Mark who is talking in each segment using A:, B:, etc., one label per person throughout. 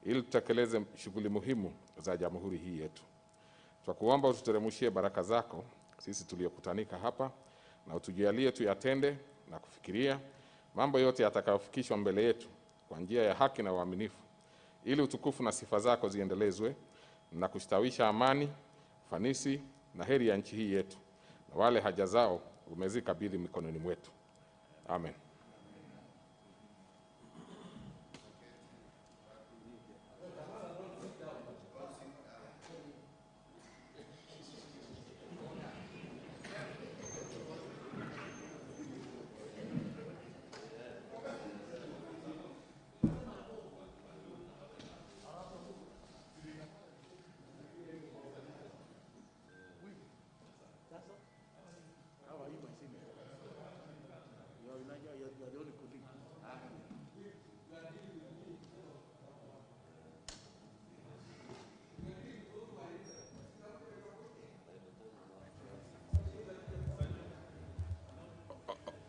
A: ili tutekeleze shughuli muhimu za jamhuri hii yetu. Twakuomba ututeremshie baraka zako sisi tuliokutanika hapa, na utujalie tuyatende na kufikiria mambo yote yatakayofikishwa mbele yetu kwa njia ya haki na uaminifu, ili utukufu na sifa zako ziendelezwe na kustawisha amani, fanisi na heri ya nchi hii yetu, na wale haja zao umezikabidhi mikononi mwetu. Amen.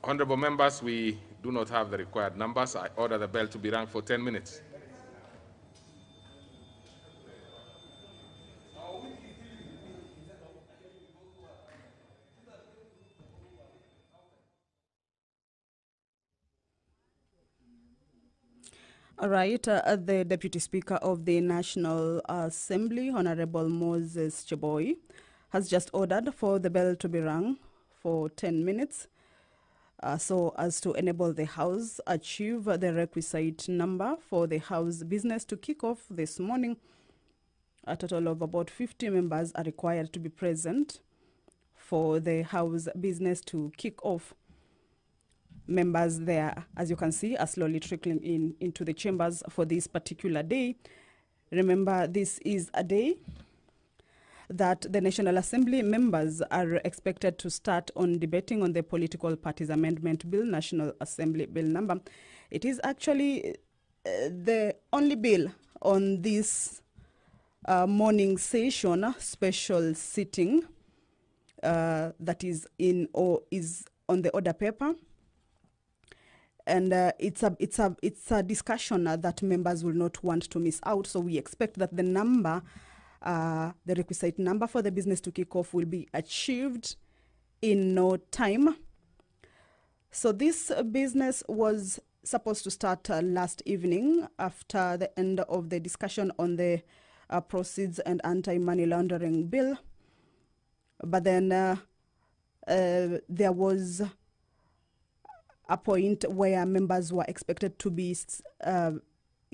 A: Honorable members, we do not have the required numbers. I order the bell to be rung for 10 minutes.
B: All right, the Deputy Speaker of the National Assembly, Honorable Moses Cheboy, has just ordered for the bell to be rung for 10 minutes so as to enable the House achieve the requisite number for the House business to kick off this morning. A total of about 50 members are required to be present for the House business to kick off. Members there, as you can see, are slowly trickling into the chambers for this particular day. Remember, this is a day that the National Assembly members are expected to start on debating on the Political Parties Amendment Bill, National Assembly Bill number. It is actually the only bill on this morning session, special sitting, that is in or is on the order paper. And it's a discussion that members will not want to miss out. So we expect that the number, the requisite number for the business to kick off will be achieved in no time. So this business was supposed to start last evening after the end of the discussion on the Proceeds and Anti-Money Laundering Bill. But then there was a point where members were expected to be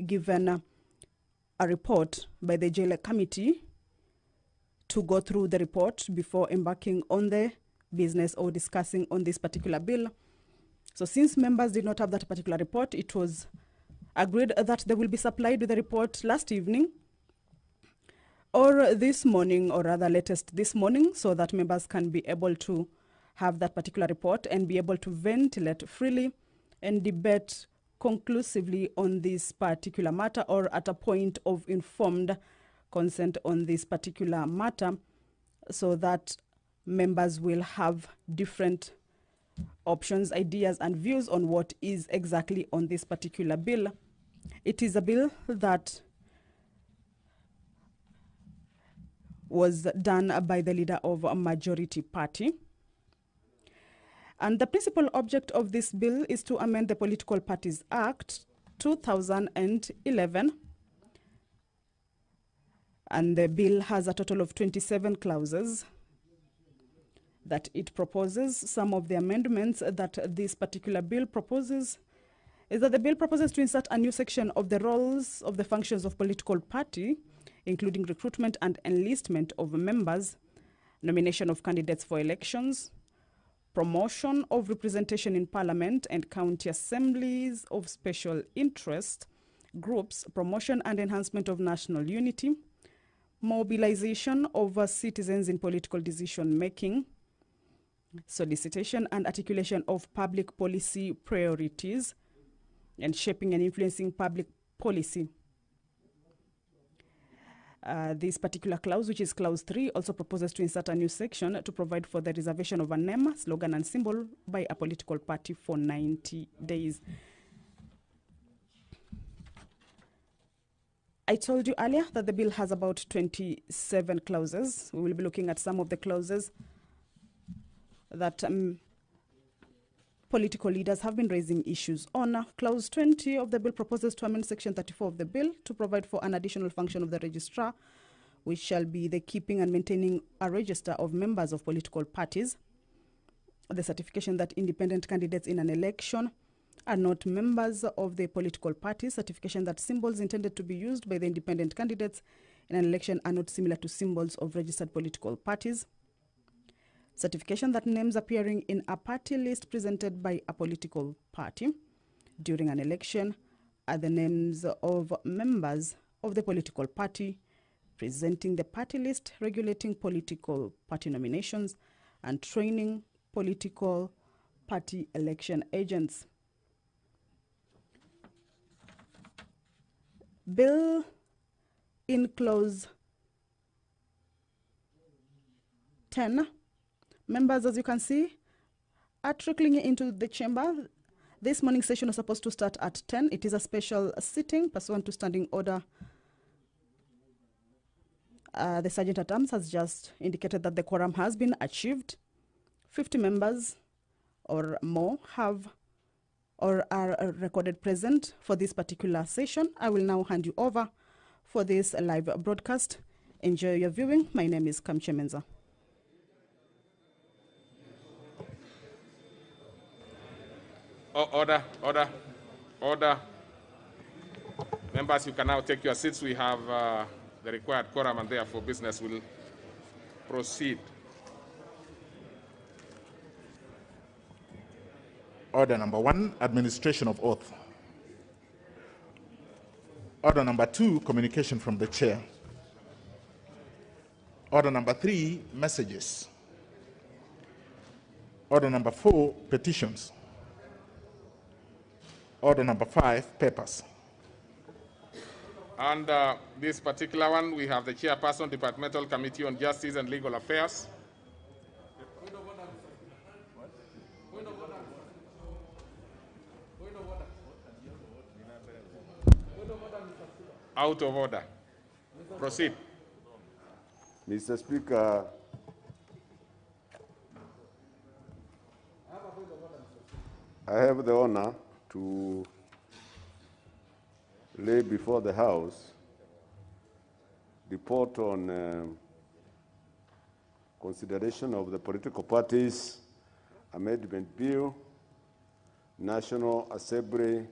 B: given a report by the Jail Committee to go through the report before embarking on the business or discussing on this particular bill. So since members did not have that particular report, it was agreed that they will be supplied with the report last evening or this morning, or rather latest this morning, so that members can be able to have that particular report and be able to ventilate freely and debate conclusively on this particular matter, or at a point of informed consent on this particular matter, so that members will have different options, ideas, and views on what is exactly on this particular bill. It is a bill that was done by the leader of a majority party. And the principal object of this bill is to amend the Political Parties Act 2011. And the bill has a total of 27 clauses that it proposes. Some of the amendments that this particular bill proposes is that the bill proposes to insert a new section of the roles of the functions of political party, including recruitment and enlistment of members, nomination of candidates for elections, promotion of representation in Parliament and county assemblies of special interest groups, promotion and enhancement of national unity, mobilization of citizens in political decision-making, solicitation and articulation of public policy priorities, and shaping and influencing public policy. This particular clause, which is clause 3, also proposes to insert a new section to provide for the reservation of a name, slogan, and symbol by a political party for 90 days. I told you earlier that the bill has about 27 clauses. We will be looking at some of the clauses that political leaders have been raising issues on. Clause 20 of the bill proposes to amend Section 34 of the bill to provide for an additional function of the registrar, which shall be the keeping and maintaining a register of members of political parties, the certification that independent candidates in an election are not members of the political party, certification that symbols intended to be used by the independent candidates in an election are not similar to symbols of registered political parties, certification that names appearing in a party list presented by a political party during an election are the names of members of the political party presenting the party list, regulating political party nominations, and training political party election agents. Bill in clause 10, members, as you can see, are trickling into the chamber. This morning session was supposed to start at 10. It is a special sitting pursuant to standing order. The Sergeant at Arms has just indicated that the quorum has been achieved. 50 members or more have or are recorded present for this particular session. I will now hand you over for this live broadcast. Enjoy your viewing. My name is Kamche Menza.
A: Order, order, order. Members, you can now take your seats. We have the required quorum, and therefore business will proceed.
C: Order number 1, administration of oath. Order number 2, communication from the chair. Order number 3, messages. Order number 4, petitions. Order number 5, papers.
A: And this particular one, we have the chairperson, Departmental Committee on Justice and Legal Affairs. Out of order. Proceed.
D: Mr. Speaker, I have the honor to lay before the House report on consideration of the Political Parties Amendment Bill, National Assembly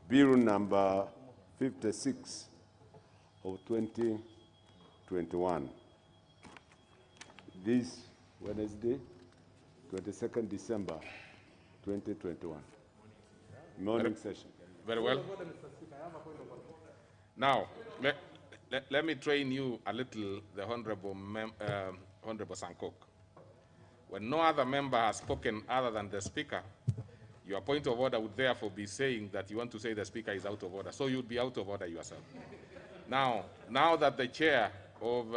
D: Bill number 56 of 2021. This Wednesday, 22nd December 2021. Morning session.
A: Very well. Now, let me train you a little, the Honorable Sankok. When no other member has spoken other than the Speaker, your point of order would therefore be saying that you want to say the Speaker is out of order. So you'd be out of order yourself. Now that the chair of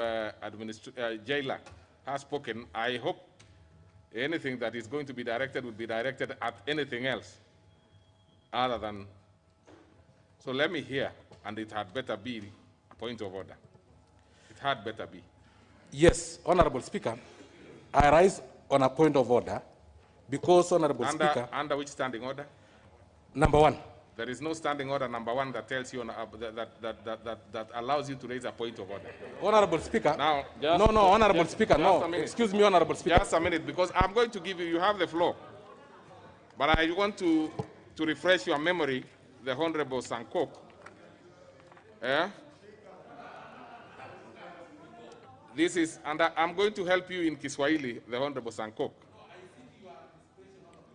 A: Jailer has spoken, I hope anything that is going to be directed would be directed at anything else other than. So let me hear, and it had better be a point of order. It had better be.
E: Yes, Honorable Speaker, I rise on a point of order because, Honorable Speaker.
A: Under which standing order?
E: Number 1.
A: There is no standing order number 1 that tells you that allows you to raise a point of order.
E: Honorable Speaker.
A: Now,
E: Honorable Speaker, no. Excuse me, Honorable Speaker.
A: Just a minute, because I'm going to give you have the floor. But I want to refresh your memory, the Honorable Sankok. This is, and I'm going to help you in Kiswahili, the Honorable Sankok.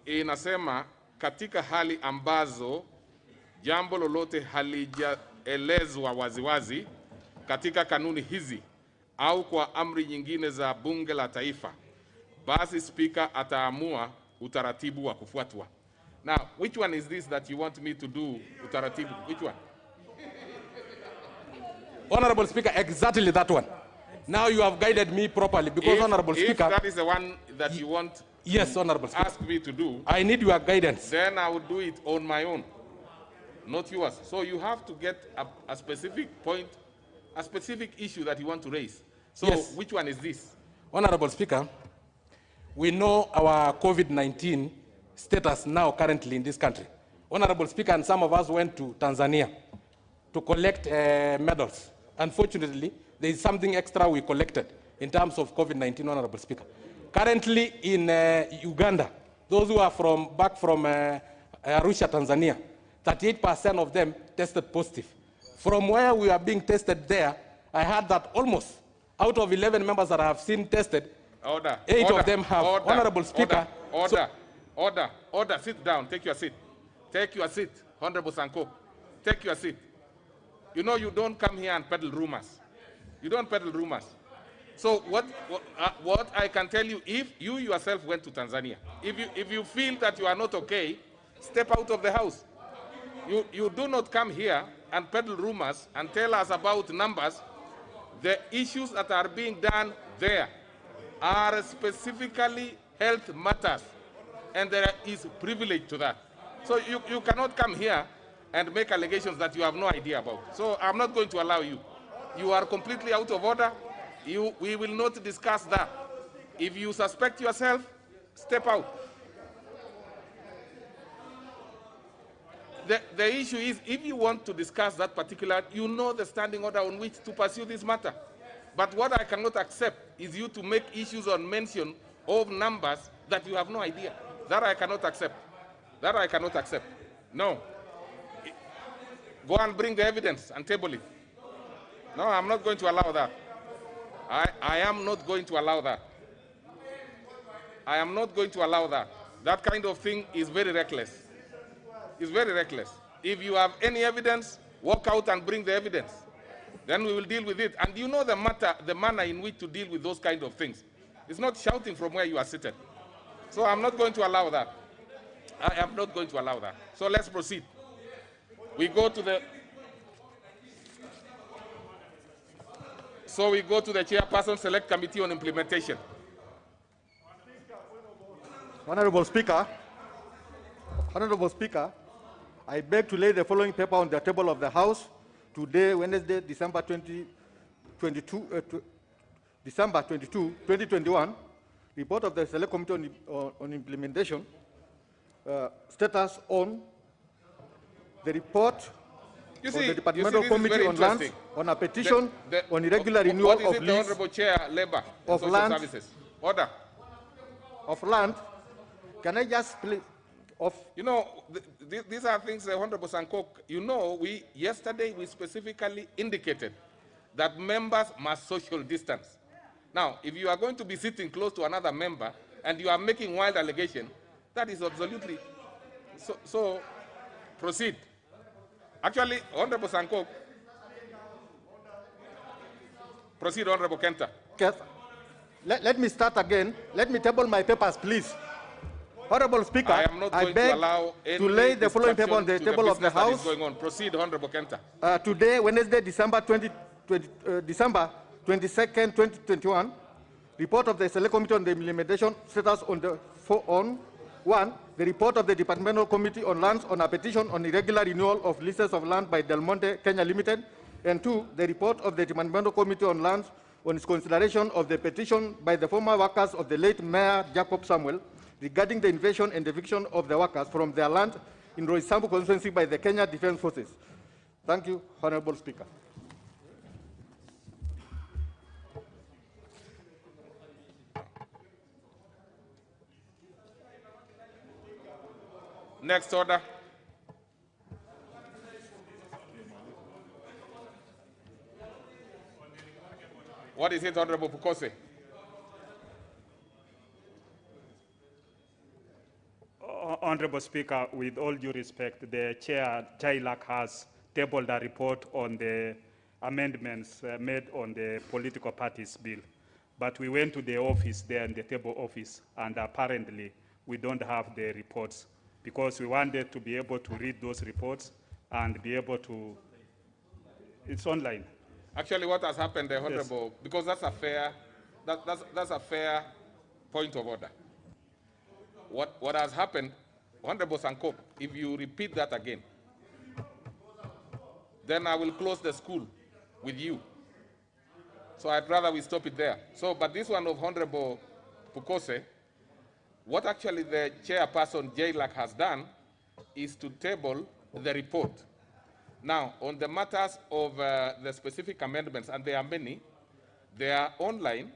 A: Inasema katika hali ambazo jambo lolote halijaelezwa waziwazi katika kanuni hizi au kwa amri nyingine za bunge la taifa, basi Speaker ataamua utaratibu wa kufuatwa. Now, which one is this that you want me to do utaratibu? Which one?
E: Honorable Speaker, exactly that one. Now you have guided me properly because, Honorable Speaker.
A: If that is the one that you want.
E: Yes, Honorable Speaker.
A: Ask me to do.
E: I need your guidance.
A: Then I will do it on my own. not yours. So you have to get a specific point, a specific issue that you want to raise. So
E: Yes.
A: which one is this?
E: Honorable Speaker, we know our COVID-19 status now currently in this country. Honorable Speaker, and some of us went to Tanzania to collect medals. Unfortunately, there is something extra we collected in terms of COVID-19, Honorable Speaker. Currently in Uganda, those who are back from Arusha, Tanzania, 38% of them tested positive. From where we are being tested there, I heard that almost out of 11 members that I have seen tested,
A: Order.
E: 8
A: Order.
E: of them have.
A: Order.
E: Honorable Speaker.
A: Order. Sit down. Take your seat. Take your seat. Honorable Sanko. Take your seat. You know you don't come here and peddle rumors. You don't peddle rumors. So what I can tell you, if you yourself went to Tanzania, if you feel that you are not okay, step out of the house. You do not come here and peddle rumors and tell us about numbers. The issues that are being done there are specifically health matters, and there is privilege to that. So you cannot come here and make allegations that you have no idea about. So I'm not going to allow you. You are completely out of order. We will not discuss that. If you suspect yourself, step out. The issue is, if you want to discuss that particular, you know the standing order on which to pursue this matter. But what I cannot accept is you to make issues on mention of numbers that you have no idea. That I cannot accept. That I cannot accept. No. Go and bring the evidence and table it. No, I'm not going to allow that. I am not going to allow that. I am not going to allow that. That kind of thing is very reckless. It's very reckless. If you have any evidence, walk out and bring the evidence. Then we will deal with it. And you know the manner in which to deal with those kind of things. It's not shouting from where you are seated. So I'm not going to allow that. I am not going to allow that. So let's proceed. We go to the Chairperson Select Committee on Implementation.
F: Honorable Speaker, I beg to lay the following paper on the table of the House today, Wednesday, December 22, 2021. Report of the Select Committee on Implementation, status on the report of the Departmental Committee on Lands on a petition on irregular renewal of lease
A: the Honorable Chair, Labor
F: of
A: and
F: land
A: Services. Order.
F: Of land. Can I just please?
A: You know, these are things, Honorable Sankok, you know, yesterday we specifically indicated that members must social distance. Now, if you are going to be sitting close to another member and you are making wild allegation, that is absolutely, so proceed. Actually, Honorable Sankok, proceed, Honorable Kenta.
F: Okay. Let me start again. Let me table my papers, please. Honorable Speaker,
A: I am not going
F: beg
A: to allow any
F: to lay the following paper on the table of the House.
A: Going on. Proceed, Honorable Kenta.
F: Today, Wednesday, December 22nd, 2021, report of the Select Committee on the Implementation status on 1, the report of the Departmental Committee on Lands on a petition on irregular renewal of leases of land by Del Monte, Kenya Limited, and 2, the report of the Departmental Committee on Lands on its consideration of the petition by the former workers of the late Mayor Jacob Samuel regarding the invasion and eviction of the workers from their land in Roysambu constituency by the Kenya Defence Forces. Thank you, Honorable Speaker.
A: Next order. What is it, Honorable Pukose?
G: Honorable Speaker, with all due respect, the Chair, Jailak, has tabled a report on the amendments made on the political parties bill. But we went to the office there in the table office, and apparently we don't have the reports because we wanted to be able to read those reports and be able to, it's online.
A: Actually, what has happened, Honorable, yes, because that's a fair point of order. What has happened, Honorable Sankop, if you repeat that again, then I will close the school with you. So I'd rather we stop it there. So, but this one of Honorable Pukose, what actually the chairperson, JLAC, has done is to table the report. Now, on the matters of the specific amendments, and there are many, they are online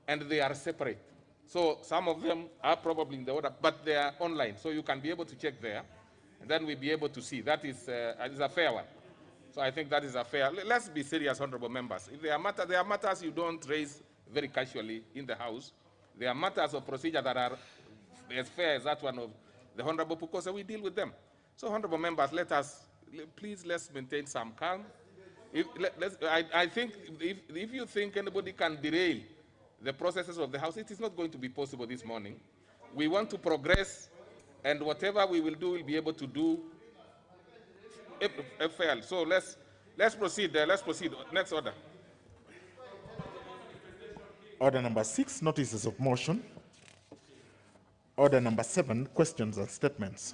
A: and they are separate. So some of them are probably in the order, but they are online. So you can be able to check there, and then we'll be able to see. That is a fair one. So I think that is a fair. Let's be serious, honorable members. If there are matters you don't raise very casually in the House. There are matters of procedure that are as fair as that one of the Honorable Pukose. We deal with them. So, honorable members, please let's maintain some calm. I think if you think anybody can derail the processes of the House, it is not going to be possible this morning. We want to progress, and whatever we will do, we'll be able to do fairly. So let's proceed there. Let's proceed. Next order.
C: Order number 6, notices of motion. Order number 7, questions and statements.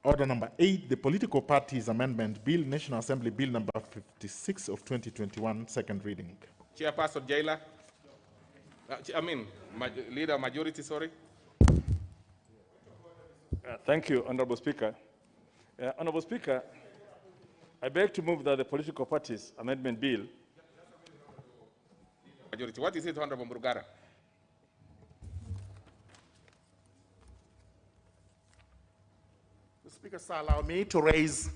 C: Order number 8, the Political Parties Amendment Bill, National Assembly Bill number 56 of 2021, second reading.
A: Chairperson Jaila. Leader majority, sorry.
H: Thank you, Honorable Speaker. Honorable Speaker, I beg to move that the Political Parties Amendment Bill.
A: Majority. What is it, Honorable Murugara?
C: Speaker, sir, allow me to raise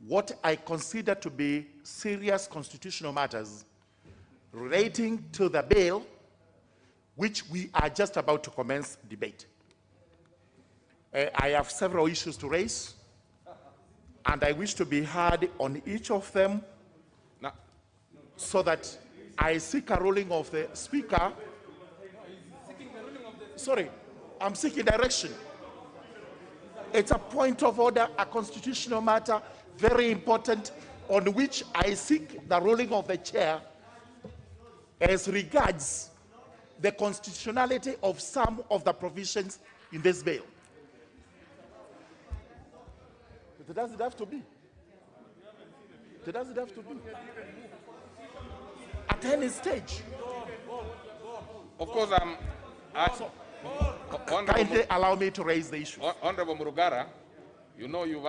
C: what I consider to be serious constitutional matters relating to the bill which we are just about to commence debate. I have several issues to raise, and I wish to be heard on each of them so that I seek a ruling of the Speaker. Sorry, I'm seeking direction. It's a point of order, a constitutional matter, very important, on which I seek the ruling of the chair as regards the constitutionality of some of the provisions in this bill. It doesn't have to be. It doesn't have to be. At any stage.
A: Of course,
C: kindly allow me to raise the issue.
A: Honorable Murugara, you know you've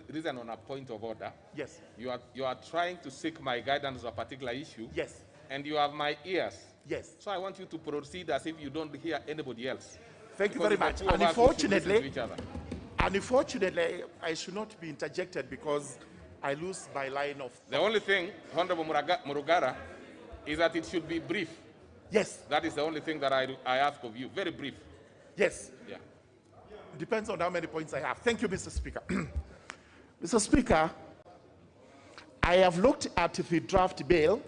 A: risen on a point of order.
C: Yes.
A: You are trying to seek my guidance on a particular issue.
C: Yes.
A: And you have my ears.
C: Yes.
A: So I want you to proceed as if you don't hear anybody else.
C: Thank you very much. And unfortunately, I should not be interjected because I lose my line of...
A: The only thing, Honorable Murugara, is that it should be brief.
C: Yes.
A: That is the only thing that I ask of you. Very brief.
C: Yes.
A: Yeah.
C: Depends on how many points I have. Thank you, Mr. Speaker. Mr. Speaker, I have looked at the draft bill,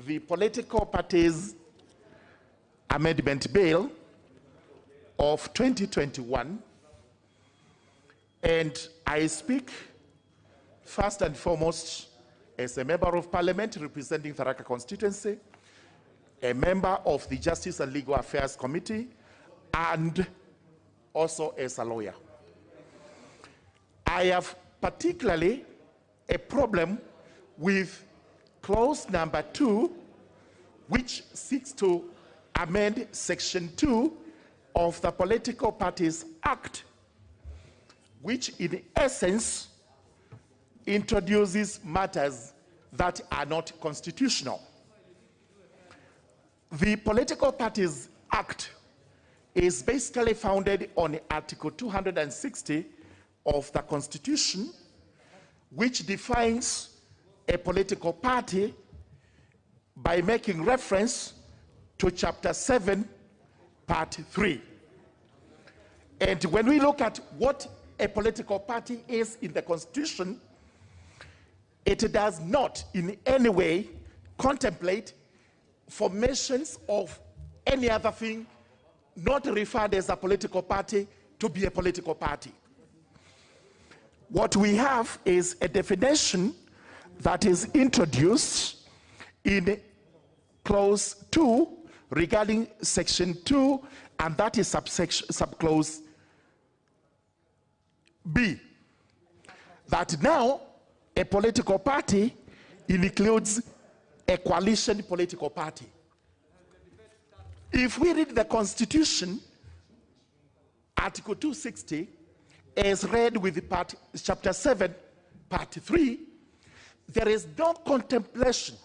C: the Political Parties Amendment Bill of 2021, and I speak first and foremost as a member of Parliament representing Tharaka constituency, a member of the Justice and Legal Affairs Committee, and also as a lawyer. I have particularly a problem with clause number 2, which seeks to amend section 2 of the Political Parties Act, which in essence introduces matters that are not constitutional. The Political Parties Act is basically founded on Article 260 of the Constitution, which defines a political party by making reference to Chapter 7, Part 3. And when we look at what a political party is in the Constitution, it does not in any way contemplate formations of any other thing not referred as a political party to be a political party. What we have is a definition that is introduced in clause 2 regarding section 2, and that is subclause B. that now a political party includes a coalition political party. If we read the Constitution, Article 260, as read with Chapter 7, Part 3, there is no contemplation,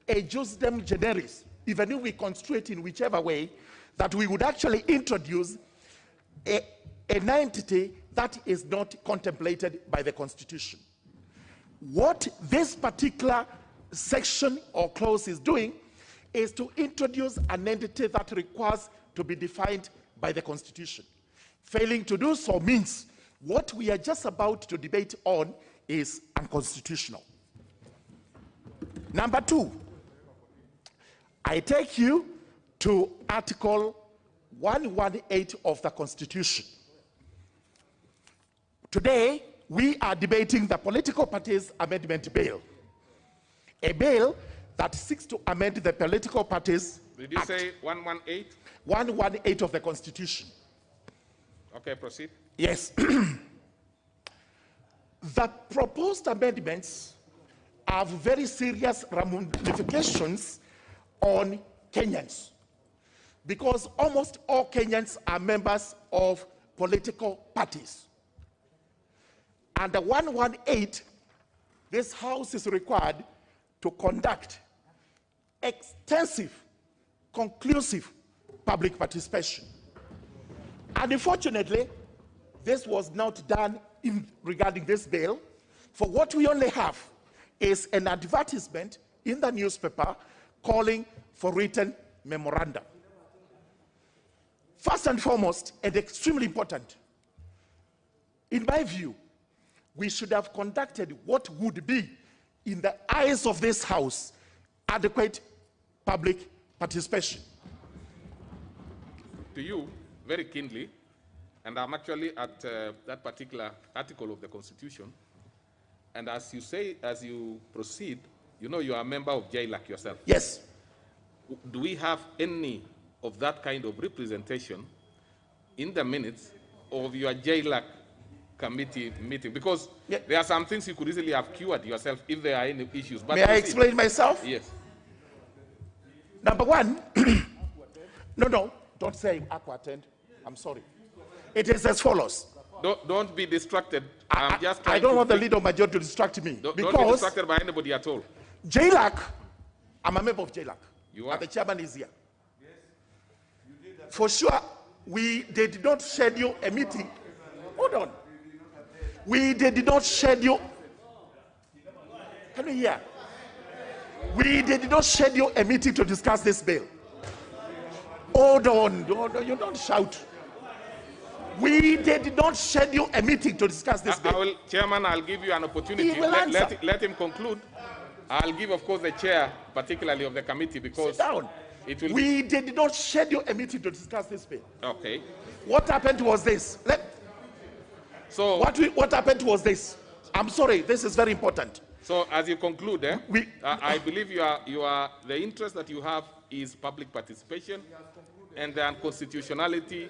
C: a jusdem generis, even if we construe it in whichever way, that we would actually introduce an entity that is not contemplated by the Constitution. What this particular section or clause is doing is to introduce an entity that requires to be defined by the Constitution. Failing to do so means what we are just about to debate on is unconstitutional. Number 2, I take you to Article 118 of the Constitution. Today, we are debating the Political Parties Amendment Bill, a bill that seeks to amend the Political Parties
A: Did you
C: Act.
A: say 118?
C: 118 of the Constitution.
A: Okay, proceed.
C: Yes. The proposed amendments have very serious ramifications on Kenyans, because almost all Kenyans are members of political parties. Under 118, this House is required to conduct extensive, conclusive public participation. And unfortunately, this was not done regarding this bill. For what we only have is an advertisement in the newspaper calling for written memorandum. First and foremost, and extremely important, in my view, we should have conducted what would be, in the eyes of this House, adequate public participation.
A: To you, very keenly, and I'm actually at that particular article of the Constitution, and as you say, as you proceed, you know you are a member of JLAC yourself.
C: Yes.
A: Do we have any of that kind of representation in the minutes of your JLAC committee meeting? Because there are some things you could easily have cured yourself if there are any issues. But
C: may I explain myself?
A: Yes.
C: Number 1, no, don't say aqua-attend. I'm sorry. It is as follows.
A: Don't be distracted. I'm just
C: I don't want the leader of majority to distract me.
A: Don't be distracted by anybody at all.
C: JLAC, I'm a member of JLAC.
A: You are?
C: And the chairman is here. Yes. For sure, we did not schedule a meeting. Hold on. We did not schedule. Can you hear? We did not schedule a meeting to discuss this bill. Hold on. You don't shout. We did not schedule a meeting to discuss this bill.
A: Chairman, I'll give you an opportunity.
C: He will answer.
A: Let him conclude. I'll give, of course, the chair, particularly of the committee, because
C: sit down. We did not schedule a meeting to discuss this bill.
A: Okay.
C: What happened was this. What happened was this. I'm sorry, this is very important.
A: So as you conclude, I believe the interest that you have is public participation and the unconstitutionality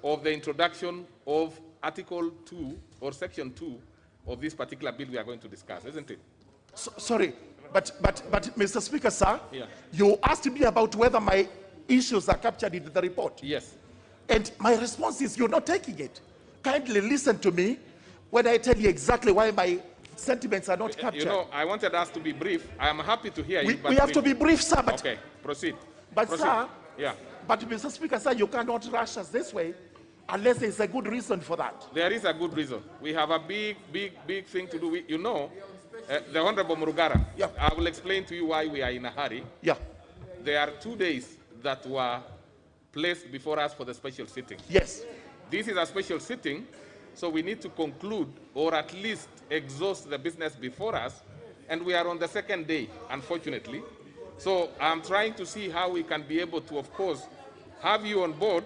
A: of the introduction of Article 2 or Section 2 of this particular bill we are going to discuss, isn't it?
C: Sorry, but Mr. Speaker, sir,
A: yeah.
C: You asked me about whether my issues are captured in the report.
A: Yes.
C: And my response is you're not taking it. Kindly listen to me when I tell you exactly why my sentiments are not captured.
A: You know, I wanted us to be brief. I am happy to hear you.
C: We have to be brief, sir. But
A: okay, proceed.
C: But
A: proceed.
C: Sir,
A: yeah.
C: But Mr. Speaker, sir, you cannot rush us this way unless there's a good reason for that.
A: There is a good reason. We have a big thing to do. You know, the Honorable Murugara,
C: yeah.
A: I will explain to you why we are in a hurry.
C: Yeah.
A: There are 2 days that were placed before us for the special sitting.
C: Yes.
A: This is a special sitting, so we need to conclude or at least exhaust the business before us, and we are on the 2nd day, unfortunately. So I'm trying to see how we can be able to, of course, have you on board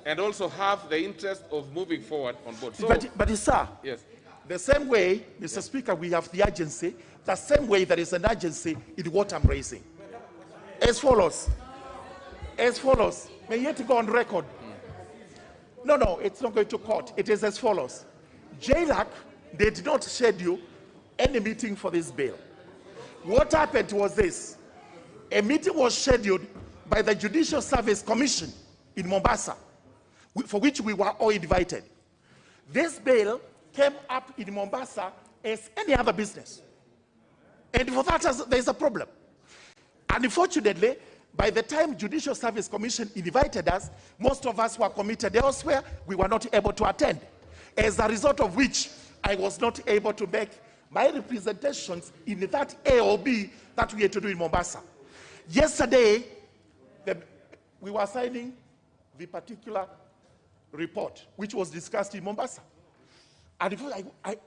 A: and also have the interest of moving forward on board. So,
C: but sir,
A: yes.
C: The same way, Mr. Speaker, we have the urgency, the same way there is an urgency in what I'm raising. As follows. May yet go on record. No, it's not going to court. It is as follows. JLAC they did not schedule any meeting for this bill. What happened was this. A meeting was scheduled by the Judicial Service Commission in Mombasa, for which we were all invited. This bill came up in Mombasa as any other business. And for that, there's a problem. And unfortunately, by the time Judicial Service Commission invited us, most of us were committed elsewhere. We were not able to attend. As a result of which, I was not able to make my representations in that A or B that we had to do in Mombasa. Yesterday, we were signing the particular report, which was discussed in Mombasa. And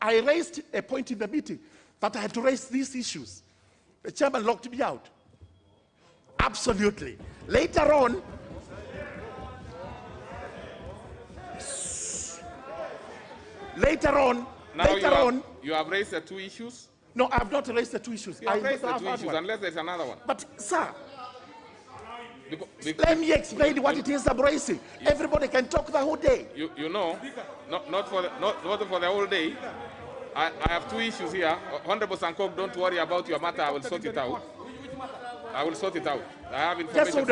C: I raised a point in the meeting that I had to raise these issues. The chairman locked me out. Absolutely. Later on,
A: you have raised the two issues?
C: No, I have not raised the two issues.
A: You have raised the two issues, unless there's another one.
C: But, sir, let me explain what it is I'm raising. Everybody can talk the whole day.
A: You know, not for the whole day. I have two issues here. Honorable Sankok, don't worry about your matter. I will sort it out. I will sort it out. I have information.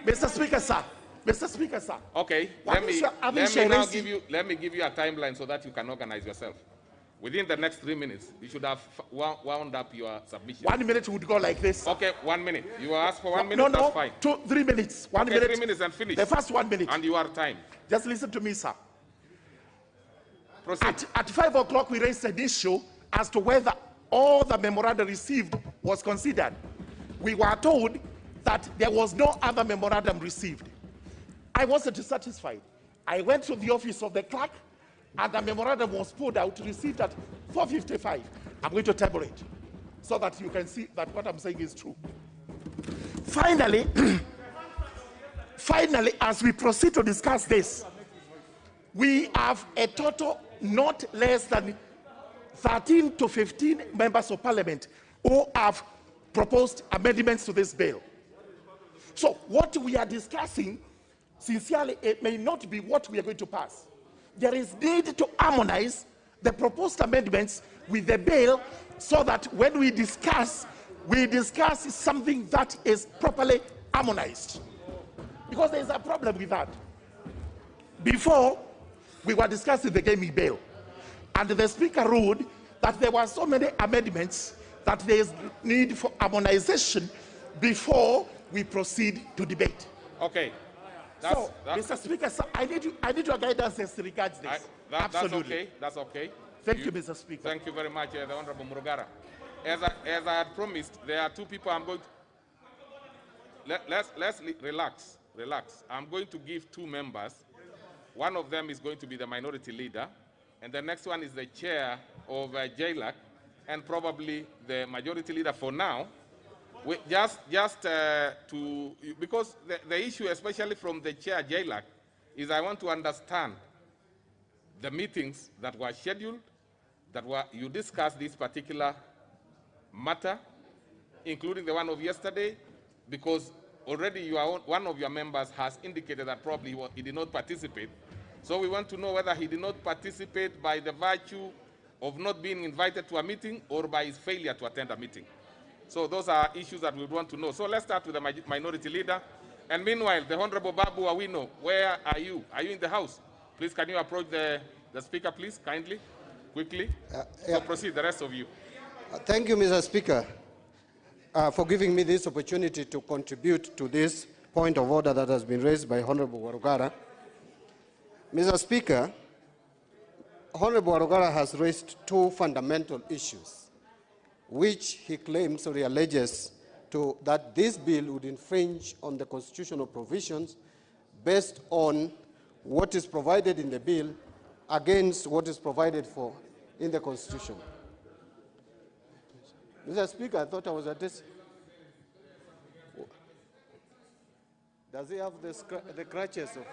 C: Mr. Speaker, sir. Mr. Speaker, sir.
A: Okay. Let me give you a timeline so that you can organize yourself. Within the next 3 minutes, you should have wound up your submission.
C: 1 minute would go like this.
A: Okay, 1 minute. You asked for 1 minute, that's fine.
C: 3 minutes. 1
A: okay,
C: minute.
A: 3 minutes and finish.
C: The first 1 minute.
A: And you are time.
C: Just listen to me, sir.
A: Proceed.
C: At 5 o'clock, we raised an issue as to whether all the memoranda received was considered. We were told that there was no other memorandum received. I wasn't satisfied. I went to the office of the clerk, and the memorandum was pulled out, received at 4:55. I'm going to table it so that you can see that what I'm saying is true. Finally, as we proceed to discuss this, we have a total not less than 13 to 15 members of parliament who have proposed amendments to this bill. So what we are discussing, sincerely, it may not be what we are going to pass. There is need to harmonize the proposed amendments with the bill so that when we discuss something that is properly harmonized. Because there is a problem with that. Before, we were discussing the gaming bill, and the speaker ruled that there were so many amendments that there is need for harmonization before we proceed to debate.
A: Okay.
C: Mr. Speaker, sir, I need your guidance as regards this. Absolutely.
A: That's okay.
C: Thank you, Mr. Speaker.
A: Thank you very much, the Honorable Murugara. As I had promised, there are two people I'm going to... Let's relax. I'm going to give two members. One of them is going to be the minority leader, and the next one is the chair of JLAC, and probably the majority leader for now. Because the issue, especially from the chair JLAC, is I want to understand the meetings that were scheduled, you discussed this particular matter, including the one of yesterday, because already one of your members has indicated that probably he did not participate. So we want to know whether he did not participate by the virtue of not being invited to a meeting or by his failure to attend a meeting. So those are issues that we want to know. So let's start with the minority leader. And meanwhile, the Honorable Babu Awino, where are you? Are you in the House? Please, can you approach the Speaker, please, kindly, quickly? So proceed, the rest of you.
I: Thank you, Mr. Speaker, for giving me this opportunity to contribute to this point of order that has been raised by Honorable Warugara. Mr. Speaker, Honorable Warugara has raised two fundamental issues, which he claims or he alleges that this bill would infringe on the constitutional provisions based on what is provided in the bill against what is provided for in the Constitution. Mr. Speaker, I thought I was at this. Does he have the crutches of...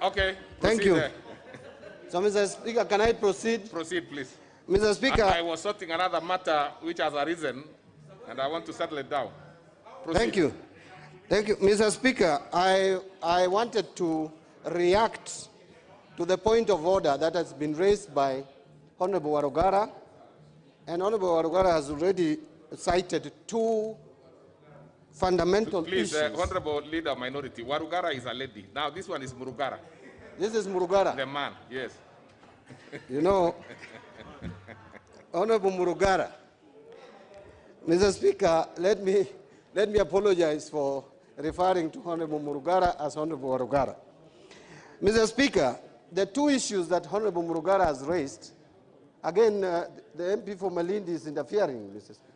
A: Okay.
I: Thank you.
A: There.
I: So, Mr. Speaker, can I proceed?
A: Proceed, please.
I: Mr. Speaker.
A: I was sorting another matter which has arisen, and I want to settle it down. Proceed.
I: Thank you. Thank you, Mr. Speaker. I wanted to react to the point of order that has been raised by Honorable Warugara, and Honorable Warugara has already cited two fundamental
A: Please,
I: issues.
A: Honorable Leader Minority, Warugara is a lady. Now this one is Murugara.
I: This is Murugara.
A: The man, yes.
I: You know, Honorable Murugara, Mr. Speaker, let me apologize for referring to Honorable Murugara as Honorable Warugara. Mr. Speaker, the two issues that Honorable Murugara has raised, again, the MP for Malindi is interfering, Mr. Speaker.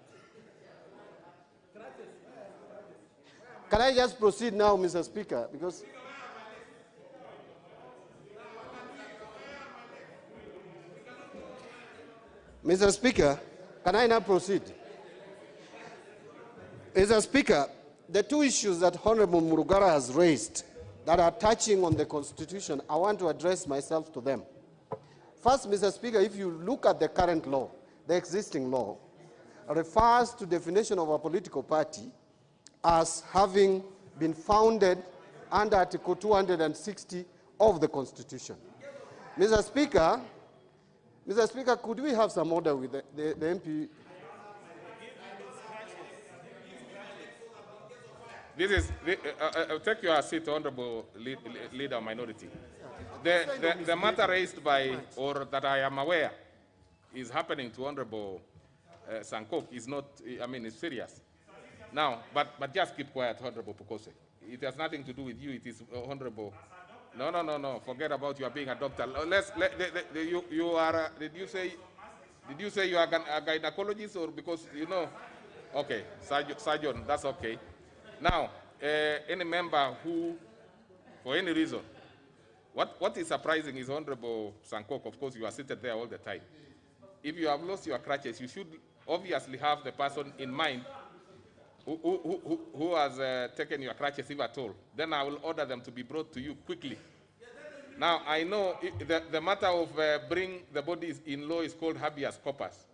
I: Can I just proceed now, Mr. Speaker? Because Mr. Speaker, can I now proceed? Mr. Speaker, the two issues that Honorable Murugara has raised that are touching on the Constitution, I want to address myself to them. First, Mr. Speaker, if you look at the current law, the existing law, refers to definition of a political party as having been founded under Article 260 of the Constitution. Mr. Speaker, could we have some order with the MP?
A: This is, take your seat, Honorable Leader Minority. The matter raised by, or that I am aware, is happening to Honorable Sankok is not, I mean, it's serious. Now, but just keep quiet, Honorable Pukose. It has nothing to do with you, it is Honorable. No, forget about you being a doctor. You are, did you say you are a gynecologist, or because, you know? Okay, surgeon, that's okay. Now, any member who, for any reason, what is surprising is Honorable Sankok, of course, you are seated there all the time. If you have lost your crutches, you should obviously have the person in mind who has taken your crutches, if at all. Then I will order them to be brought to you quickly. Now, I know the matter of bring the bodies in law is called habeas corpus.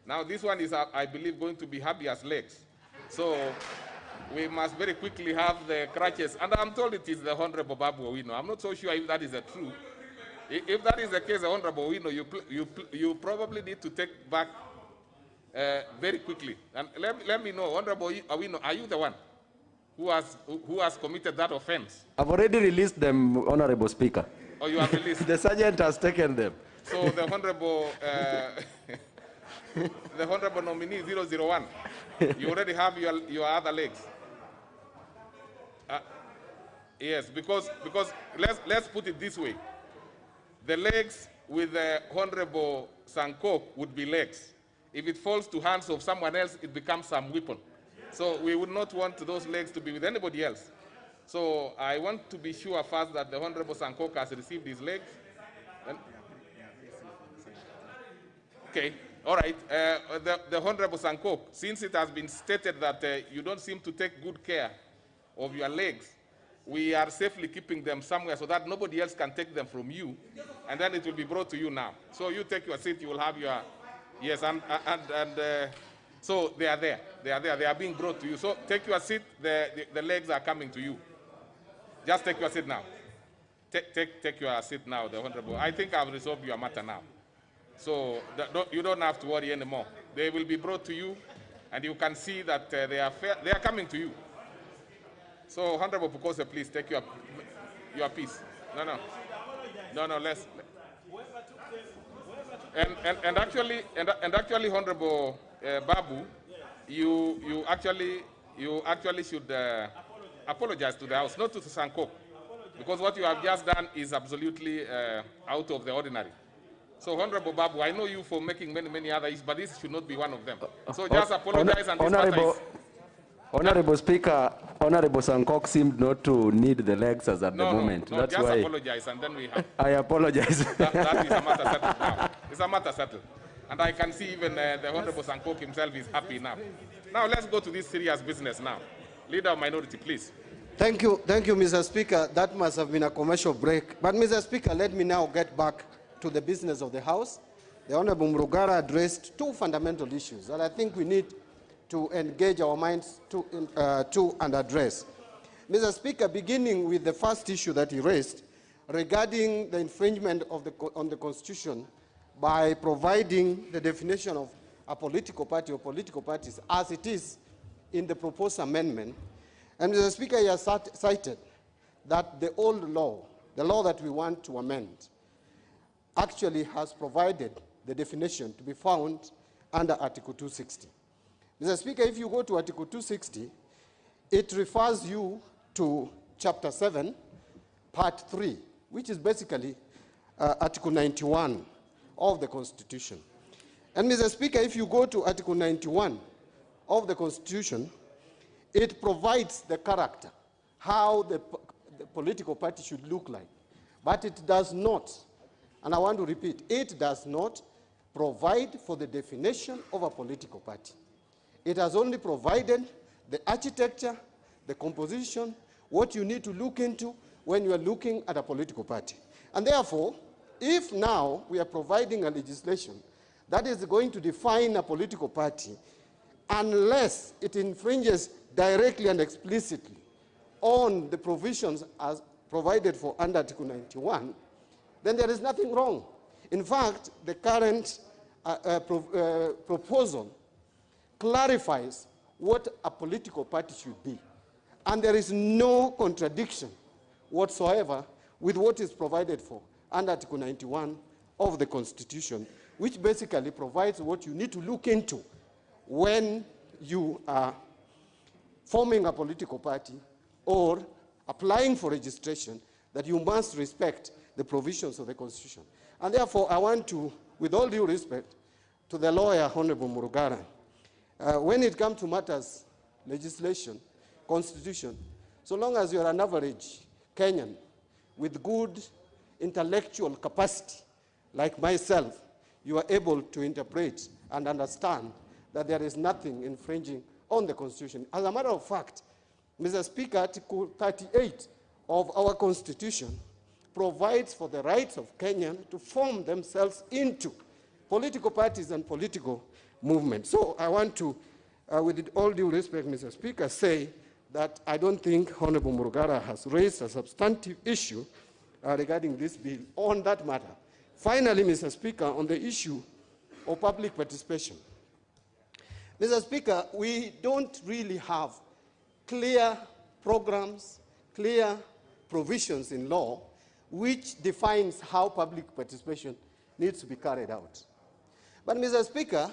A: Now, this one is, I believe, going to be habeas legs. So we must very quickly have the crutches. And I'm told it is the Honorable Babu Owino. I'm not so sure if that is the truth. If that is the case, the Honorable Owino, you probably need to take back very quickly. And let me know, Honorable Owino, are you the one who has committed that offense?
J: I've already released them, Honorable Speaker.
A: Oh, you have released?
J: The sergeant has taken them.
A: So the Honorable, the Honorable nominee 001, you already have your other legs. Yes, because let's put it this way. The legs with the Honorable Sankok would be legs. If it falls to hands of someone else, it becomes some weapon. So we would not want those legs to be with anybody else. So I want to be sure first that the Honorable Sankok has received his legs. Okay, all right. The Honorable Sankok, since it has been stated that you don't seem to take good care of your legs, we are safely keeping them somewhere so that nobody else can take them from you, and then it will be brought to you now. So you take your seat, you will have your, yes, so they are there. They are being brought to you. So take your seat, the legs are coming to you. Just take your seat now. Take your seat now, the Honorable. I think I've resolved your matter now. So you don't have to worry anymore. They will be brought to you, and you can see that they are coming to you. So, Honorable Pukose, please take your piece. No, let's. And actually, Honorable Babu, you actually should apologize to the House, not to Sankok, because what you have just done is absolutely out of the ordinary. So, Honorable Babu, I know you for making many other issues, but this should not be one of them. So just apologize, and this matter is.
J: Honorable Speaker, Honorable Sankok seemed not to need the legs as at the moment.
A: No,
J: that's
A: just
J: why.
A: Apologize, and then we have.
J: I apologize.
A: That is a matter settled now. It's a matter settled. And I can see even the Honorable Sankok himself is happy now. Now let's go to this serious business now. Leader of Minority, please.
I: Thank you, Mr. Speaker. That must have been a commercial break. But, Mr. Speaker, let me now get back to the business of the House. The Honorable Murugara addressed two fundamental issues that I think we need to engage our minds to and address. Mr. Speaker, beginning with the first issue that he raised regarding the infringement of on the Constitution by providing the definition of a political party or political parties as it is in the proposed amendment. And Mr. Speaker, he has cited that the old law, the law that we want to amend, actually has provided the definition to be found under Article 260. Mr. Speaker, if you go to Article 260, it refers you to Chapter 7, Part 3, which is basically Article 91 of the Constitution. And Mr. Speaker, if you go to Article 91 of the Constitution, it provides the character, how the political party should look like. But it does not, and I want to repeat, it does not provide for the definition of a political party. It has only provided the architecture, the composition, what you need to look into when you are looking at a political party. And therefore, if now we are providing a legislation that is going to define a political party, unless it infringes directly and explicitly on the provisions as provided for under Article 91, then there is nothing wrong. In fact, the current proposal clarifies what a political party should be. And there is no contradiction whatsoever with what is provided for under Article 91 of the Constitution, which basically provides what you need to look into when you are forming a political party or applying for registration, that you must respect the provisions of the Constitution. And therefore, I want to, with all due respect to the lawyer, Honorable Murugara, when it comes to matters, legislation, Constitution, so long as you are an average Kenyan with good intellectual capacity, like myself, you are able to interpret and understand that there is nothing infringing on the Constitution. As a matter of fact, Mr. Speaker, Article 38 of our Constitution provides for the rights of Kenyans to form themselves into political parties and political movements. So I want to, with all due respect, Mr. Speaker, say that I don't think Honorable Murugara has raised a substantive issue regarding this bill on that matter. Finally, Mr. Speaker, on the issue of public participation. Mr. Speaker, we don't really have clear programs, clear provisions in law which defines how public participation needs to be carried out. But Mr. Speaker,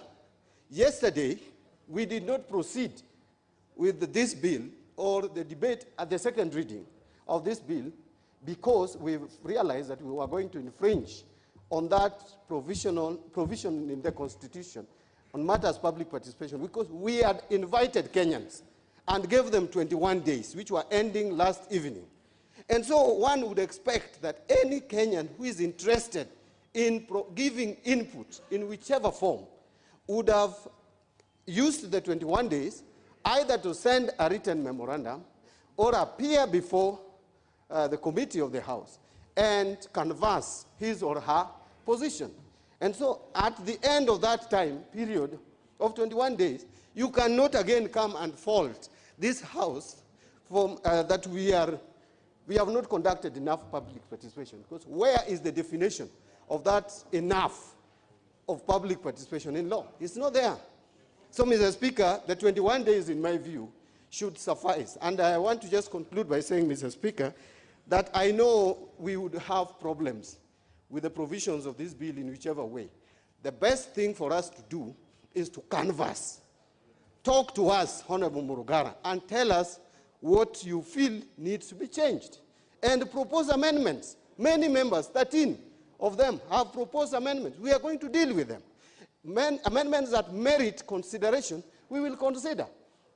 I: yesterday we did not proceed with this bill or the debate at the second reading of this bill because we realized that we were going to infringe on that provision in the Constitution on matters public participation, because we had invited Kenyans and gave them 21 days, which were ending last evening. And so one would expect that any Kenyan who is interested in giving input in whichever form would have used the 21 days either to send a written memorandum or appear before the committee of the House and canvass his or her position. And so at the end of that time period of 21 days, you cannot again come and fault this House from, that we have not conducted enough public participation. Because where is the definition of that enough of public participation in law? It's not there. So, Mr. Speaker, the 21 days, in my view, should suffice. And I want to just conclude by saying, Mr. Speaker, that I know we would have problems with the provisions of this bill in whichever way. The best thing for us to do is to canvass. Talk to us, Honorable Murugara, and tell us what you feel needs to be changed. And propose amendments. Many members, 13 of them, have proposed amendments. We are going to deal with them. Amendments that merit consideration, we will consider.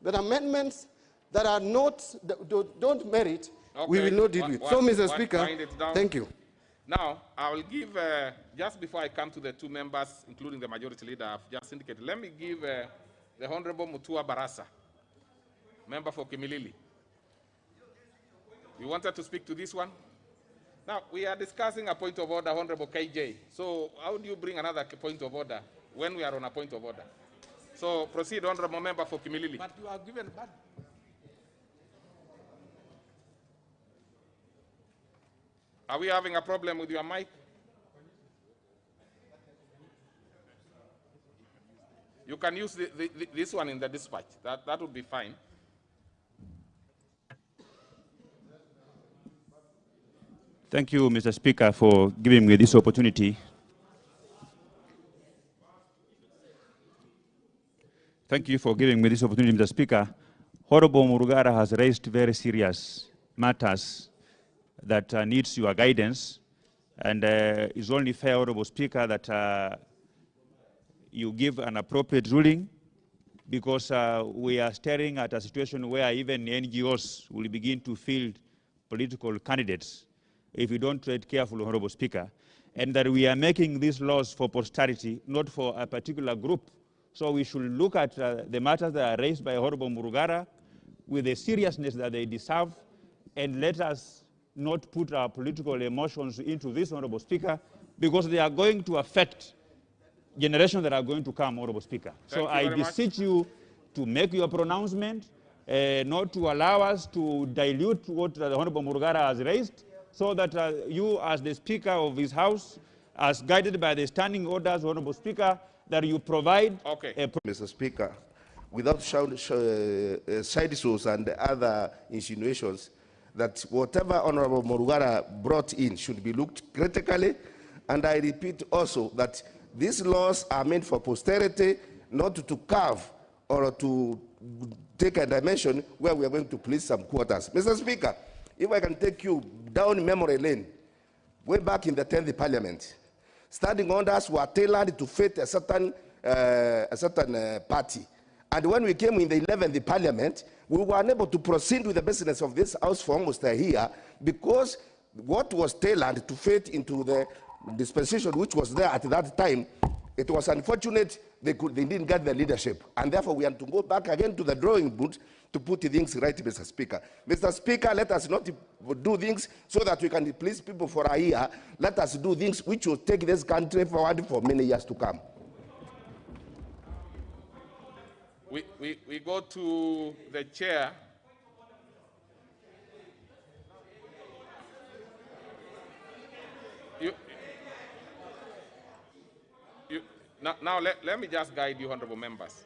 I: But amendments that are not, don't merit, we will not deal with. So, Mr. Speaker, thank you.
A: Now, I will give, just before I come to the two members, including the majority leader I've just indicated, let me give the Honorable Mutua Barasa, member for Kimilili. You wanted to speak to this one? Now, we are discussing a point of order, Honorable KJ. So how do you bring another point of order when we are on a point of order? So proceed, Honorable Member for Kimilili.
E: But you are given bad.
A: Are we having a problem with your mic? You can use this one in the dispatch. That would be fine.
K: Thank you, Mr. Speaker, for giving me this opportunity. Thank you for giving me this opportunity, Mr. Speaker. Honorable Murugara has raised very serious matters that needs your guidance, and it's only fair, Honorable Speaker, that you give an appropriate ruling, because we are staring at a situation where even NGOs will begin to field political candidates if we don't tread carefully, Honorable Speaker, and that we are making these laws for posterity, not for a particular group. So we should look at the matters that are raised by Honorable Murugara with the seriousness that they deserve, and let us not put our political emotions into this, Honorable Speaker, because they are going to affect generations that are going to come, Honorable Speaker. So I beseech you to make your pronouncement, not to allow us to dilute what the Honorable Murugara has raised, so that you, as the Speaker of this House, as guided by the standing orders, Honorable Speaker, that you provide
L: Mr. Speaker, without side shows and other insinuations, that whatever Honorable Murugara brought in should be looked critically. And I repeat also that these laws are meant for posterity, not to carve or to take a dimension where we are going to police some quarters. Mr. Speaker, if I can take you down memory lane, way back in the 10th Parliament, standing orders were tailored to fit a certain party. And when we came in the 11th Parliament, we were unable to proceed with the business of this House for almost a year, because what was tailored to fit into the dispensation which was there at that time, it was unfortunate they didn't get the leadership. And therefore, we had to go back again to the drawing board to put things right, Mr. Speaker. Mr. Speaker, let us not do things so that we can please people for a year. Let us do things which will take this country forward for many years to come.
A: We go to the chair. Now let me just guide you, honorable members.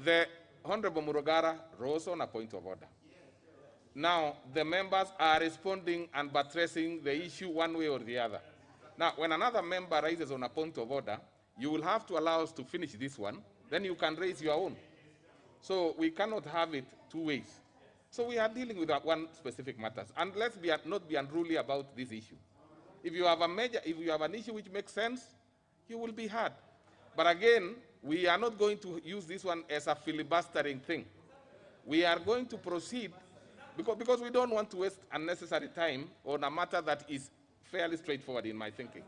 A: The Honorable Murugara rose on a point of order. Now, the members are responding and buttressing the issue one way or the other. Now, when another member raises on a point of order, you will have to allow us to finish this one, then you can raise your own. So we cannot have it two ways. So we are dealing with one specific matter. And let's not be unruly about this issue. If you have an issue which makes sense, you will be heard. But again, we are not going to use this one as a filibustering thing. We are going to proceed because we don't want to waste unnecessary time on a matter that is fairly straightforward in my thinking.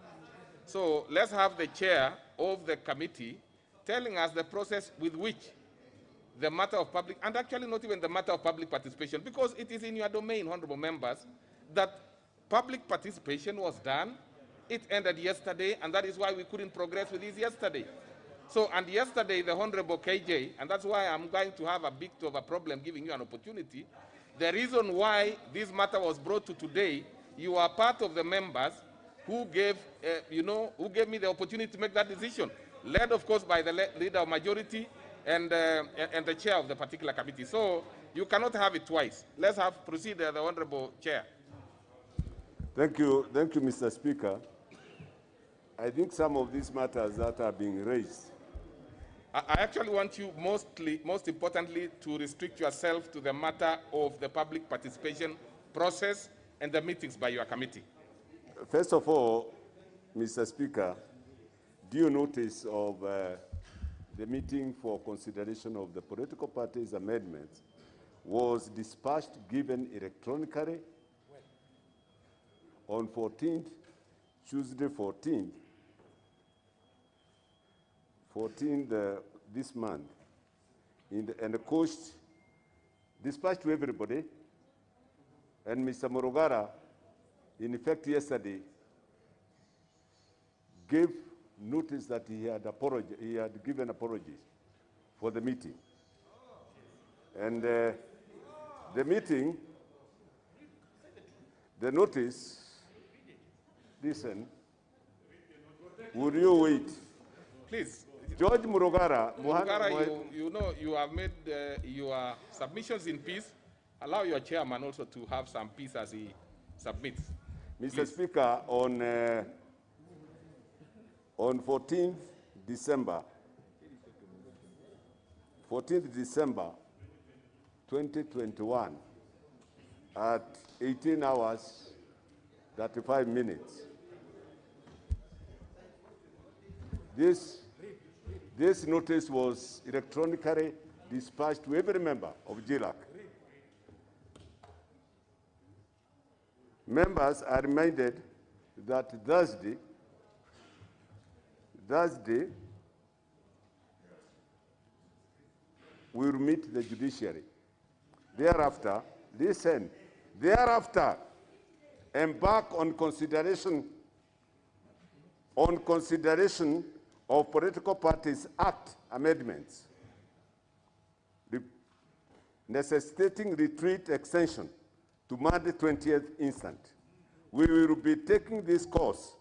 A: So let's have the chair of the committee telling us the process with which the matter of public, and actually not even the matter of public participation, because it is in your domain, honorable members, that public participation was done. It ended yesterday, and that is why we couldn't progress with this yesterday. So, and yesterday, the Honorable KJ, and that's why I'm going to have a bit of a problem giving you an opportunity. The reason why this matter was brought to today, you are part of the members who gave, who gave me the opportunity to make that decision, led, of course, by the leader of majority and the chair of the particular committee. So you cannot have it twice. Let's proceed, the Honorable Chair.
D: Thank you, Mr. Speaker. I think some of these matters that are being raised.
A: I actually want you most importantly to restrict yourself to the matter of the public participation process and the meetings by your committee.
D: First of all, Mr. Speaker, due notice of the meeting for consideration of the political parties amendments was dispatched, given electronically on 14th, Tuesday 14th this month, and the coached, dispatched to everybody, and Mr. Murugara, in effect yesterday, gave notice that he had given apologies for the meeting. And the meeting, the notice listen. Will you wait?
A: Please.
D: George Murugara.
A: You know, you have made your submissions in peace. Allow your chairman also to have some peace as he submits.
D: Mr.
A: Please.
D: Speaker, on 14th December 2021, at 18 hours, 35 minutes, this notice was electronically dispatched to every member of GLAC. Members are reminded that Thursday, we will meet the judiciary. Thereafter, listen, embark on consideration of Political Parties Act amendments, necessitating retreat extension to Monday 20th instant. We will be taking this course,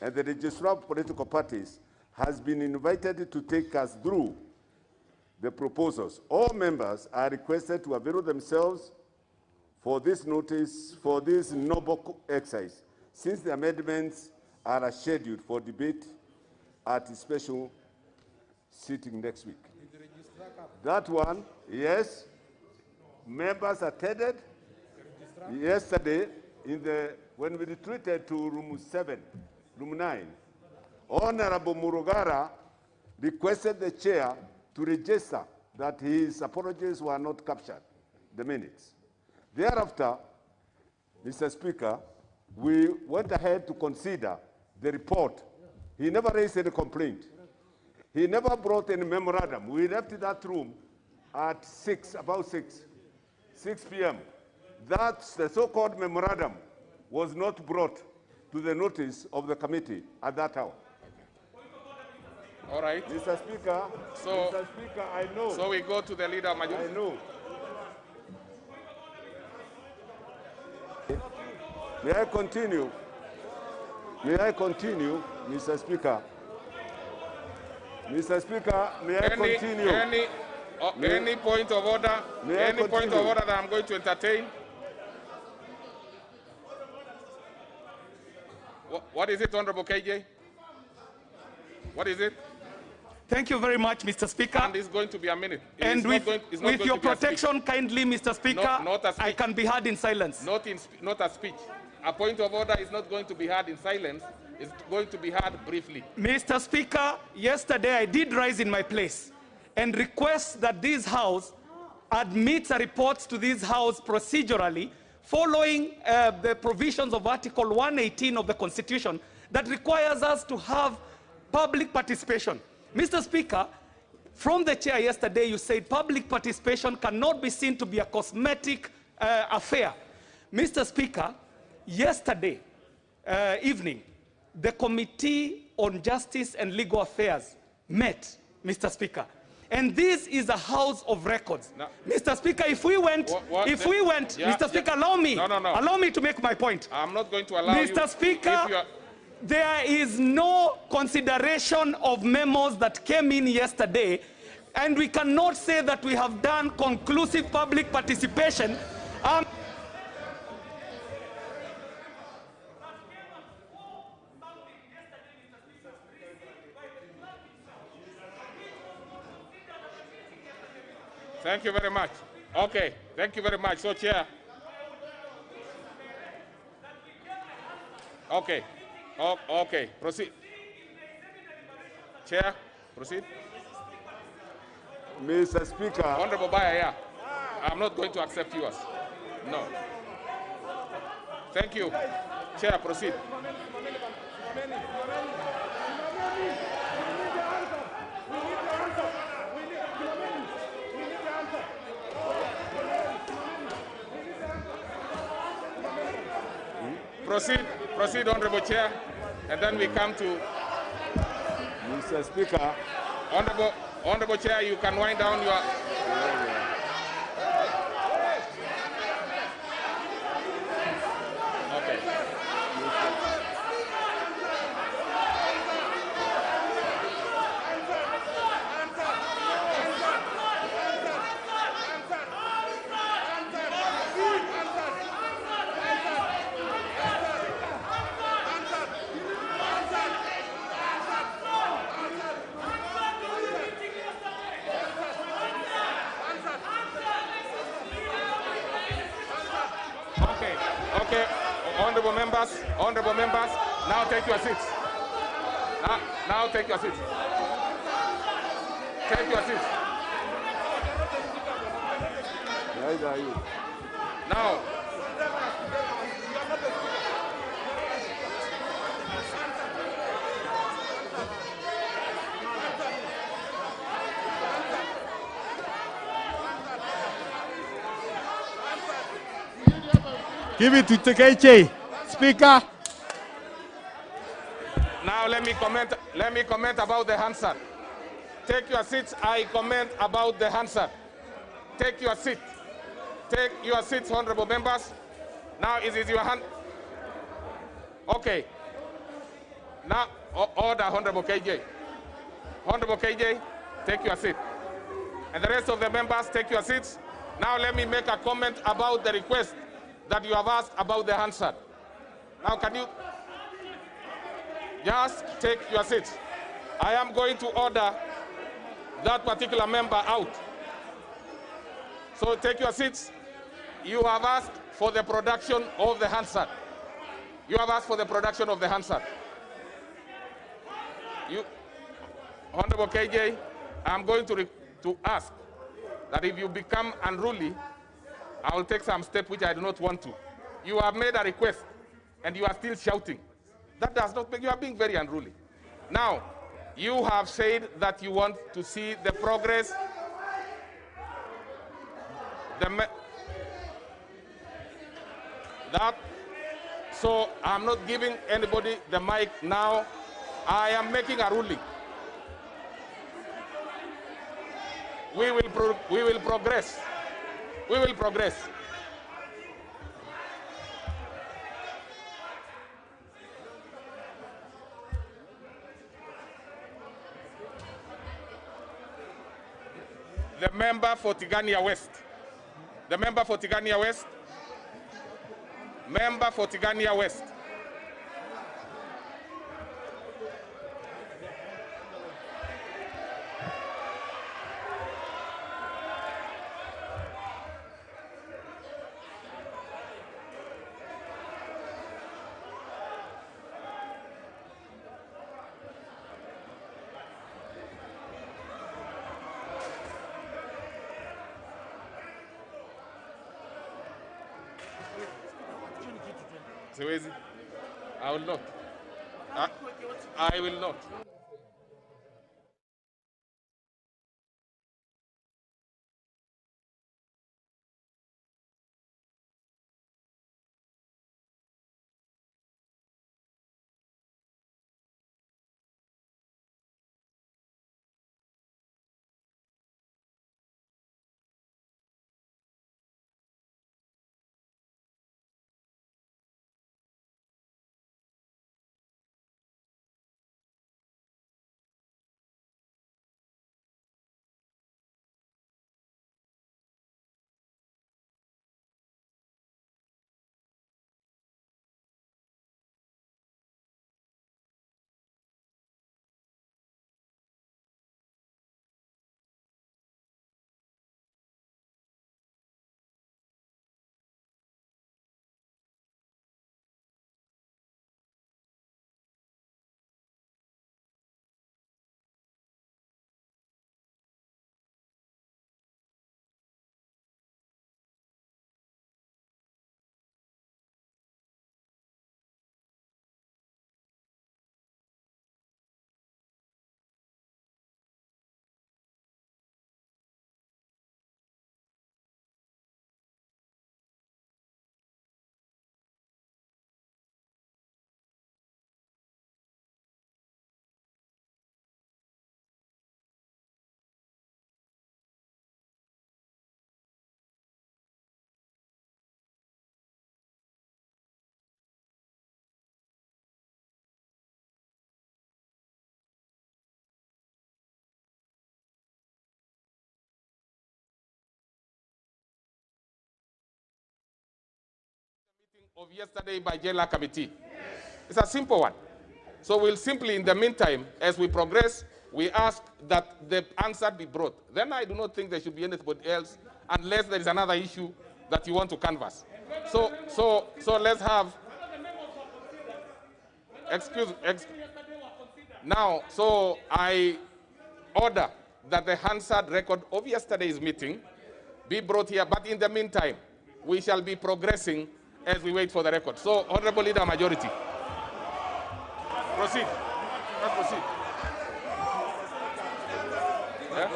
D: and the Registrar of Political Parties has been invited to take us through the proposals. All members are requested to avail themselves for this notice, for this noble exercise, since the amendments are scheduled for debate at a special sitting next week. That one, yes, members attended yesterday when we retreated to room 9. Honorable Murugara requested the chair to register that his apologies were not captured, the minutes. Thereafter, Mr. Speaker, we went ahead to consider the report. He never raised any complaint. He never brought any memorandum. We left that room at about 6 p.m. That's the so-called memorandum was not brought to the notice of the committee at that hour.
A: All right.
D: Mr. Speaker, I know.
A: So we go to the leader of majority.
D: I know. May I continue? May I continue, Mr. Speaker? Mr. Speaker, may I continue?
A: Any point of order? Any point of order that I'm going to entertain? What is it, Honorable KJ? What is it?
M: Thank you very much, Mr. Speaker.
A: And it's going to be a minute.
M: And with your protection, kindly, Mr. Speaker, I can be heard in silence.
A: Not a speech. A point of order is not going to be heard in silence. It's going to be heard briefly.
M: Mr. Speaker, yesterday I did rise in my place and request that this House admits reports to this House procedurally following the provisions of Article 118 of the Constitution that requires us to have public participation. Mr. Speaker, from the chair yesterday you said public participation cannot be seen to be a cosmetic affair. Mr. Speaker, yesterday evening, the Committee on Justice and Legal Affairs met, Mr. Speaker. And this is a house of records. No. Mr. Speaker, if we went, Mr. Speaker, allow me. Allow me to make my point.
A: I'm not going to allow you.
M: Mr. Speaker, there is no consideration of memos that came in yesterday, and we cannot say that we have done conclusive public participation.
A: Thank you very much. Okay, thank you very much. So, Chair. Okay. Okay, proceed. Chair, proceed.
D: Mr. Speaker.
A: Honorable Baya, I'm not going to accept yours. No. Thank you. Chair, proceed. Proceed, Honorable Chair, and then we come to
D: Mr. Speaker.
A: Honorable Chair, you can wind down your. Okay. Honorable members, now take your seats. Now take your seats. Take your seats.
D: Where are you?
A: Now,
N: Give it to Tekeche. Speaker.
A: now let me comment about the Hansard. Take your seats. I comment about the Hansard. Take your seat. Take your seats, honorable members. Now is it your hand? Okay. Now order, Honorable KJ. Honorable KJ, take your seat. And the rest of the members, take your seats. Now let me make a comment about the request that you have asked about the Hansard. Now can you just take your seats? I am going to order that particular member out. So take your seats. You have asked for the production of the Hansard. You have asked for the production of the Hansard. Honorable KJ, I'm going to ask that if you become unruly, I will take some step which I do not want to. You have made a request and you are still shouting. That does not make you are being very unruly. Now, you have said that you want to see the progress. So I'm not giving anybody the mic now. I am making a ruling. We will progress. We will progress. The member for Tigania West. The member for Tigania West. Member for Tigania West. Siwezi. I will not. I will not. Of yesterday by Jailer Committee. It's a simple one. So we'll simply, in the meantime, as we progress, we ask that the answer be brought. Then I do not think there should be anybody else unless there is another issue that you want to canvass. So let's have Now, so I order that the Hansard record of yesterday's meeting be brought here, but in the meantime, we shall be progressing as we wait for the record. So, Honorable Leader Majority, proceed. Let's proceed. Yeah?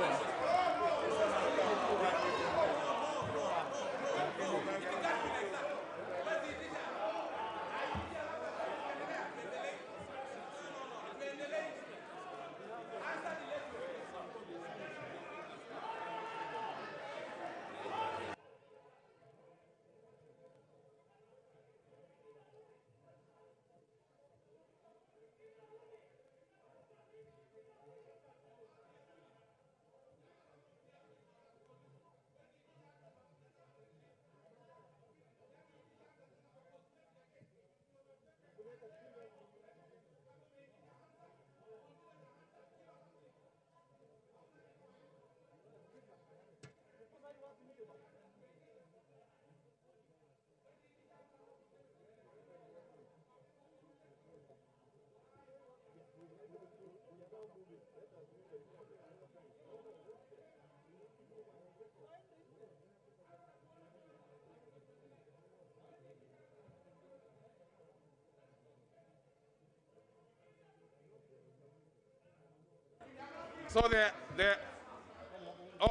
A: So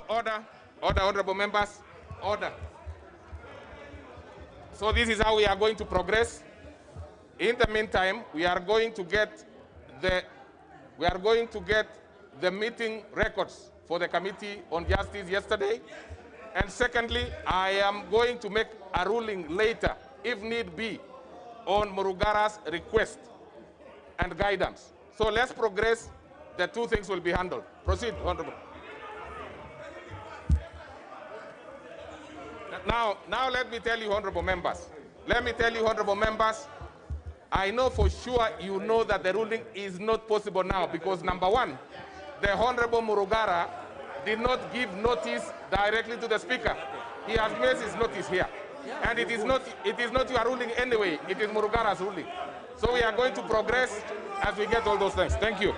A: order, honorable members, order. So this is how we are going to progress. In the meantime, we are going to get the meeting records for the Committee on Justice yesterday. And secondly, I am going to make a ruling later, if need be, on Murugara's request and guidance. So let's progress. The two things will be handled. Proceed, Honorable. Now let me tell you, Honorable members. Let me tell you, Honorable members, I know for sure you know that the ruling is not possible now because, number one, the Honorable Murugara did not give notice directly to the Speaker. He has made his notice here. And it is not your ruling anyway. It is Murugara's ruling. So we are going to progress as we get all those things. Thank you.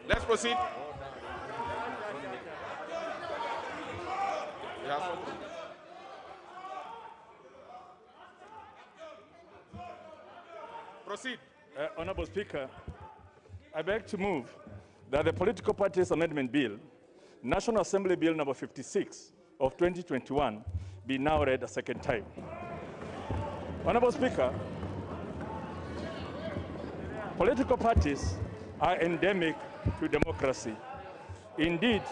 A: Let's proceed. Yes. Proceed.
H: Honorable Speaker, I beg to move that the Political Parties Amendment Bill, National Assembly Bill number 56 of 2021, be now read a second time. Honorable Speaker, political parties are endemic to democracy. Indeed,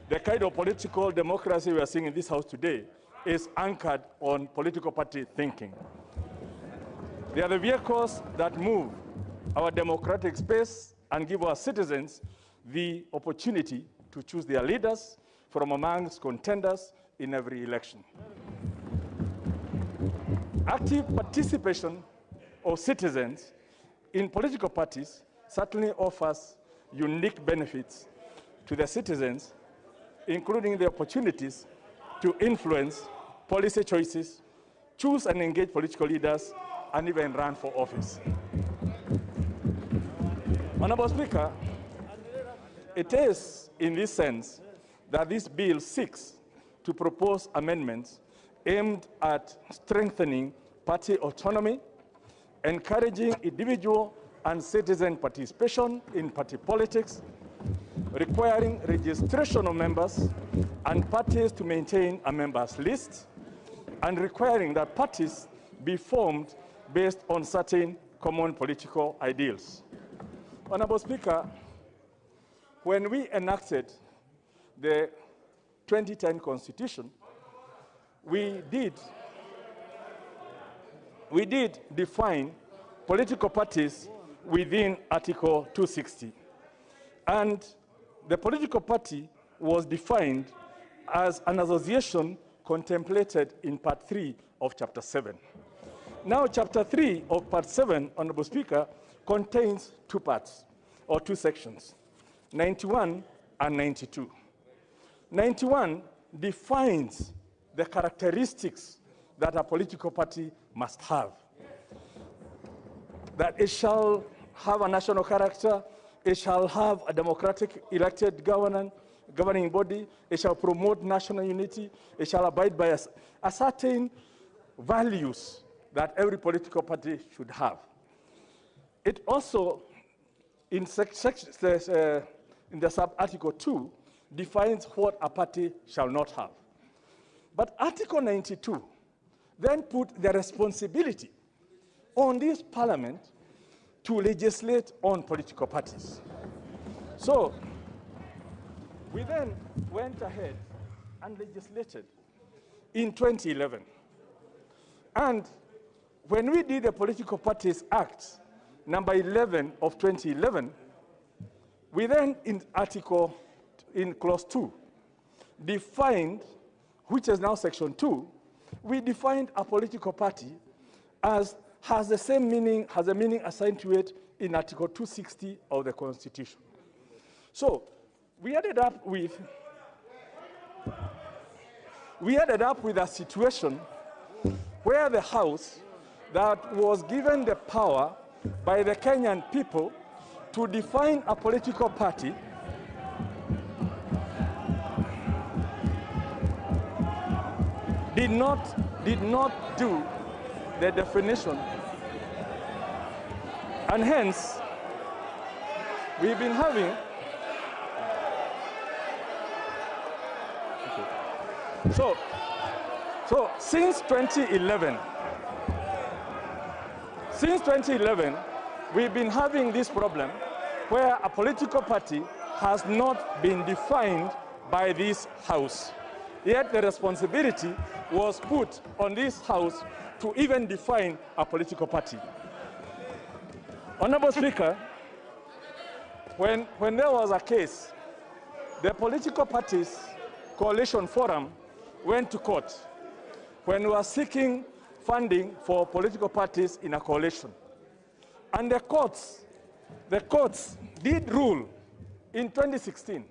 H: the kind of political democracy we are seeing in this House today is anchored on political party thinking. They are the vehicles that move our democratic space and give our citizens the opportunity to choose their leaders from amongst contenders in every election. Active participation of citizens in political parties certainly offers unique benefits to the citizens, including the opportunities to influence policy choices, choose and engage political leaders, and even run for office. Honorable Speaker, it is in this sense that this bill seeks to propose amendments aimed at strengthening party autonomy, encouraging individual and citizen participation in party politics, requiring registration of members and parties to maintain a members list, and requiring that parties be formed based on certain common political ideals. Honorable Speaker, when we enacted the 2010 Constitution, we did define political parties within Article 260. And the political party was defined as an association contemplated in Part 3 of Chapter 7. Now, Chapter 3 of Part 7, Honorable Speaker, contains two parts, or two sections, 91 and 92. 91 defines the characteristics that a political party must have. that it shall have a national character, it shall have a democratic elected governing body, it shall promote national unity, it shall abide by a certain values that every political party should have. It also, in the sub-article 2, defines what a party shall not have. But Article 92 then put the responsibility on this parliament to legislate on political parties. So we then went ahead and legislated in 2011. And when we did the Political Parties Act, number 11 of 2011, we then in clause 2, defined, which is now section 2, we defined a political party as has the same meaning, has a meaning assigned to it in Article 260 of the Constitution. So we ended up with a situation where the House that was given the power by the Kenyan people to define a political party did not do the definition, and hence we've been having so since 2011 we've been having this problem where a political party has not been defined by this House. Yet the responsibility was put on this House to even define a political party. Honorable Speaker, when there was a case, the Political Parties Coalition Forum went to court when we were seeking funding for political parties in a coalition. And the courts did rule in 2016,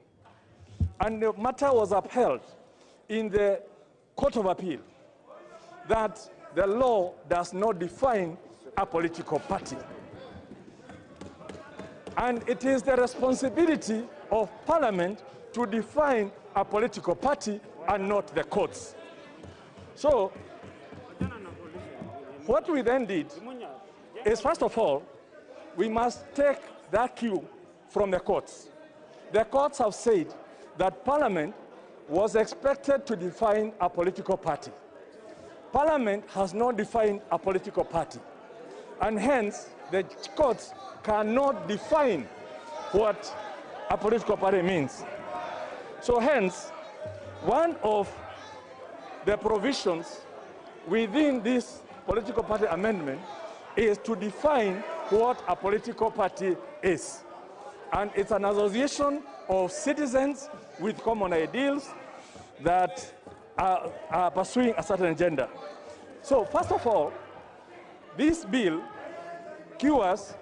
H: and the matter was upheld in the Court of Appeal that the law does not define a political party. And it is the responsibility of Parliament to define a political party and not the courts. So, what we then did is, first of all, we must take that cue from the courts. The courts have said that Parliament was expected to define a political party. Parliament has not defined a political party, and hence the courts cannot define what a political party means. So hence, one of the provisions within this political party amendment is to define what a political party is. And it's an association of citizens with common ideals that are pursuing a certain agenda. So first of all, this bill cures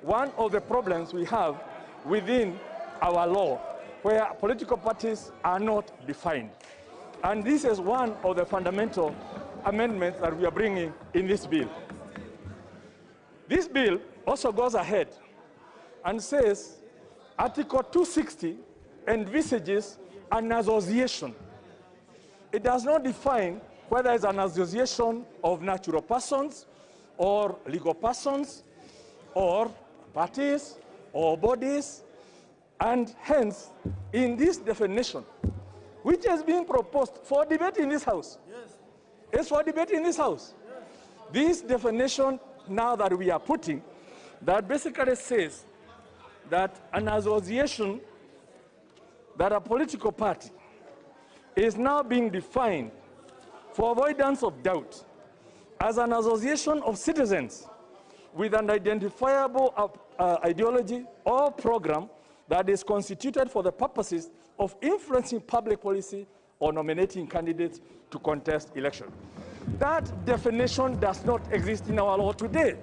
H: one of the problems we have within our law, where political parties are not defined. And this is one of the fundamental amendments that we are bringing in this bill. This bill also goes ahead and says Article 260 envisages an association. It does not define whether it's an association of natural persons or legal persons or parties or bodies, and hence, in this definition, which has been proposed for debate in this House, it's for debate in this House. This definition now that we are putting, that basically says that an association, that a political party is now being defined for avoidance of doubt as an association of citizens with an identifiable ideology or program that is constituted for the purposes of influencing public policy or nominating candidates to contest election. That definition does not exist in our law today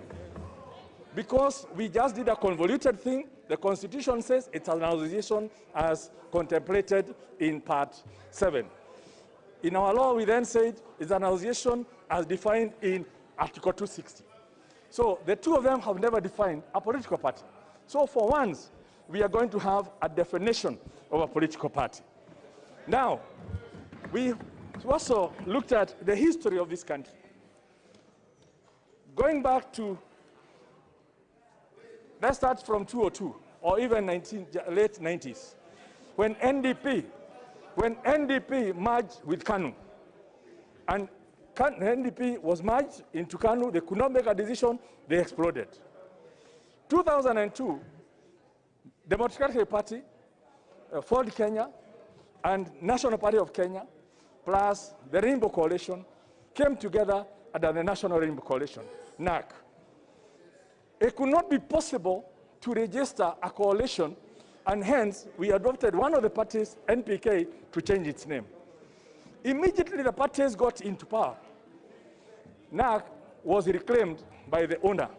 H: because we just did a convoluted thing. The Constitution says it's an association as contemplated in Part 7. In our law, we then said it's an association as defined in Article 260. So the two of them have never defined a political party. So for once, we are going to have a definition of a political party. Now, we also looked at the history of this country. Going back to, let's start from 2002, or even late 90s, when NDP merged with KANU, and NDP was merged into KANU, they could not make a decision, they exploded. 2002, Democratic Party, Ford Kenya, and National Party of Kenya, plus the Rainbow Coalition, came together under the National Rainbow Coalition, NAC. It could not be possible to register a coalition, and hence we adopted one of the parties, NPK, to change its name. Immediately the parties got into power. NAC was reclaimed by the owner,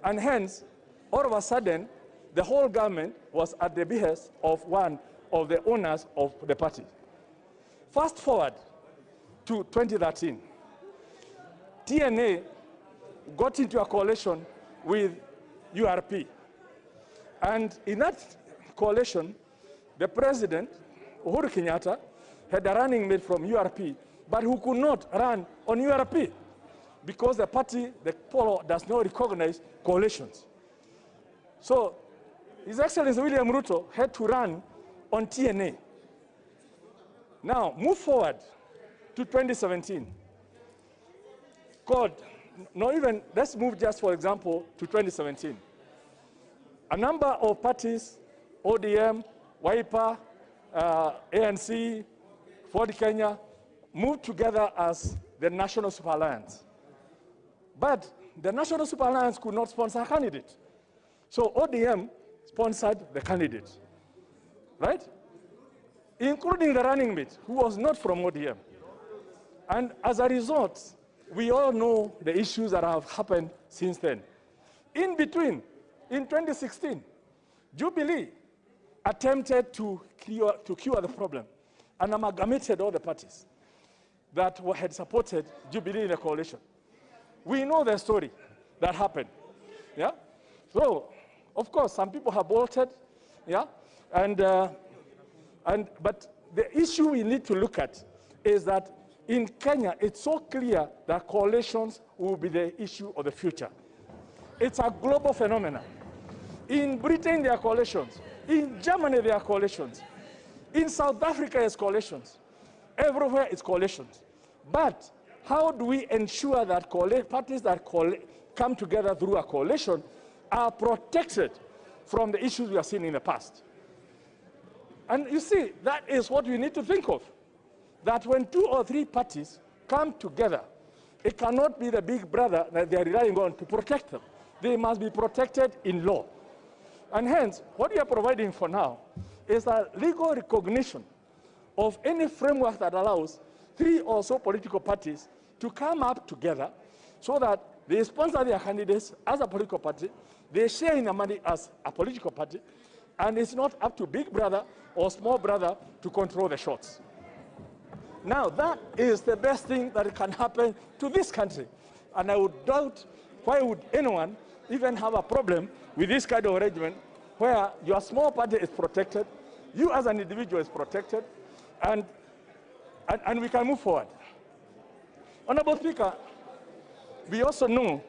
H: and hence, all of a sudden, the whole government was at the behest of one of the owners of the party. Fast forward to 2013, TNA got into a coalition with URP. And in that coalition, the president, Uhuru Kenyatta, had a running mate from URP, but who could not run on URP because the party, the polo, does not recognize coalitions. So His Excellency William Ruto had to run on TNA. Now, move forward to 2017. Let's move just, for example, to 2017. A number of parties, ODM, Wiper, ANC, Ford Kenya, moved together as the National Super Alliance. But the National Super Alliance could not sponsor a candidate. So ODM sponsored the candidate, right? Including the running mate, who was not from ODM. And as a result, we all know the issues that have happened since then. In between, in 2016, Jubilee attempted to cure the problem and amalgamated all the parties that had supported Jubilee in the coalition. We know the story that happened, yeah? So, of course, some people have bolted, yeah? But the issue we need to look at is that in Kenya, it's so clear that coalitions will be the issue of the future. It's a global phenomenon. In Britain, there are coalitions. In Germany, there are coalitions. In South Africa, there's coalitions. Everywhere, it's coalitions. But how do we ensure that parties that come together through a coalition are protected from the issues we have seen in the past? And you see, that is what we need to think of. That when 2 or 3 parties come together, it cannot be the big brother that they are relying on to protect them. They must be protected in law. And hence, what we are providing for now is a legal recognition of any framework that allows 3 or so political parties to come up together so that they sponsor their candidates as a political party, they share in the money as a political party, and it's not up to big brother or small brother to control the shots. Now, that is the best thing that can happen to this country. And I would doubt why would anyone even have a problem with this kind of arrangement where your small party is protected, you as an individual is protected, and we can move forward. Honorable Speaker, we also know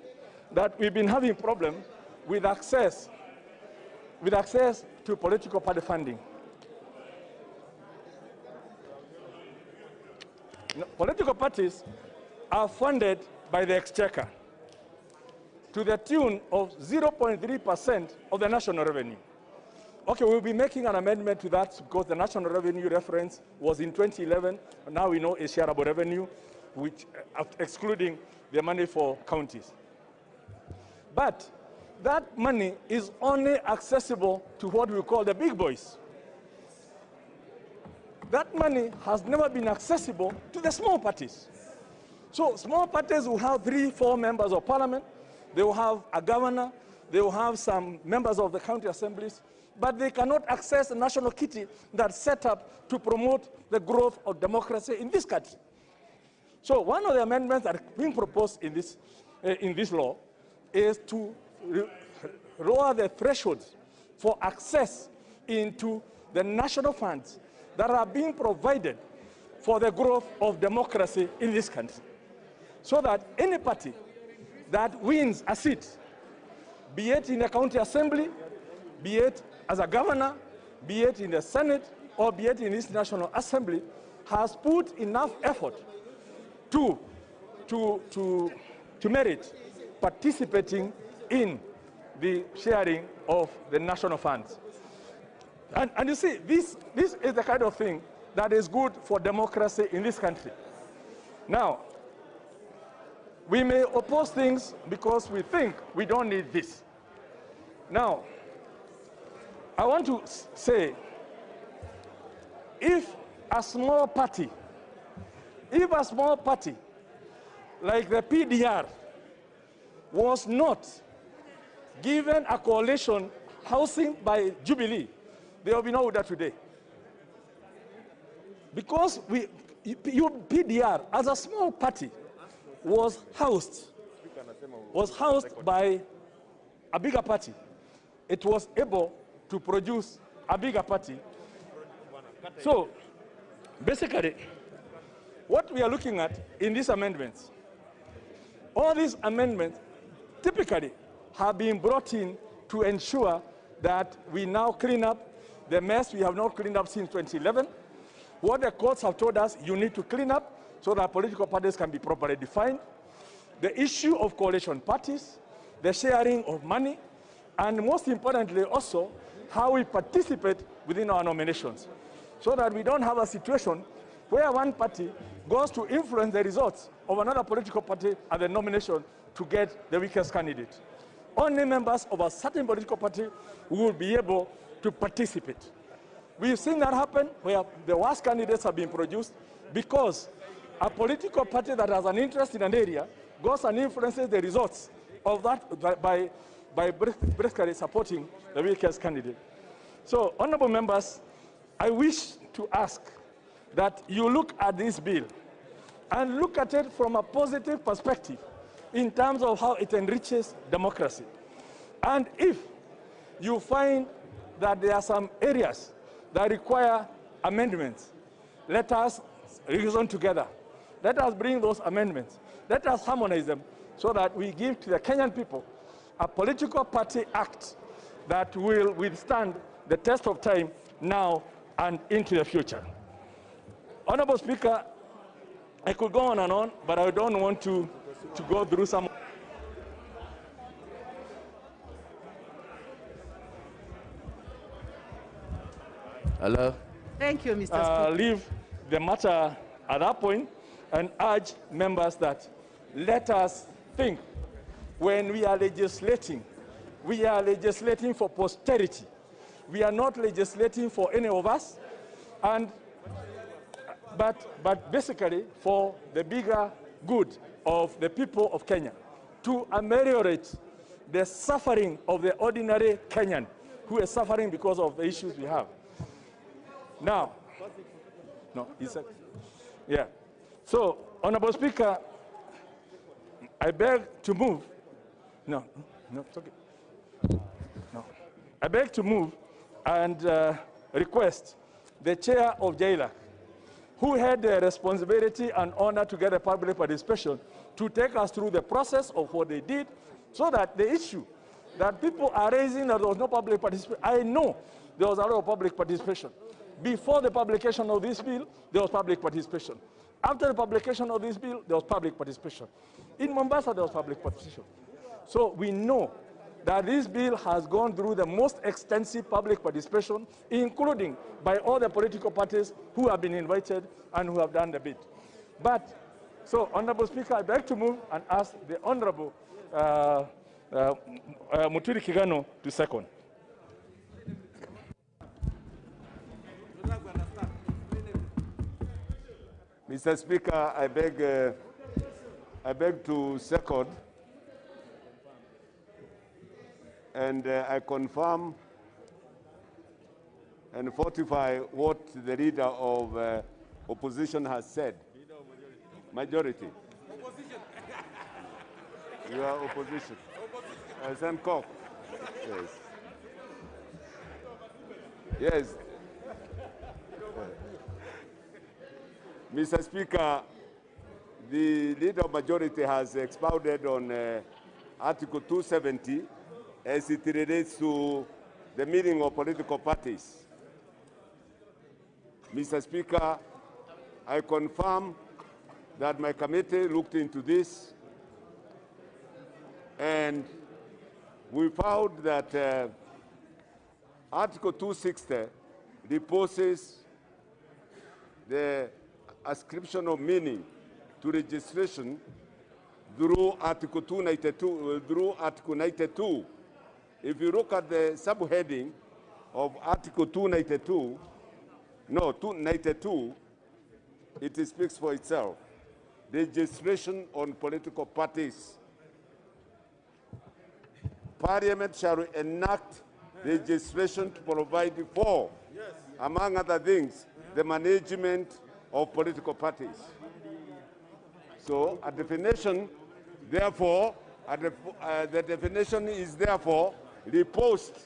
H: that we've been having problems with access to political party funding. Political parties are funded by the exchequer to the tune of 0.3% of the national revenue. Okay, we'll be making an amendment to that because the national revenue reference was in 2011. Now we know it's shareable revenue, which excluding the money for counties. But that money is only accessible to what we call the big boys. That money has never been accessible to the small parties. So small parties will have 3, 4 members of parliament, they will have a governor, they will have some members of the county assemblies, but they cannot access the national kitty that's set up to promote the growth of democracy in this country. So one of the amendments that are being proposed in this law is to lower the thresholds for access into the national funds that are being provided for the growth of democracy in this country, so that any party that wins a seat, be it in the county assembly, be it as a governor, be it in the Senate, or be it in this National Assembly, has put enough effort to merit participating in the sharing of the national funds. And you see, this is the kind of thing that is good for democracy in this country. Now, we may oppose things because we think we don't need this. Now, I want to say, if a small party like the PDR was not given a coalition housing by Jubilee, there will be no order today. Because PDR, as a small party, was housed by a bigger party. It was able to produce a bigger party. So, basically, what we are looking at in these amendments, all these amendments typically have been brought in to ensure that we now clean up the mess we have not cleaned up since 2011. What the courts have told us, you need to clean up so that political parties can be properly defined. The issue of coalition parties, the sharing of money, and most importantly also, how we participate within our nominations, so that we don't have a situation where one party goes to influence the results of another political party at the nomination to get the weakest candidate. Only members of a certain political party will be able to participate. We've seen that happen where the worst candidates have been produced because a political party that has an interest in an area goes and influences the results of that by basically supporting the weakest candidate. So, honorable members, I wish to ask that you look at this bill and look at it from a positive perspective in terms of how it enriches democracy. And if you find that there are some areas that require amendments, let us reason together. Let us bring those amendments. Let us harmonize them so that we give to the Kenyan people a political party act that will withstand the test of time now and into the future. Honorable Speaker, I could go on and on, but I don't want to go through some.
J: Hello?
B: Thank you, Mr. Speaker.
H: Leave the matter at that point and urge members that let us think when we are legislating for posterity. We are not legislating for any of us, but basically for the bigger good of the people of Kenya, to ameliorate the suffering of the ordinary Kenyan who is suffering because of the issues we have. Now, no, he said, yeah. So, Honorable Speaker, I beg to move. No, it's okay. No. I beg to move and request the chair of JLAC, who had the responsibility and honor to get a public participation, to take us through the process of what they did, so that the issue that people are raising that there was no public participation, I know there was a lot of public participation. Before the publication of this bill, there was public participation. After the publication of this bill, there was public participation. In Mombasa, there was public participation. So we know that this bill has gone through the most extensive public participation, including by all the political parties who have been invited and who have done the bid. But, so, Honorable Speaker, I beg to move and ask the Honorable Muturi Kigano to second.
D: Mr. Speaker, I beg to second, and I confirm and fortify what the leader of opposition has said. Majority. You are opposition. Zancock. Yes. Yes. Mr. Speaker, the leader of majority has expounded on Article 270 as it relates to the meaning of political parties. Mr. Speaker, I confirm that my committee looked into this and we found that Article 260 reposes the ascription of meaning to registration through Article 92. If you look at the subheading of Article 292, it speaks for itself. Registration on political parties. Parliament shall enact legislation to provide for, among other things, the management of political parties. So a definition, therefore, the definition is therefore reposed.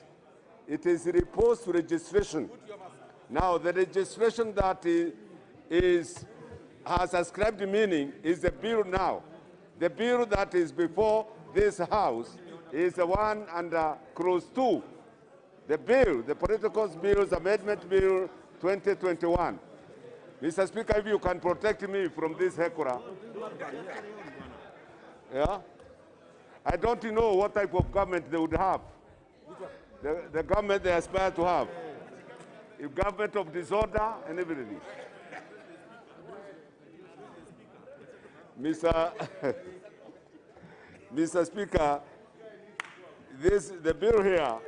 D: It is reposed to registration. Now, the registration that has ascribed meaning is the bill now. The bill that is before this House is the one under clause 2. The bill, the Political Bills Amendment Bill 2021. Mr. Speaker, if you can protect me from this hecura. Yeah? I don't know what type of government they would have. The government they aspire to have. A government of disorder and everything. Mr. Speaker, the bill here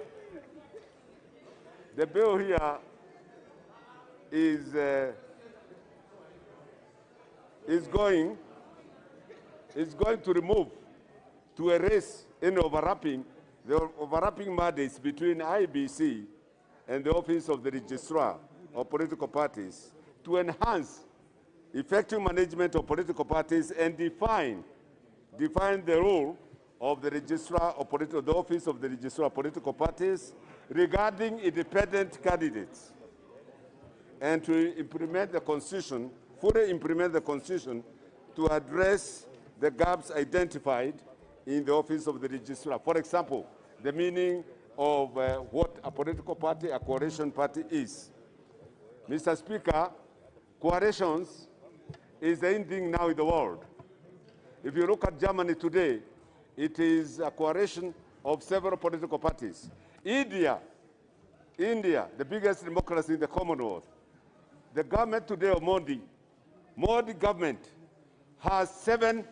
D: is going to remove, to erase any the overlapping mandates between IBC and the Office of the Registrar of Political Parties to enhance effective management of political parties and define the role of the Registrar of the Office of the Registrar of Political Parties regarding independent candidates, and to implement the Constitution, fully implement the Constitution to address the gaps identified in the Office of the Registrar. For example, the meaning of what a political party, a coalition party is. Mr. Speaker, coalitions is the in thing now in the world. If you look at Germany today, it is a coalition of several political parties. India, the biggest democracy in the Commonwealth. The government today of Modi government has 7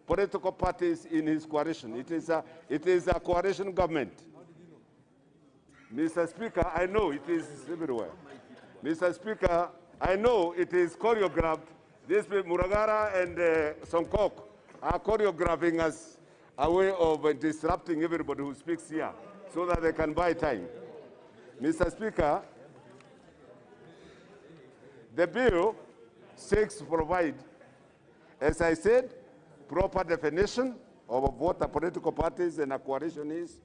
D: political parties in his coalition. It is a coalition government. Mr. Speaker, I know it is everywhere. Mr. Speaker, I know it is choreographed. This Muragara and Songkok are choreographing us a way of disrupting everybody who speaks here so that they can buy time. Mr. Speaker, the bill seeks to provide, as I said, proper definition of what a political party and a coalition is.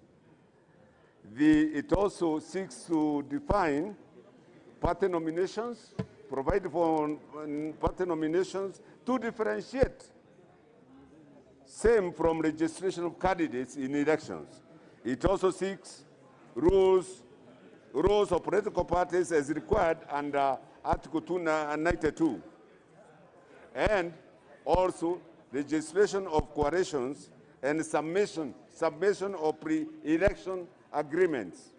D: It also seeks to define party nominations, provide for party nominations to differentiate same from registration of candidates in elections. It also seeks rules of political parties as required under Article 292, and also registration of coalitions and submission of pre-election agreements.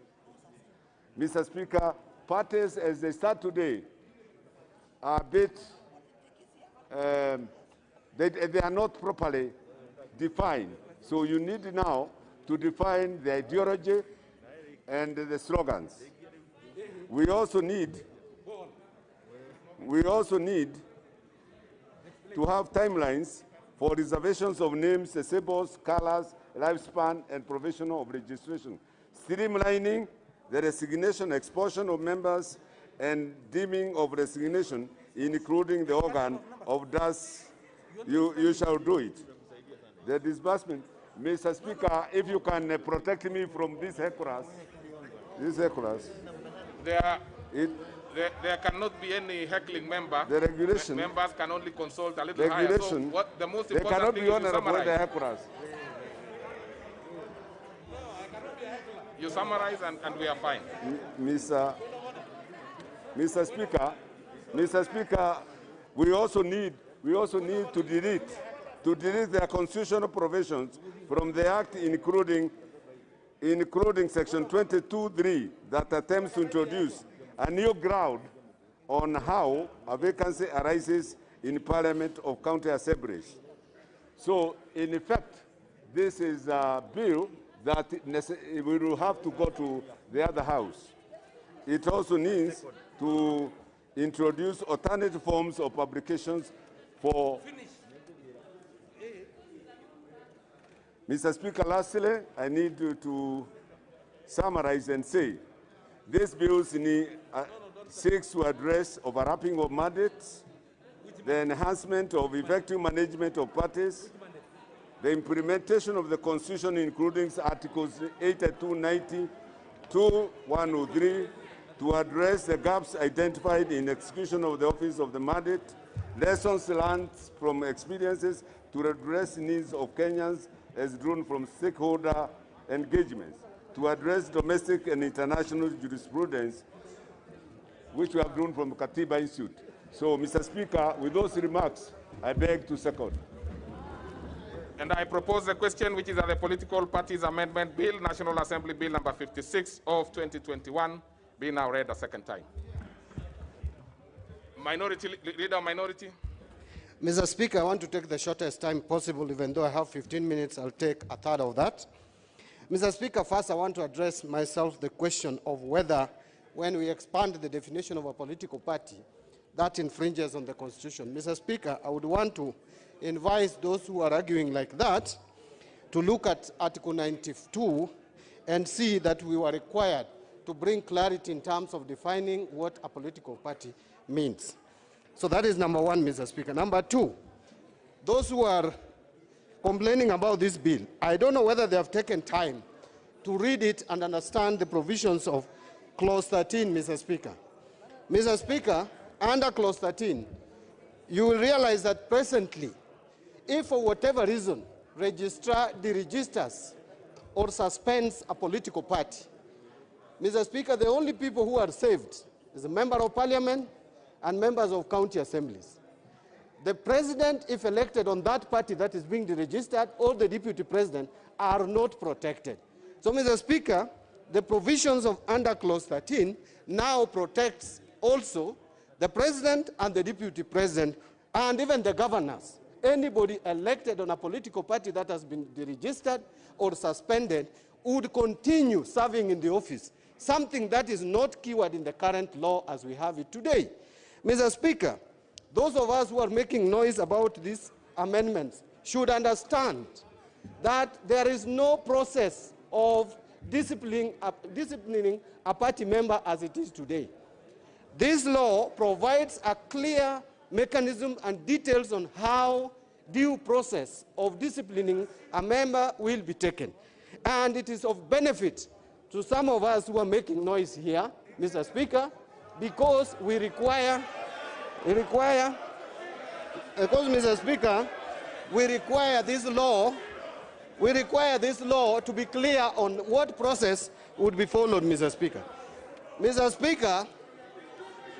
D: Mr. Speaker, parties as they start today are a bit, they are not properly defined. So you need now to define the ideology and the slogans. We also need to have timelines for reservations of names, symbols, colors, lifespan, and provision of registration. Streamlining the resignation, expulsion of members, and deeming of resignation, including the organ of thus you shall do it. The disbursement. Mr. Speaker, if you can protect me from these hecklers.
A: There cannot be any heckling member.
D: The regulation.
A: Members can only consult a little higher. So what the most
D: they
A: important
D: cannot
A: thing
D: be
A: is
D: honorable, the hecklers.
A: You summarize and we are fine.
D: Mr. Speaker, we also need to delete their constitutional provisions from the Act, including Section 22(3) that attempts to introduce a new ground on how a vacancy arises in Parliament of County Assemblies. So, in effect, this is a bill that we will have to go to the other house. It also needs to introduce alternative forms of publications for... Mr. Speaker, lastly, I need to summarize and say, these bills seeks to address overlapping of mandates, the enhancement of effective management of parties, the implementation of the Constitution, including Articles 82, 90, 2, 103, to address the gaps identified in execution of the office of the mandate, lessons learned from experiences to address needs of Kenyans as drawn from stakeholder engagements, to address domestic and international jurisprudence, which we have drawn from Katiba Institute. So, Mr. Speaker, with those remarks, I beg to second.
A: And I propose the question, which is that the Political Parties Amendment Bill, National Assembly Bill number 56 of 2021, be now read a second time. Leader of Minority.
I: Mr. Speaker, I want to take the shortest time possible. Even though I have 15 minutes, I'll take a third of that. Mr. Speaker, first I want to address myself the question of whether, when we expand the definition of a political party, that infringes on the Constitution. Mr. Speaker, I would want to invite those who are arguing like that to look at Article 92 and see that we were required to bring clarity in terms of defining what a political party means. So that is number one, Mr. Speaker. Number two, those who are complaining about this bill, I don't know whether they have taken time to read it and understand the provisions of Clause 13, Mr. Speaker. Mr. Speaker, under Clause 13, you will realize that presently, if for whatever reason, registrar deregisters or suspends a political party, Mr. Speaker, the only people who are saved is a member of parliament and members of county assemblies. The president, if elected on that party that is being deregistered, or the deputy president, are not protected. So, Mr. Speaker, the provisions of under Clause 13 now protects also the president and the deputy president and even the governors. Anybody elected on a political party that has been deregistered or suspended would continue serving in the office, something that is not keyword in the current law as we have it today. Mr. Speaker, those of us who are making noise about these amendments should understand that there is no process of disciplining a party member as it is today. This law provides a clear mechanism and details on how due process of disciplining a member will be taken. And it is of benefit to some of us who are making noise here, Mr. Speaker, because Mr. Speaker, we require this law to be clear on what process would be followed, Mr. Speaker. Mr. Speaker,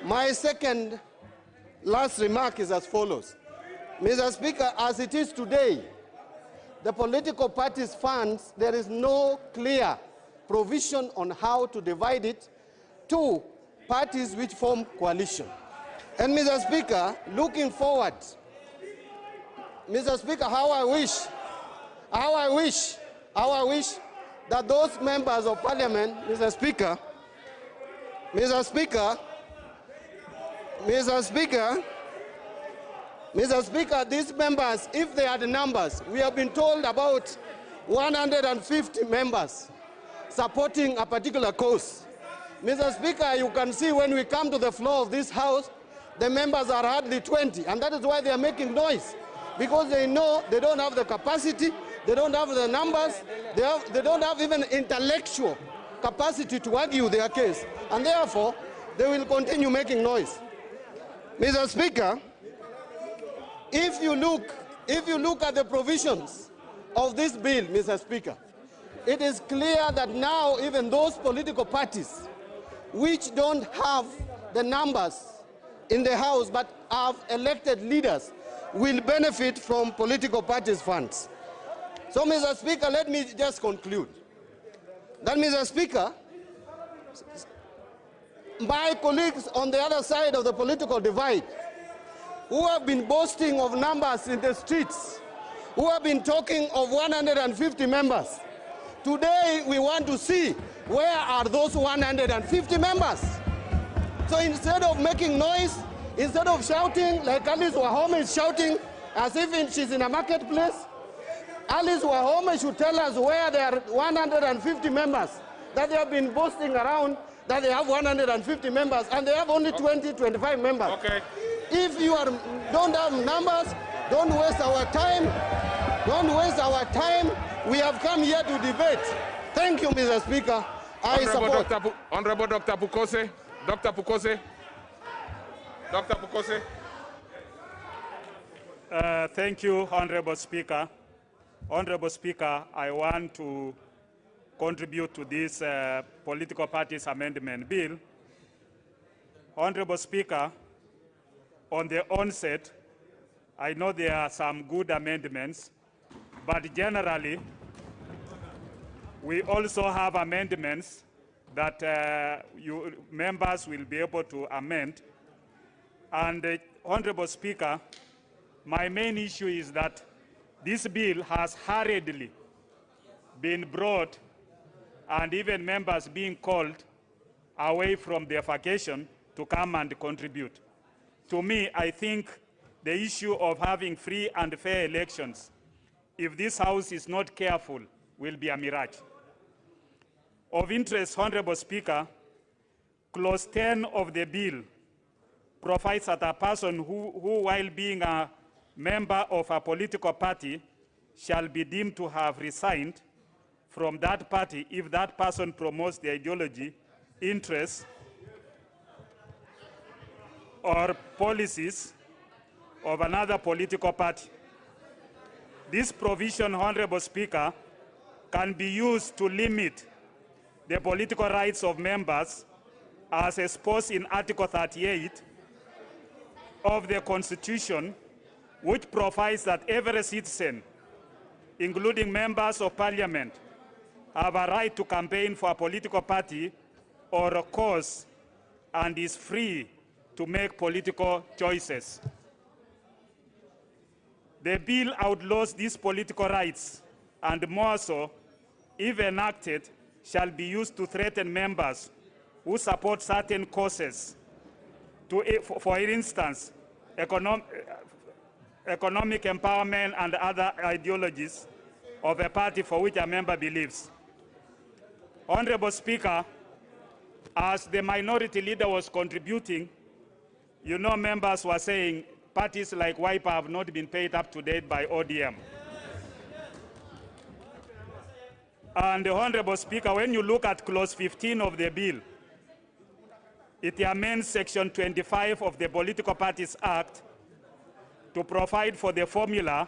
I: my second last remark is as follows. Mr. Speaker, as it is today, the political parties' funds, there is no clear provision on how to divide it to parties which form coalition. And Mr. Speaker, looking forward, Mr. Speaker, how I wish that those members of parliament, Mr. Speaker, these members, if they are the numbers, we have been told about 150 members supporting a particular cause. Mr. Speaker, you can see when we come to the floor of this house, the members are hardly 20, and that is why they are making noise, because they know they don't have the capacity they don't have the numbers, they don't have even intellectual capacity to argue their case, and therefore they will continue making noise. Mr. Speaker, if you look at the provisions of this bill, Mr. Speaker, it is clear that now even those political parties which don't have the numbers in the House but have elected leaders will benefit from political parties' funds. So, Mr. Speaker, let me just conclude. That, Mr. Speaker, my colleagues on the other side of the political divide, who have been boasting of numbers in the streets, who have been talking of 150 members, today we want to see where are those 150 members. So instead of making noise, instead of shouting like Alice Wahome is shouting as if she's in a marketplace, Alice Wahome should tell us where there are 150 members that they have been boasting around that they have 150 members and they have only 20, 25 members.
A: Okay.
I: If you don't have numbers, don't waste our time. Don't waste our time. We have come here to debate. Thank you, Mr. Speaker. I support.
A: Honorable Dr. Pukose. Dr. Pukose. Dr. Pukose.
G: Thank you, Honorable Speaker. Honorable Speaker, I want to contribute to this political parties amendment bill. Honorable Speaker, on the onset, I know there are some good amendments, but generally, we also have amendments that members will be able to amend. And Honorable Speaker, my main issue is that this bill has hurriedly been brought and even members being called away from their vacation to come and contribute. To me, I think the issue of having free and fair elections, if this House is not careful, will be a mirage. Of interest, Honorable Speaker, Clause 10 of the bill provides that a person who while being a member of a political party shall be deemed to have resigned from that party if that person promotes the ideology, interests, or policies of another political party. This provision, Honorable Speaker, can be used to limit the political rights of members as exposed in Article 38 of the Constitution, which provides that every citizen, including members of Parliament, have a right to campaign for a political party or a cause and is free to make political choices. The bill outlaws these political rights, and more so, if enacted, shall be used to threaten members who support certain causes, for instance, economic empowerment and other ideologies of a party for which a member believes. Honorable Speaker, as the minority leader was contributing, you know, members were saying parties like Wiper have not been paid up to date by ODM. And the Honorable Speaker, when you look at Clause 15 of the bill, it amends Section 25 of the Political Parties Act to provide for the formula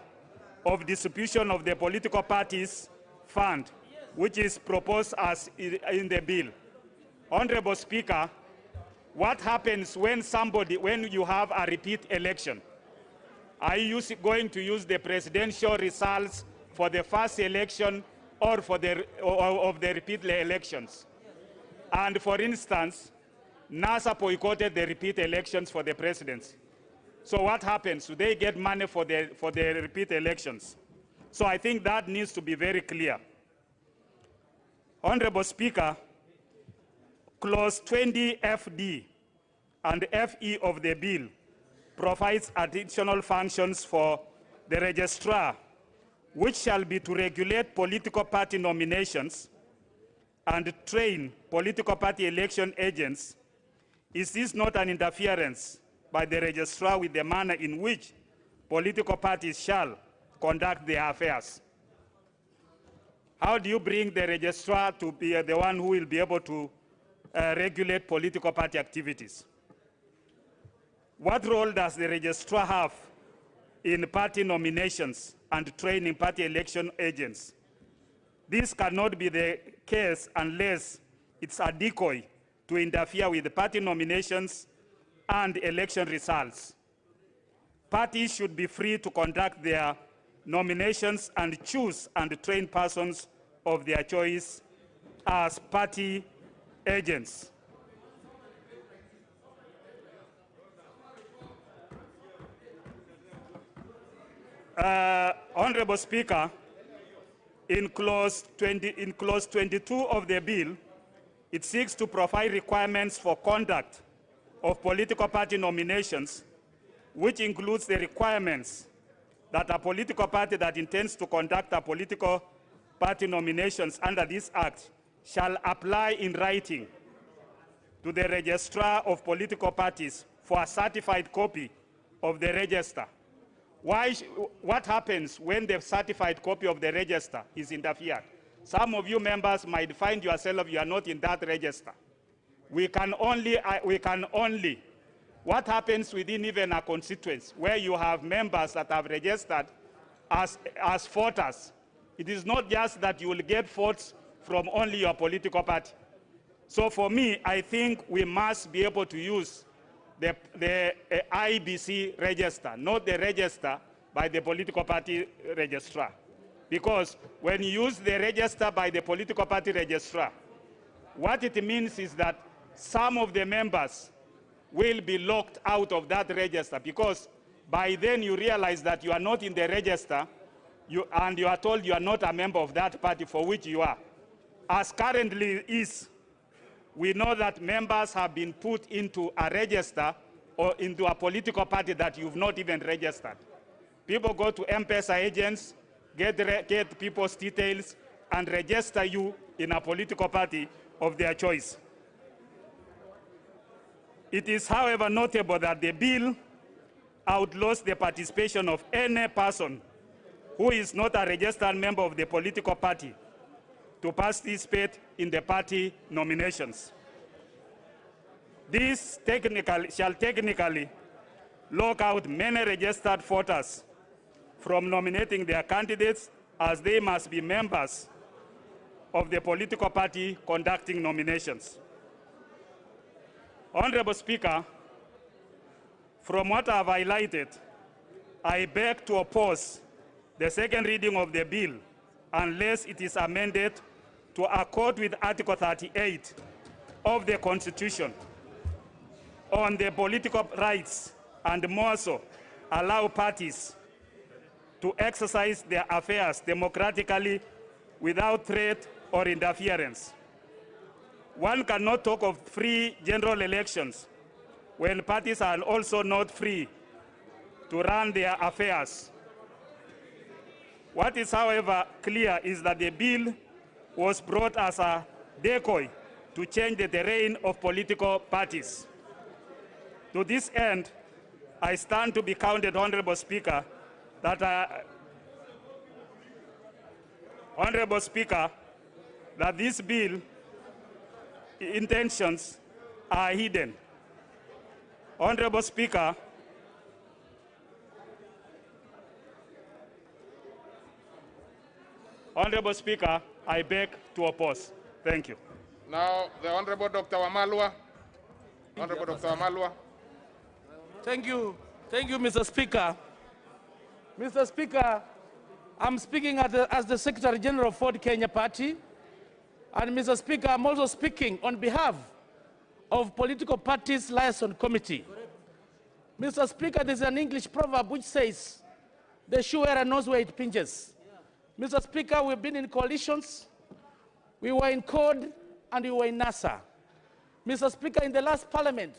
G: of distribution of the political parties fund, which is proposed as in the bill. Honorable Speaker, what happens when you have a repeat election? Are you going to use the presidential results for the first election or for of the repeat elections? And for instance, NASA boycotted the repeat elections for the presidency. So what happens? Do they get money for the repeat elections? So I think that needs to be very clear. Honorable Speaker, Clause 20 FD and FE of the bill provides additional functions for the registrar, which shall be to regulate political party nominations and train political party election agents. Is this not an interference by the registrar with the manner in which political parties shall conduct their affairs? How do you bring the registrar to be the one who will be able to regulate political party activities? What role does the registrar have in party nominations and training party election agents? This cannot be the case unless it's a decoy to interfere with the party nominations and election results. Parties should be free to conduct their nominations and choose and train persons of their choice as party agents. Honorable Speaker, in clause 22 of the bill, it seeks to provide requirements for conduct of political party nominations, which includes the requirements that a political party that intends to conduct a political party nominations under this act shall apply in writing to the registrar of political parties for a certified copy of the register. What happens when the certified copy of the register is interfered? Some of you members might find yourself you are not in that register. We can only, what happens within even a constituency where you have members that have registered as voters? It is not just that you will get votes from only your political party. So for me, I think we must be able to use the IBC register, not the register by the political party registrar. Because when you use the register by the political party registrar, what it means is that some of the members will be locked out of that register, because by then you realize that you are not in the register and you are told you are not a member of that party for which you are. As currently is, we know that members have been put into a register or into a political party that you've not even registered. People go to M-Pesa agents, get people's details, and register you in a political party of their choice. It is, however, notable that the bill outlaws the participation of any person who is not a registered member of the political party to participate in the party nominations. This shall technically lock out many registered voters from nominating their candidates, as they must be members of the political party conducting nominations. Honorable Speaker, from what I have highlighted, I beg to oppose the second reading of the bill unless it is amended to accord with Article 38 of the Constitution on the political rights, and more so, allow parties to exercise their affairs democratically without threat or interference. One cannot talk of free general elections when parties are also not free to run their affairs. What is, however, clear is that the bill was brought as a decoy to change the terrain of political parties. To this end, I stand to be counted, Honorable Speaker, that that this bill intentions are hidden. Honorable Speaker, I beg to oppose. Thank you.
A: Now, the Honorable Dr. Wamalwa. Honorable Dr. Wamalwa.
O: Thank you, Mr. Speaker. Mr. Speaker, I'm speaking as the Secretary General of Ford Kenya Party. And Mr. Speaker, I'm also speaking on behalf of Political Parties Liaison Committee. Mr. Speaker, there's an English proverb which says, the shoe wearer knows where it pinches. Mr. Speaker, we've been in coalitions. We were in CORD and we were in NASA. Mr. Speaker, in the last parliament,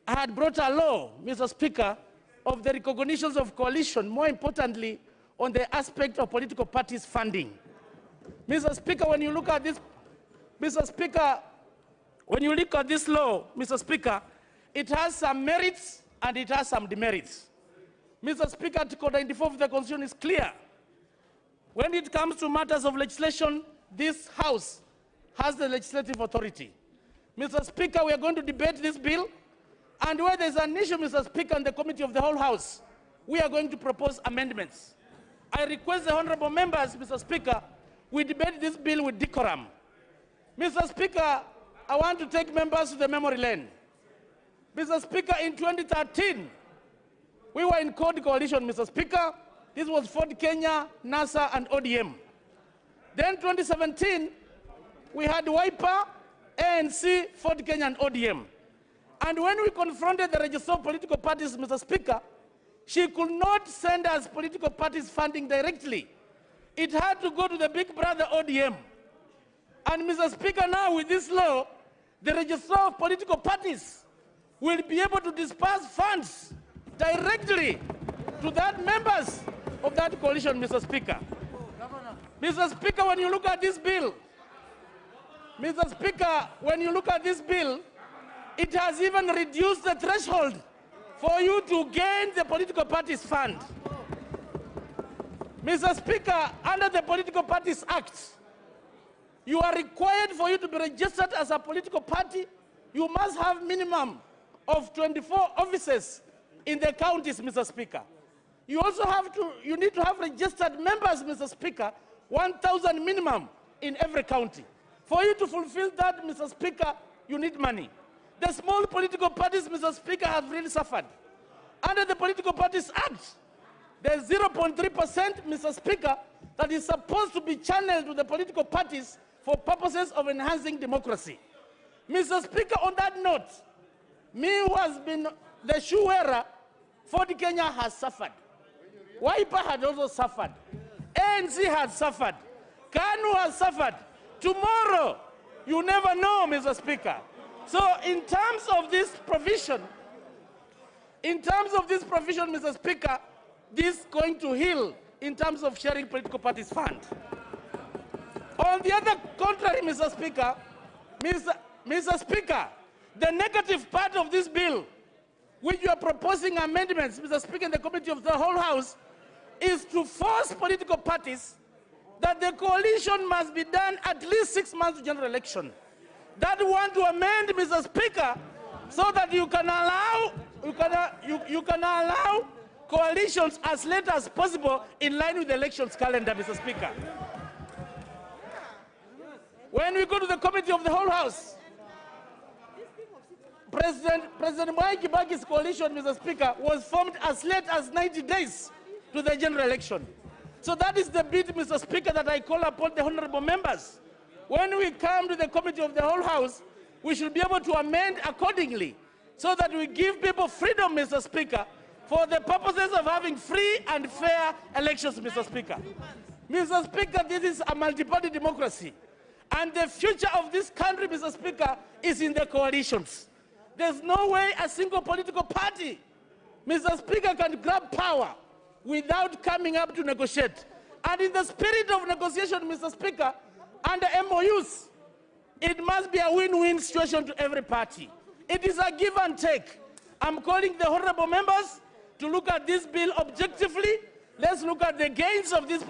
O: I had brought a law, Mr. Speaker, of the recognitions of coalition, more importantly, on the aspect of political parties funding. Mr. Speaker, when you look at this, Mr. Speaker, when you look at this law, Mr. Speaker, it has some merits and it has some demerits. Mr. Speaker, Article 94 of the Constitution is clear. When it comes to matters of legislation, this House has the legislative authority. Mr. Speaker, we are going to debate this bill, and where there's an issue, Mr. Speaker, in the committee of the whole House, we are going to propose amendments. I request the honorable members, Mr. Speaker, we debate this bill with decorum. Mr. Speaker, I want to take members to the memory lane. Mr. Speaker, in 2013, we were in coalition, Mr. Speaker. This was Ford Kenya, NASA, and ODM. Then 2017, we had Wiper, ANC, Ford Kenya, and ODM. And when we confronted the register of political parties, Mr. Speaker, she could not send us political parties funding directly. It had to go to the big brother ODM. And Mr. Speaker, now with this law, the register of political parties will be able to disperse funds directly to that members of that coalition, Mr. Speaker. Mr. Speaker, when you look at this bill, Mr. Speaker, when you look at this bill, it has even reduced the threshold for you to gain the political parties fund. Mr. Speaker, under the Political Parties Act, you are required for you to be registered as a political party. You must have minimum of 24 offices in the counties, Mr. Speaker. You also you need to have registered members, Mr. Speaker, 1,000 minimum in every county. For you to fulfill that, Mr. Speaker, you need money. The small political parties, Mr. Speaker, have really suffered. Under the Political Parties Act, there's 0.3%, Mr. Speaker, that is supposed to be channeled to the political parties for purposes of enhancing democracy. Mr. Speaker, on that note, me who has been the shoe wearer, Ford Kenya has suffered. Wiper had also suffered. ANC has suffered. KANU has suffered. Tomorrow, you never know, Mr. Speaker. So in terms of this provision, Mr. Speaker, this is going to heal in terms of sharing political parties fund. On the other contrary, Mr. Speaker, Mr. Speaker, the negative part of this bill, which you are proposing amendments, Mr. Speaker, in the committee of the whole House, is to force political parties that the coalition must be done at least 6 months to general election. That we want to amend, Mr. Speaker, so that you can allow coalitions as late as possible in line with the elections calendar, Mr. Speaker. When we go to the committee of the whole House, President Mwai Kibaki's coalition, Mr. Speaker, was formed as late as 90 days to the general election. So that is the bit, Mr. Speaker, that I call upon the honorable members. When we come to the committee of the whole House, we should be able to amend accordingly so that we give people freedom, Mr. Speaker, for the purposes of having free and fair elections, Mr. Speaker. Mr. Speaker, this is a multi-party democracy. And the future of this country, Mr. Speaker, is in the coalitions. There's no way a single political party, Mr. Speaker, can grab power without coming up to negotiate. And in the spirit of negotiation, Mr. Speaker, under MOUs, it must be a win-win situation to every party. It is a give and take. I'm calling the honorable members to look at this bill objectively. Let's look at the gains of this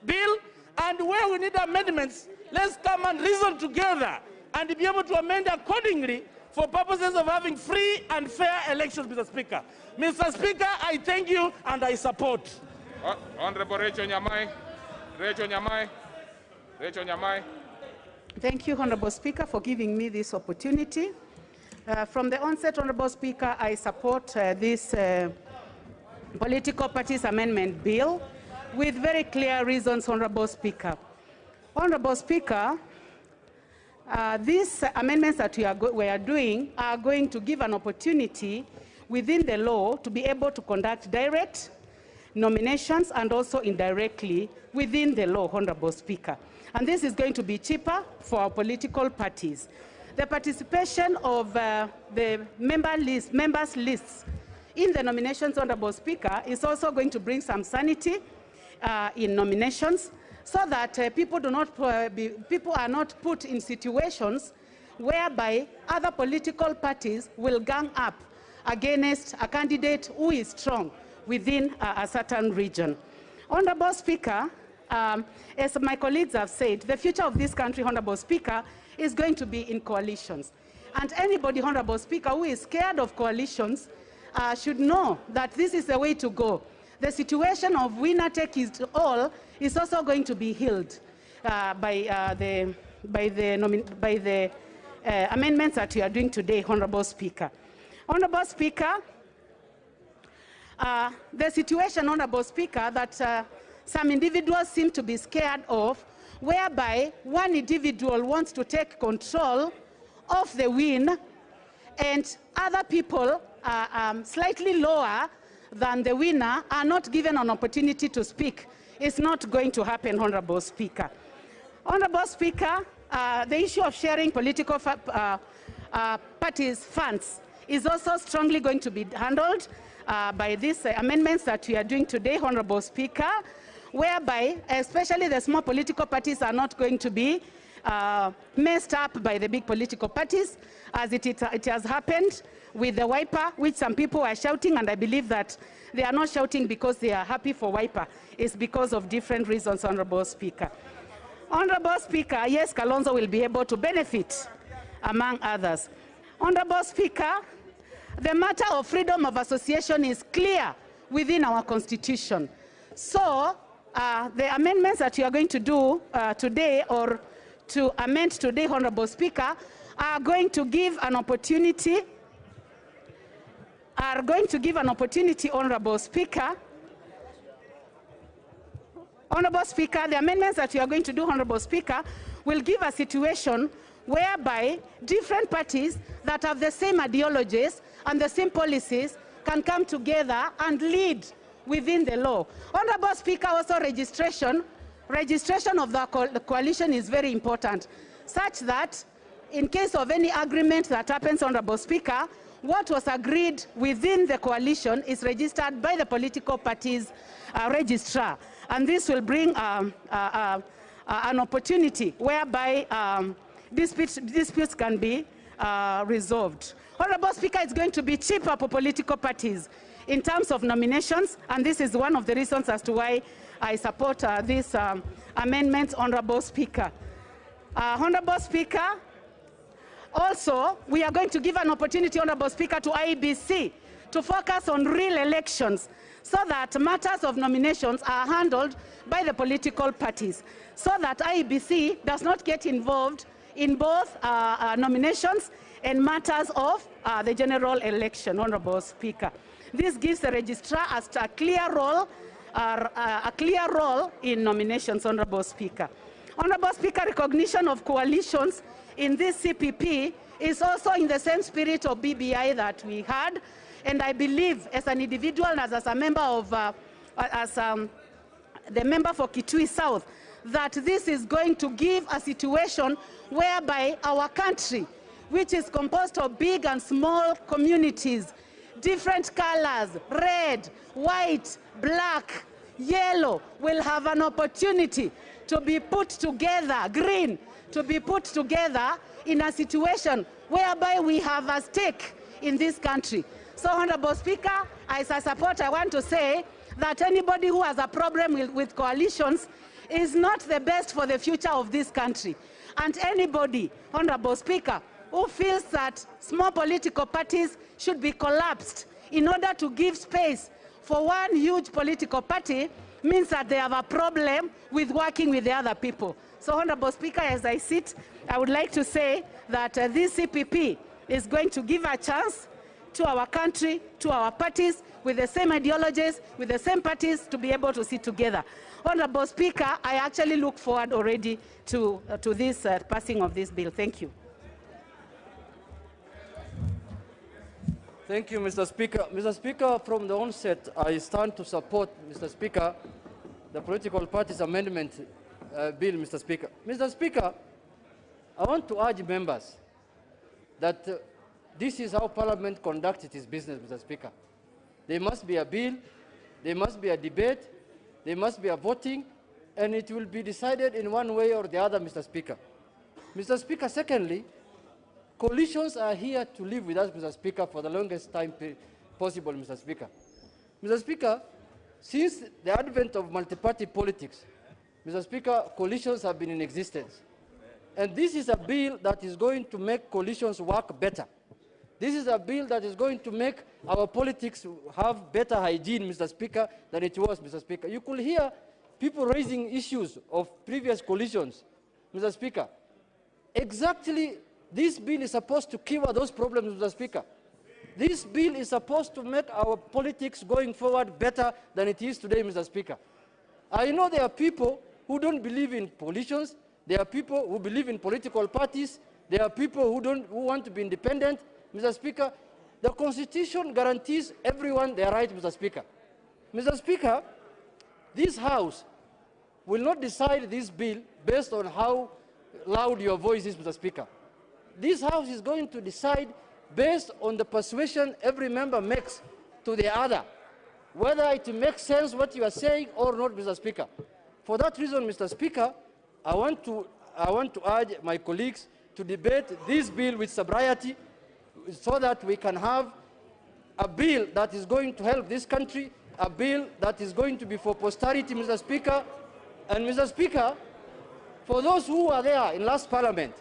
O: bill, and where we need amendments, let's come and reason together and be able to amend accordingly for purposes of having free and fair elections, Mr. Speaker. Mr. Speaker, I thank you and I support.
A: Honorable Rachel Nyamai. Rachel Nyamai. Rachel Nyamai.
P: Thank you, Honorable Speaker, for giving me this opportunity. From the onset, Honorable Speaker, I support this Political Parties Amendment Bill with very clear reasons, Honorable Speaker. Honorable Speaker, these amendments that we are doing are going to give an opportunity within the law to be able to conduct direct nominations and also indirectly within the law, Honorable Speaker. And this is going to be cheaper for our political parties. The participation of the members' lists in the nominations, Honorable Speaker, is also going to bring some sanity in nominations, so that people are not put in situations whereby other political parties will gang up against a candidate who is strong within a certain region. Honorable Speaker, as my colleagues have said, the future of this country, Honorable Speaker, is going to be in coalitions. And anybody, Honorable Speaker, who is scared of coalitions should know that this is the way to go. The situation of winner take it all is also going to be healed by the amendments that we are doing today, Honorable Speaker. Honorable Speaker, the situation, Honorable Speaker, that some individuals seem to be scared of, whereby one individual wants to take control of the win and other people slightly lower than the winner are not given an opportunity to speak. It's not going to happen, Honorable Speaker. Honorable Speaker, the issue of sharing political parties' funds is also strongly going to be handled by these amendments that we are doing today, Honorable Speaker, whereby especially the small political parties are not going to be messed up by the big political parties, as it has happened with the Wiper, which some people are shouting, and I believe that they are not shouting because they are happy for Wiper. It's because of different reasons, Honorable Speaker. Honorable Speaker, yes, Kalonzo will be able to benefit, among others. Honorable Speaker, the matter of freedom of association is clear within our Constitution. So, the amendments that you are going to do today, or to amend today, Honorable Speaker, are going to give an opportunity, Honorable Speaker. Honorable Speaker, the amendments that you are going to do, Honorable Speaker, will give a situation whereby different parties that have the same ideologies and the same policies can come together and lead within the law. Honorable Speaker, also registration of the coalition is very important, such that in case of any agreement that happens, Honorable Speaker, what was agreed within the coalition is registered by the political parties' registrar. And this will bring an opportunity whereby disputes can be resolved. Honorable Speaker, it's going to be cheaper for political parties in terms of nominations, and this is one of the reasons as to why I support these amendments, Honorable Speaker. Honorable Speaker, also, we are going to give an opportunity, Honorable Speaker, to IEBC to focus on real elections, so that matters of nominations are handled by the political parties, so that IEBC does not get involved in both nominations and matters of the general election, Honorable Speaker. This gives the registrar a clear role in nominations, Honorable Speaker. Honorable Speaker, recognition of coalitions in this CPP is also in the same spirit of BBI that we had, and I believe as an individual and as a member of, the member for Kitui South, that this is going to give a situation whereby our country, which is composed of big and small communities, different colors, red, white, black, yellow, will have an opportunity to be put together, green, to be put together in a situation whereby we have a stake in this country. So, Honorable Speaker, as a supporter, I want to say that anybody who has a problem with coalitions is not the best for the future of this country. And anybody, Honorable Speaker, who feels that small political parties should be collapsed in order to give space for one huge political party means that they have a problem with working with the other people. So, Honorable Speaker, as I sit, I would like to say that this CPP is going to give a chance to our country, to our parties, with the same ideologies, with the same parties, to be able to sit together. Honorable Speaker, I actually look forward already to this passing of this bill. Thank you.
Q: Thank you, Mr. Speaker. Mr. Speaker, from the onset, I stand to support, Mr. Speaker, the political parties amendment bill, Mr. Speaker. Mr. Speaker, I want to urge members that this is how Parliament conducts its business, Mr. Speaker. There must be a bill, there must be a debate, there must be a voting, and it will be decided in one way or the other, Mr. Speaker. Mr. Speaker, secondly, coalitions are here to live with us, Mr. Speaker, for the longest time possible, Mr. Speaker. Mr. Speaker, since the advent of multi-party politics, Mr. Speaker, coalitions have been in existence. And this is a bill that is going to make coalitions work better. This is a bill that is going to make our politics have better hygiene, Mr. Speaker, than it was, Mr. Speaker. You could hear people raising issues of previous coalitions, Mr. Speaker. Exactly, this bill is supposed to cure those problems, Mr. Speaker. This bill is supposed to make our politics going forward better than it is today, Mr. Speaker. I know there are people who don't believe in coalitions. There are people who believe in political parties. There are people who want to be independent. Mr. Speaker, the Constitution guarantees everyone their right, Mr. Speaker. Mr. Speaker, this House will not decide this bill based on how loud your voice is, Mr. Speaker. This House is going to decide based on the persuasion every member makes to the other, whether it makes sense what you are saying or not, Mr. Speaker. For that reason, Mr. Speaker, I want to urge my colleagues to debate this bill with sobriety so that we can have a bill that is going to help this country, a bill that is going to be for posterity, Mr. Speaker. And Mr. Speaker, for those who were there in last Parliament,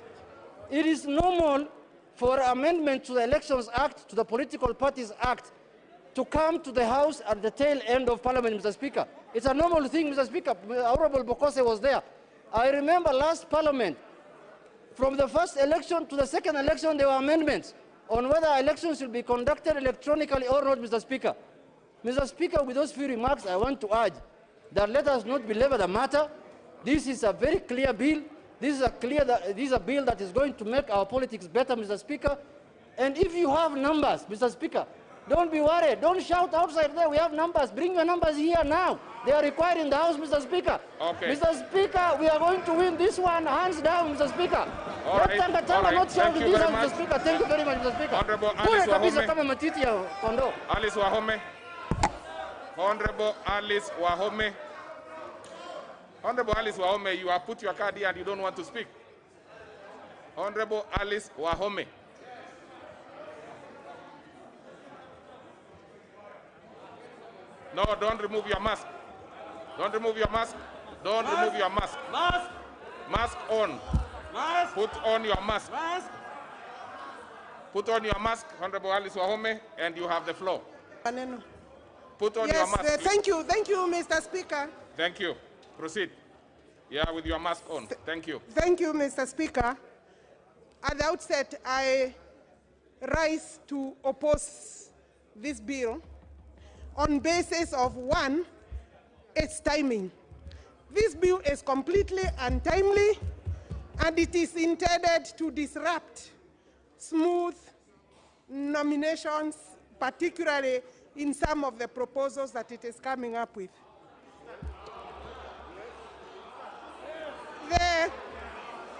Q: it is normal for amendment to the Elections Act, to the Political Parties Act, to come to the House at the tail end of Parliament, Mr. Speaker. It's a normal thing, Mr. Speaker. Honorable Bokose was there. I remember last Parliament, from the first election to the second election, there were amendments on whether elections should be conducted electronically or not, Mr. Speaker. Mr. Speaker, with those few remarks, I want to urge that let us not belabor the matter. This is a very clear bill. This is a bill that is going to make our politics better, Mr. Speaker. And if you have numbers, Mr. Speaker, don't be worried. Don't shout outside there. We have numbers. Bring your numbers here now. They are required in the House, Mr. Speaker.
A: Okay.
Q: Mr. Speaker, we are going to win this one hands down, Mr. Speaker.
A: All right.
Q: Tanga Tanga not shout
A: Thank
Q: this
A: you very
Q: one,
A: much.
Q: Mr. Speaker. Thank you very much, Mr. Speaker.
A: Honorable
Q: Kule
A: Alice
Q: kabisa
A: Wahome.
Q: kama matiti ya kondoo.
A: Alice Wahome. Honorable Alice Wahome. Honorable Alice Wahome, you have put your card here and you don't want to speak. Honorable Alice Wahome. No, don't remove your mask. Don't remove your mask. Don't remove your mask.
O: Mask.
A: Mask on.
O: Mask.
A: Put on your mask.
O: Mask.
A: Put on your mask, Honorable Alice Wahome, and you have the floor. Put on your
R: Yes,
A: mask.
R: thank you, Mr. Speaker.
A: Thank you. Proceed. Yeah, with your mask on. Thank you.
R: Thank you, Mr. Speaker. At the outset, I rise to oppose this bill on basis of, one, its timing. This bill is completely untimely, and it is intended to disrupt smooth nominations, particularly in some of the proposals that it is coming up with.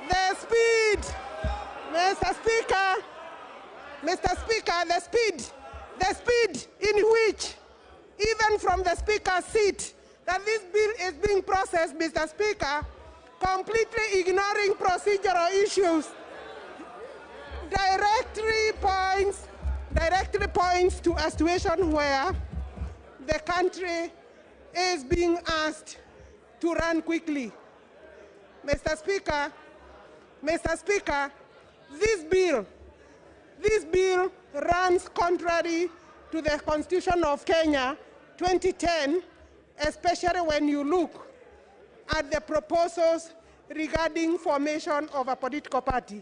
R: The speed, Mr. Speaker, the speed in which, even from the Speaker's seat, that this bill is being processed, Mr. Speaker, completely ignoring procedural issues, directly points to a situation where the country is being asked to run quickly. Mr. Speaker, this bill runs contrary to the Constitution of Kenya 2010, especially when you look at the proposals regarding formation of a political party.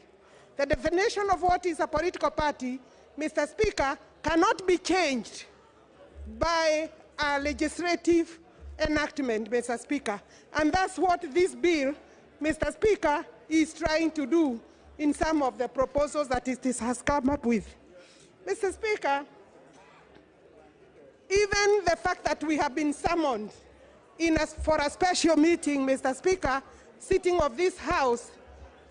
R: The definition of what is a political party, Mr. Speaker, cannot be changed by a legislative enactment, Mr. Speaker. And that's what this bill, Mr. Speaker, is trying to do in some of the proposals that it has come up with. Mr. Speaker, even the fact that we have been summoned for a special meeting, Mr. Speaker, sitting of this House,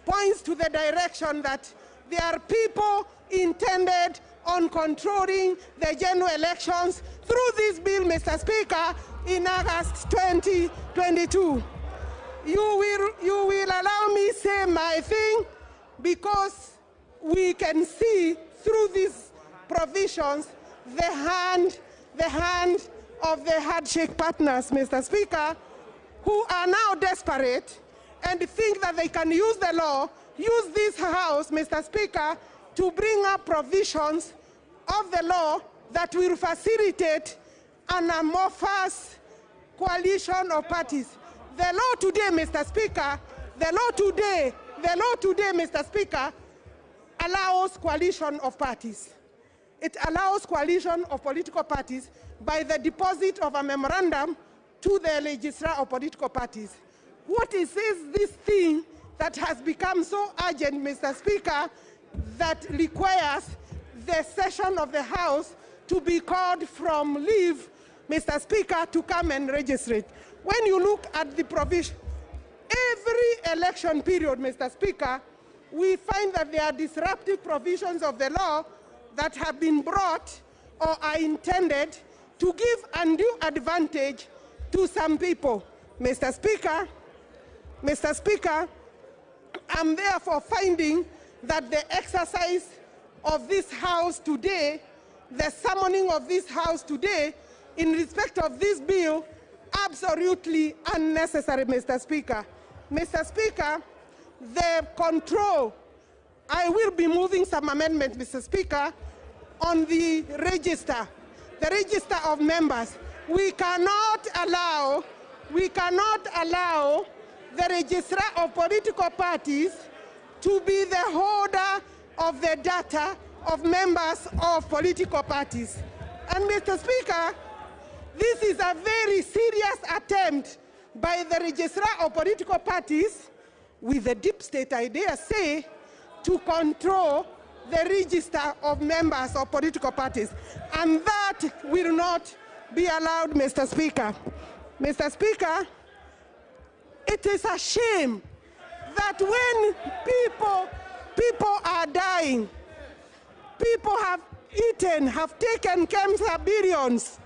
R: points to the direction that there are people intended on controlling the general elections through this bill, Mr. Speaker, in August 2022. You will allow me say my thing, because we can see through these provisions the hand of the handshake partners, Mr. Speaker, who are now desperate and think that they can use the law, use this House, Mr. Speaker, to bring up provisions of the law that will facilitate an amorphous coalition of parties. The law today, Mr. Speaker, Mr. Speaker, allows coalition of parties. It allows coalition of political parties by the deposit of a memorandum to the registrar of political parties. What is this thing that has become so urgent, Mr. Speaker, that requires the session of the House to be called from leave, Mr. Speaker, to come and register? When you look at the provision, every election period, Mr. Speaker, we find that there are disruptive provisions of the law that have been brought or are intended to give undue advantage to some people. Mr. Speaker, I'm therefore finding that the exercise of this House today, the summoning of this House today, in respect of this bill, absolutely unnecessary, Mr. Speaker. Mr. Speaker, the control, I will be moving some amendments, Mr. Speaker, on the register of members. We cannot allow the registrar of political parties to be the holder of the data of members of political parties. And Mr. Speaker, this is a very serious attempt by the registrar of political parties with the deep state, I dare say, to control the register of members of political parties. And that will not be allowed, Mr. Speaker. Mr. Speaker, it is a shame that when people are dying, people have taken cancer billions,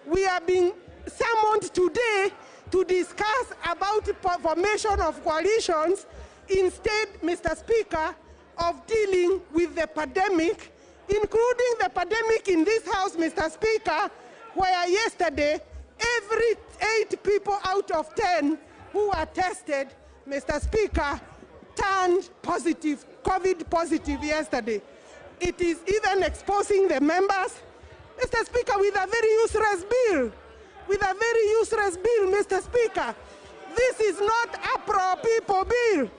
R: we are being summoned today to discuss about the formation of coalitions instead, Mr. Speaker, of dealing with the pandemic, including the pandemic in this House, Mr. Speaker, where yesterday every 8 people out of 10 who were tested, Mr. Speaker, turned positive, COVID positive yesterday. It is even exposing the members, Mr. Speaker, with a very useless bill. Mr. Speaker. This is not a pro-people bill.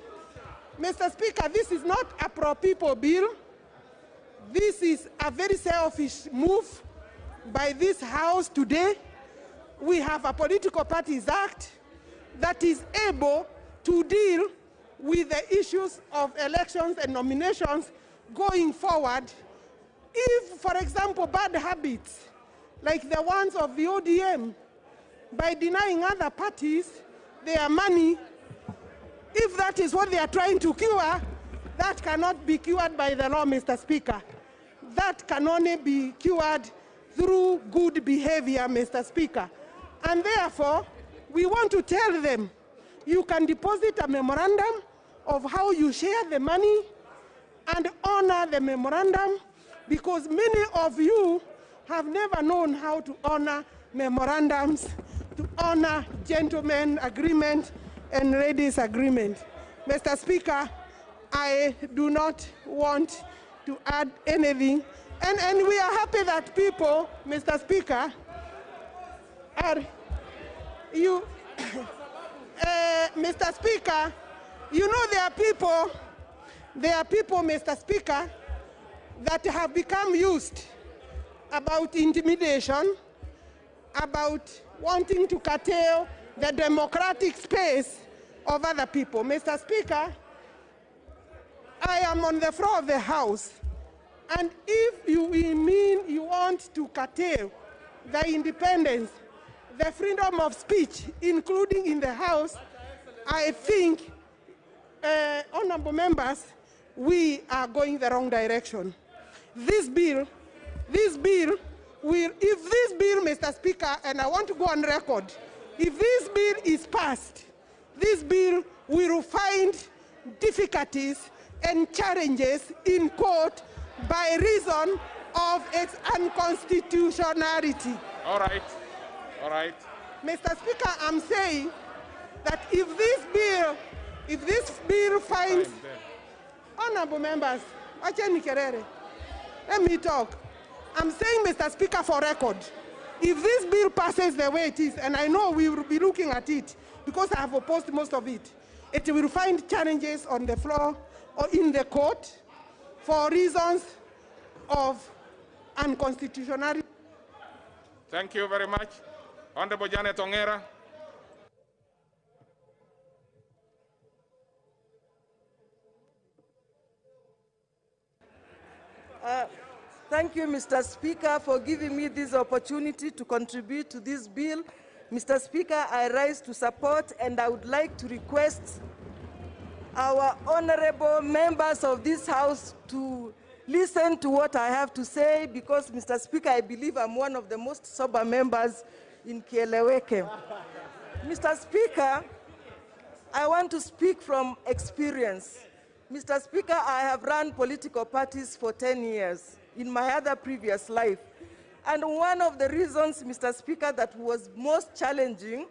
R: Mr. Speaker, this is not a pro-people bill. This is a very selfish move by this House today. We have a Political Parties Act that is able to deal with the issues of elections and nominations going forward. If, for example, bad habits, like the ones of the ODM, by denying other parties their money, if that is what they are trying to cure, that cannot be cured by the law, Mr. Speaker. That can only be cured through good behavior, Mr. Speaker. And therefore, we want to tell them, you can deposit a memorandum of how you share the money and honor the memorandum, because many of you have never known how to honor memorandums, to honor gentlemen agreement and ladies agreement. Mr. Speaker, I do not want to add anything. And we are happy that people, Mr. Speaker, are you, Mr. Speaker, you know there are people, Mr. Speaker, that have become used about intimidation, about wanting to curtail the democratic space of other people. Mr. Speaker, I am on the floor of the House, and if you mean you want to curtail the independence, the freedom of speech, including in the House, I think, honorable members, we are going the wrong direction. This bill will, if this bill, Mr. Speaker, and I want to go on record, if this bill is passed, this bill will find difficulties and challenges in court by reason of its unconstitutionality.
A: All right.
R: Mr. Speaker, I'm saying that if this bill finds, honorable members, let me talk. I'm saying, Mr. Speaker, for record, if this bill passes the way it is, and I know we will be looking at it because I have opposed most of it, it will find challenges on the floor or in the court for reasons of unconstitutionality.
A: Thank you very much. Honorable Janet Ongera.
S: Thank you, Mr. Speaker, for giving me this opportunity to contribute to this bill. Mr. Speaker, I rise to support, and I would like to request our honorable members of this House to listen to what I have to say, because, Mr. Speaker, I believe I'm one of the most sober members in Kieleweke. Mr. Speaker, I want to speak from experience. Mr. Speaker, I have run political parties for 10 years in my other previous life. And one of the reasons, Mr. Speaker, that was most challenging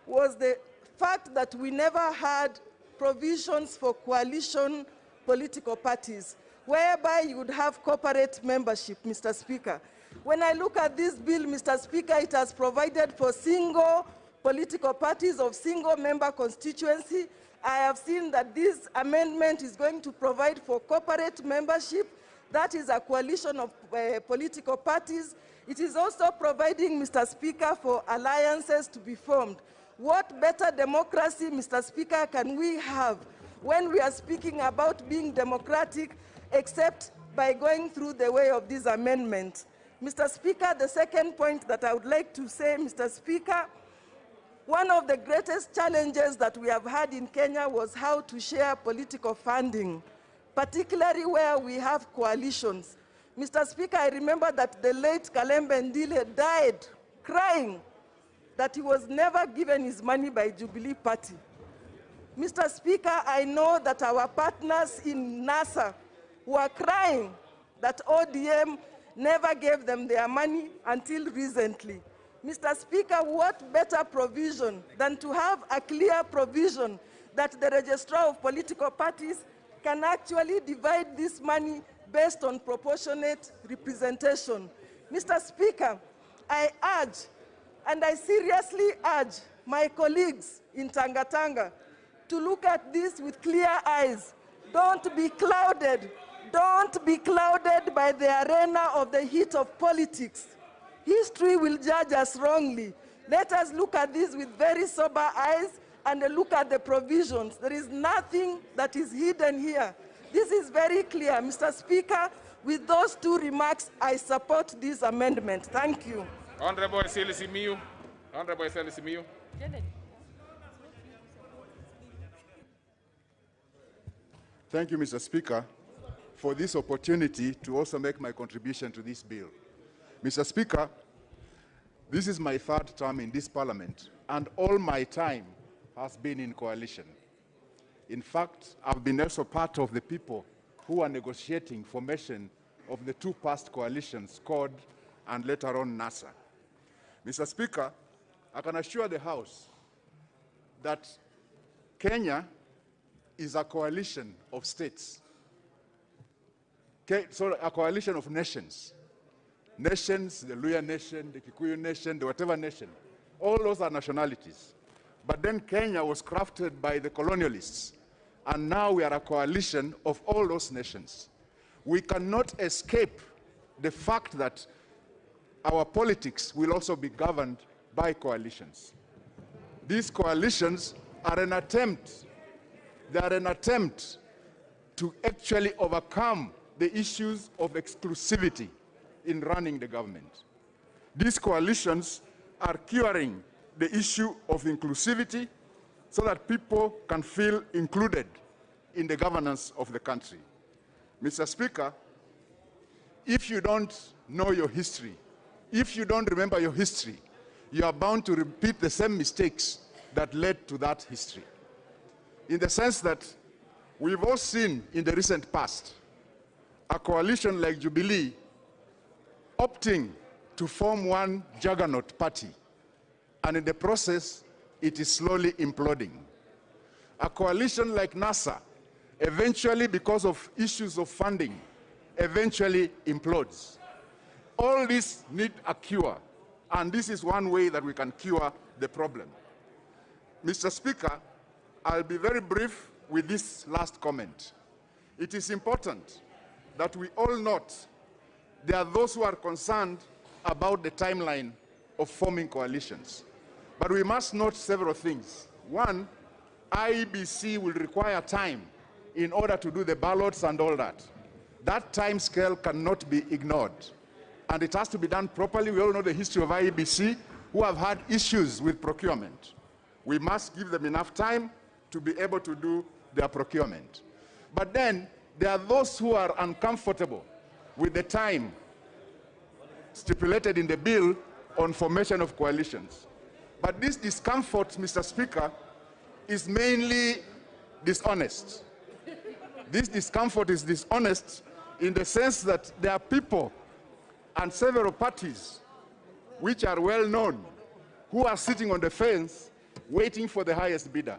S: was the fact that we never had provisions for coalition political parties, whereby you would have corporate membership, Mr. Speaker. When I look at this bill, Mr. Speaker, it has provided for single political parties of single member constituency. I have seen that this amendment is going to provide for corporate membership. That is a coalition of political parties. It is also providing, Mr. Speaker, for alliances to be formed. What better democracy, Mr. Speaker, can we have when we are speaking about being democratic except by going through the way of this amendment? Mr. Speaker, the second point that I would like to say, Mr. Speaker, one of the greatest challenges that we have had in Kenya was how to share political funding, particularly where we have coalitions. Mr. Speaker, I remember that the late Kalembe Ndile died crying that he was never given his money by Jubilee Party. Mr. Speaker, I know that our partners in NASA were crying that ODM never gave them their money until recently. Mr. Speaker, what better provision than to have a clear provision that the registrar of political parties can actually divide this money based on proportionate representation. Mr. Speaker, I urge, and I seriously urge my colleagues in Tanga Tanga to look at this with clear eyes. Don't be clouded. Don't be clouded by the arena of the heat of politics. History will judge us wrongly. Let us look at this with very sober eyes and look at the provisions. There is nothing that is hidden here. This is very clear. Mr. Speaker, with those two remarks, I support this amendment. Thank you.
A: Honorable Eseli Simiyu. Honorable Eseli Simiyu.
T: Thank you, Mr. Speaker, for this opportunity to also make my contribution to this bill. Mr. Speaker, this is my third term in this parliament, and all my time has been in coalition. In fact, I've been also part of the people who are negotiating formation of the two past coalitions, CORD and later on NASA. Mr. Speaker, I can assure the House that Kenya is a coalition of states, a coalition of nations. Nations, the Luya nation, the Kikuyu nation, the whatever nation, all those are nationalities. But then Kenya was crafted by the colonialists, and now we are a coalition of all those nations. We cannot escape the fact that our politics will also be governed by coalitions. These coalitions are an attempt, to actually overcome the issues of exclusivity in running the government. These coalitions are curing the issue of inclusivity so that people can feel included in the governance of the country. Mr. Speaker, if you don't know your history, if you don't remember your history, you are bound to repeat the same mistakes that led to that history. In the sense that we've all seen in the recent past a coalition like Jubilee opting to form one juggernaut party, and in the process it is slowly imploding. A coalition like NASA, eventually, because of issues of funding, eventually implodes. All this need a cure, and this is one way that we can cure the problem. Mr. Speaker, I'll be very brief with this last comment. It is important that we all note there are those who are concerned about the timeline of forming coalitions. But we must note several things. One, IEBC will require time in order to do the ballots and all that. That time scale cannot be ignored. And it has to be done properly. We all know the history of IEBC, who have had issues with procurement. We must give them enough time to be able to do their procurement. But then, there are those who are uncomfortable with the time stipulated in the bill on formation of coalitions. But this discomfort, Mr. Speaker, is mainly dishonest. This discomfort is dishonest in the sense that there are people and several parties which are well known who are sitting on the fence waiting for the highest bidder.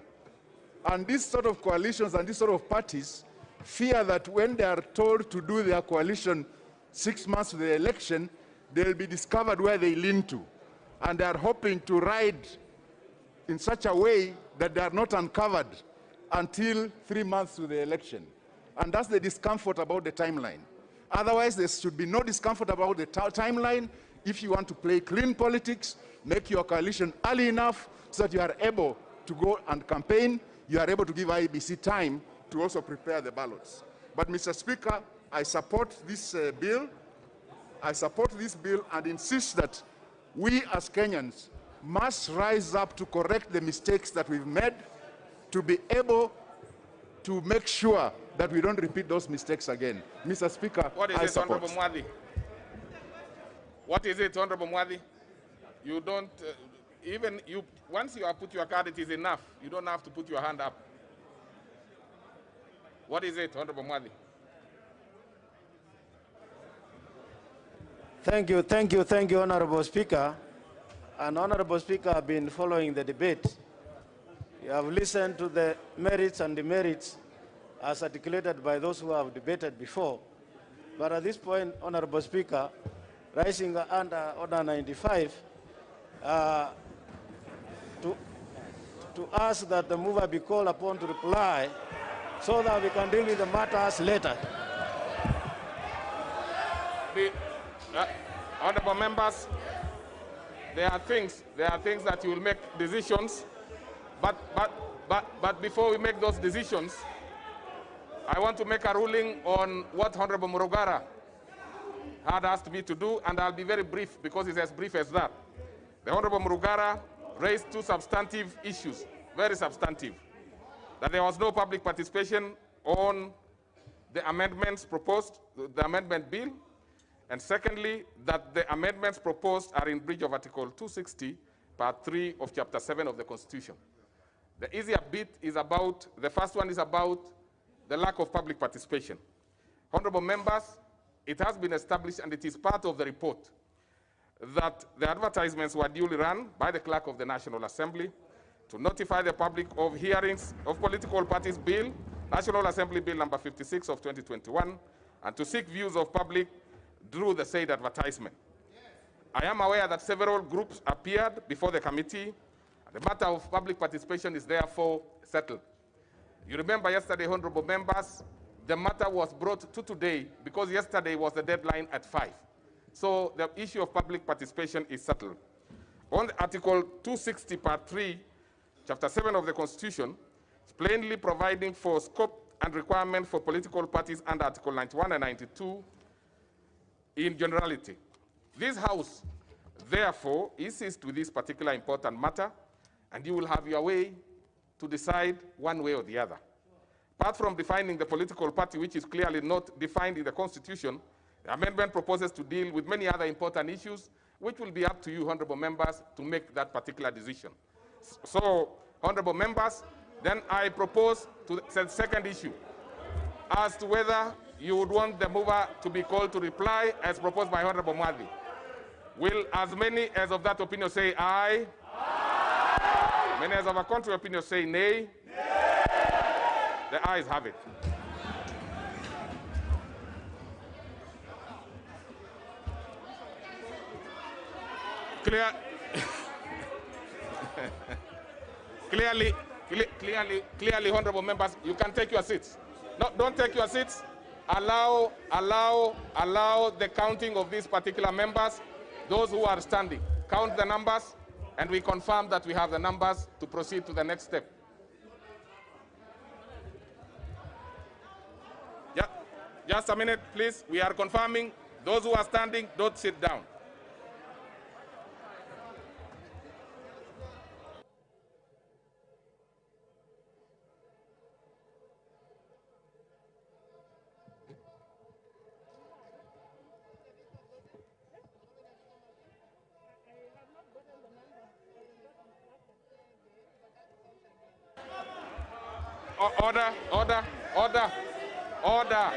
T: And these sort of coalitions and these sort of parties fear that when they are told to do their coalition 6 months to the election, they'll be discovered where they lean to. And they are hoping to ride in such a way that they are not uncovered until 3 months to the election. And that's the discomfort about the timeline. Otherwise, there should be no discomfort about the timeline. If you want to play clean politics, make your coalition early enough so that you are able to go and campaign. You are able to give IEBC time to also prepare the ballots. But, Mr. Speaker, I support this bill. I support this bill and insist that we as Kenyans must rise up to correct the mistakes that we've made, to be able to make sure that we don't repeat those mistakes again. Mr. Speaker,
A: What is
T: I
A: it,
T: support.
A: Honorable Mwadi? What is it, Honorable Mwadi? You don't, even you, once you have put your card, it is enough. You don't have to put your hand up. What is it, Honorable Mwadi?
U: Thank you, Honorable Speaker. And Honorable Speaker, I've been following the debate. You have listened to the merits and demerits as articulated by those who have debated before. But at this point, Honorable Speaker, rising under Order 95, to ask that the mover be called upon to reply so that we can deal with the matters later.
A: Honorable members, there are things that you will make decisions, but before we make those decisions, I want to make a ruling on what Honorable Murugara had asked me to do, and I'll be very brief because it's as brief as that. The Honorable Murugara raised two substantive issues, very substantive, that there was no public participation on the amendments proposed, the amendment bill, and secondly, that the amendments proposed are in breach of Article 260, Part 3 of Chapter 7 of the Constitution. The easier bit is about, the first one is about the lack of public participation. Honorable members, it has been established, and it is part of the report, that the advertisements were duly run by the Clerk of the National Assembly to notify the public of hearings of political parties bill, National Assembly Bill number 56 of 2021, and to seek views of public through the said advertisement. I am aware that several groups appeared before the committee. The matter of public participation is therefore settled. You remember yesterday, honorable members, the matter was brought to today because yesterday was the deadline at 5. So the issue of public participation is settled. On Article 260, Part 3, Chapter 7 of the Constitution, it's plainly providing for scope and requirement for political parties under Article 91 and 92 in generality. This House, therefore, insists with this particular important matter, and you will have your way to decide one way or the other. Apart from defining the political party, which is clearly not defined in the Constitution, the amendment proposes to deal with many other important issues, which will be up to you, honorable members, to make that particular decision. So, honorable members, then I propose to the second issue, as to whether you would want the mover to be called to reply as proposed by Honorable Mwadi. Will as many as of that opinion say aye? Aye. Many as of a contrary opinion say nay. The ayes have it. Clear. Clearly, honorable members, you can take your seats. No, don't take your seats. Allow the counting of these particular members, those who are standing. Count the numbers, and we confirm that we have the numbers to proceed to the next step. Yeah, just a minute, please. We are confirming. Those who are standing, don't sit down. Order.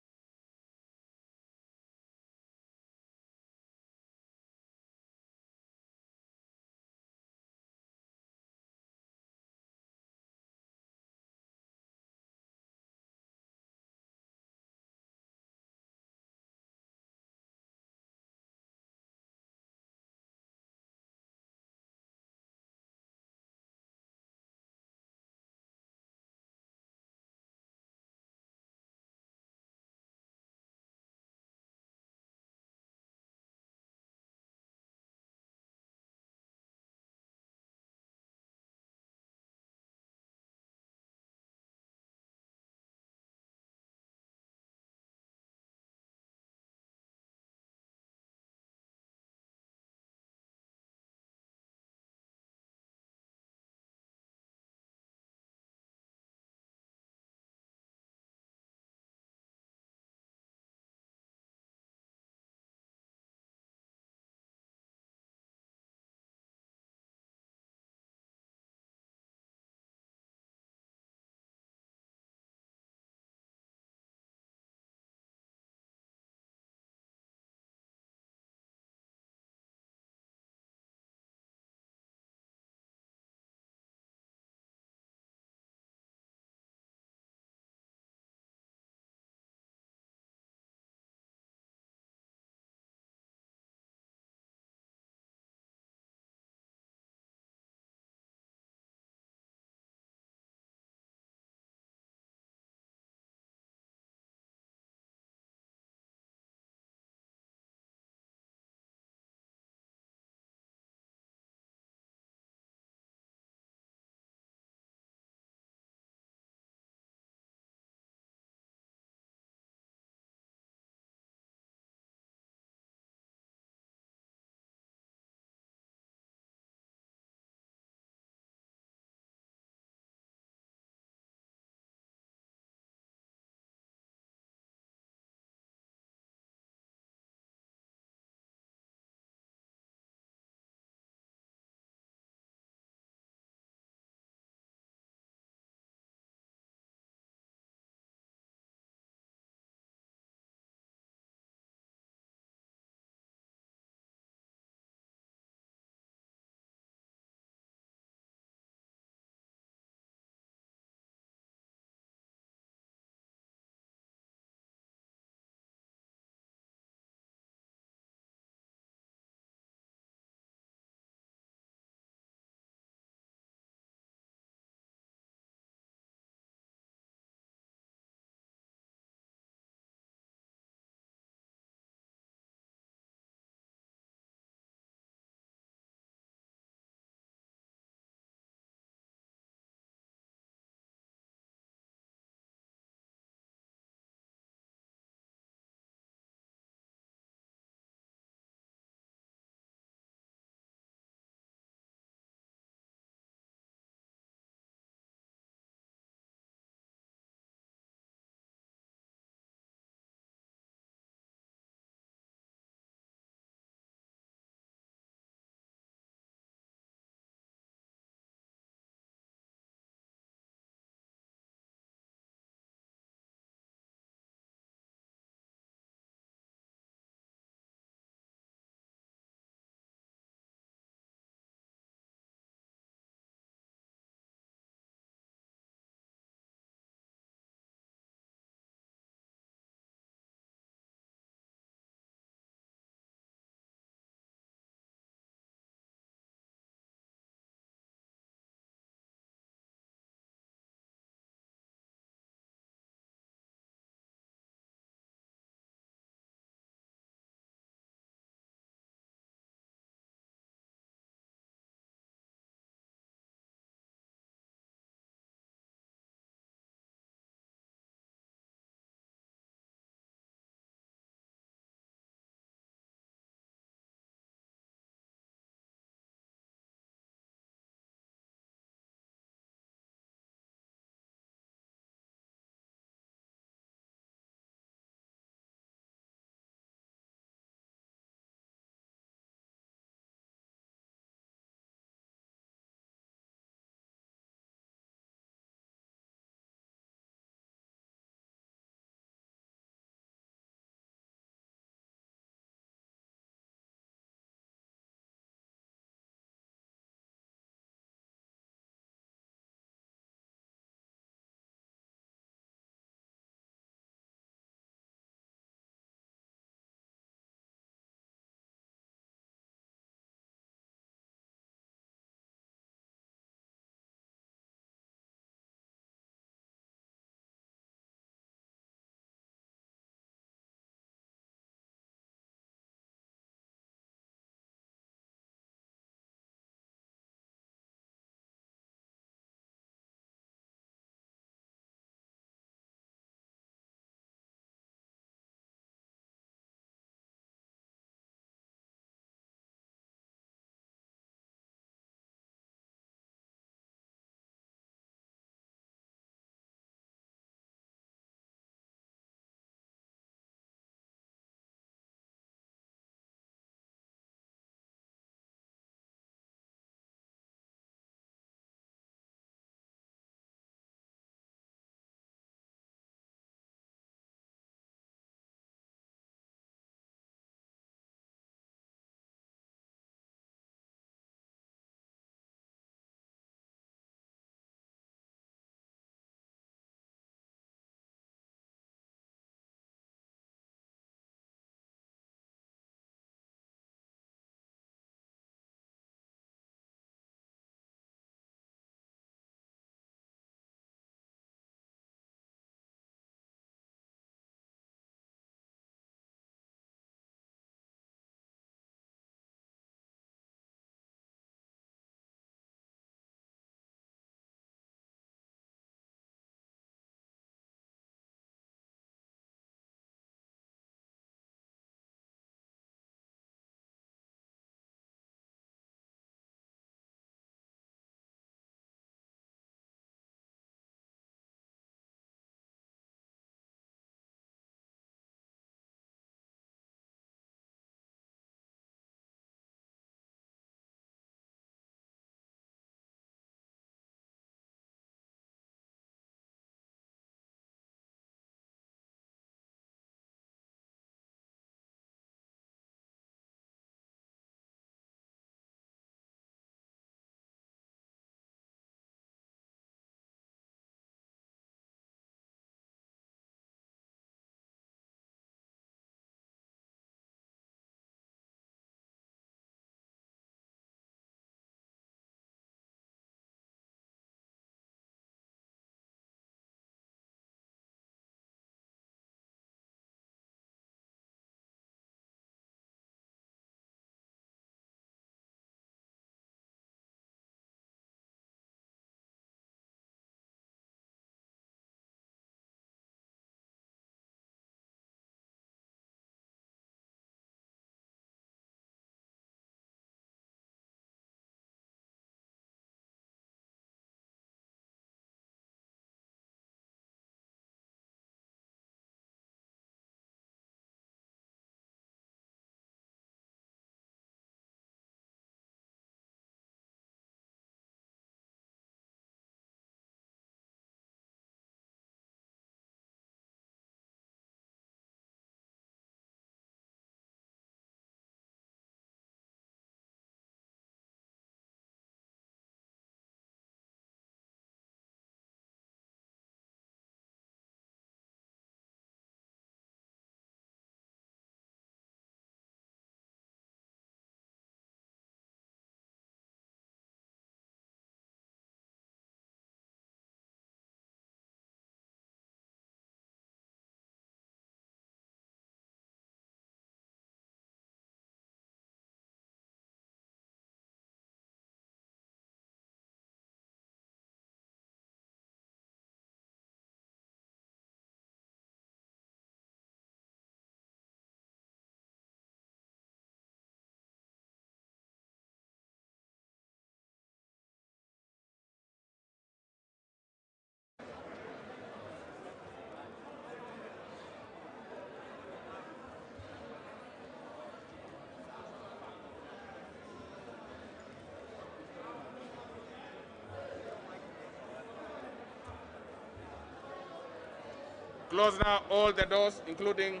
A: Close now all the doors, including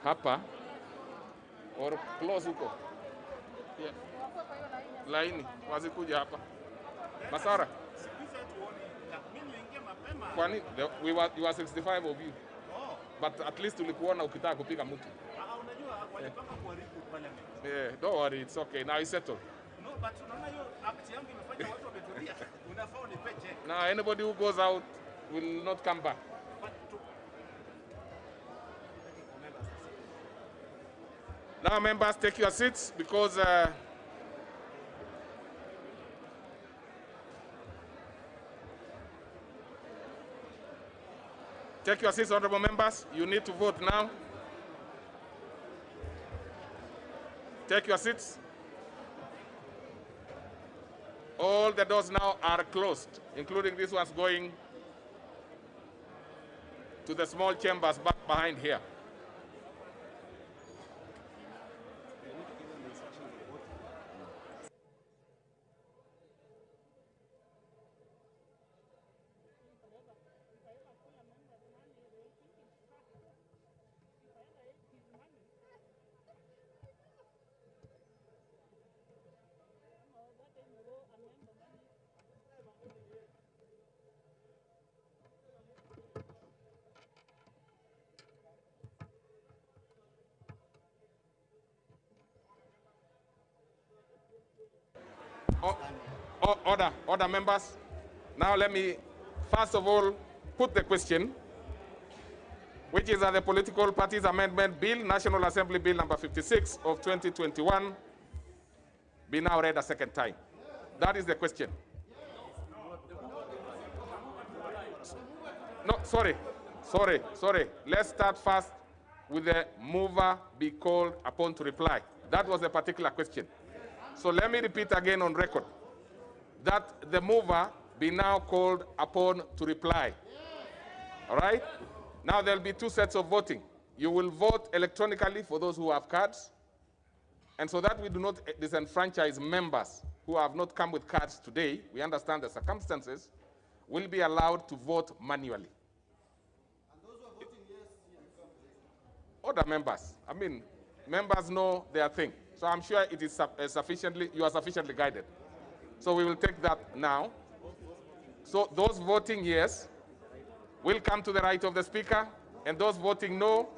A: hapa or close huko. Yeah. Laini wasikuja hapa. Masara. Kwani you are 65 of you. But at least tulikuona ukitaka kupiga mtu.
F: Unajua walipanga kuharibu parliament.
A: Yeah, don't worry, it's okay. Now it's settled.
F: No, but unaona hiyo act yangu imefanya watu wametulia. Unafaa unipe check.
A: Now anybody who goes out will not come back. Now members, take your seats because take your seats, honorable members. You need to vote now. Take your seats. All the doors now are closed, including these ones going to the small chambers back behind here. Order, members. Now let me, first of all, put the question, which is that the Political Parties Amendment Bill, National Assembly Bill number 56 of 2021, be now read a second time. That is the question. No, sorry. Let's start first with the mover be called upon to reply. That was a particular question. So let me repeat again on record that the mover be now called upon to reply. All right? Now there'll be two sets of voting. You will vote electronically for those who have cards. And so that we do not disenfranchise members who have not come with cards today, we understand the circumstances, will be allowed to vote manually. Other members, members know their thing. So I'm sure it is you are sufficiently guided. So we will take that now. So those voting yes will come to the right of the speaker, and those voting no,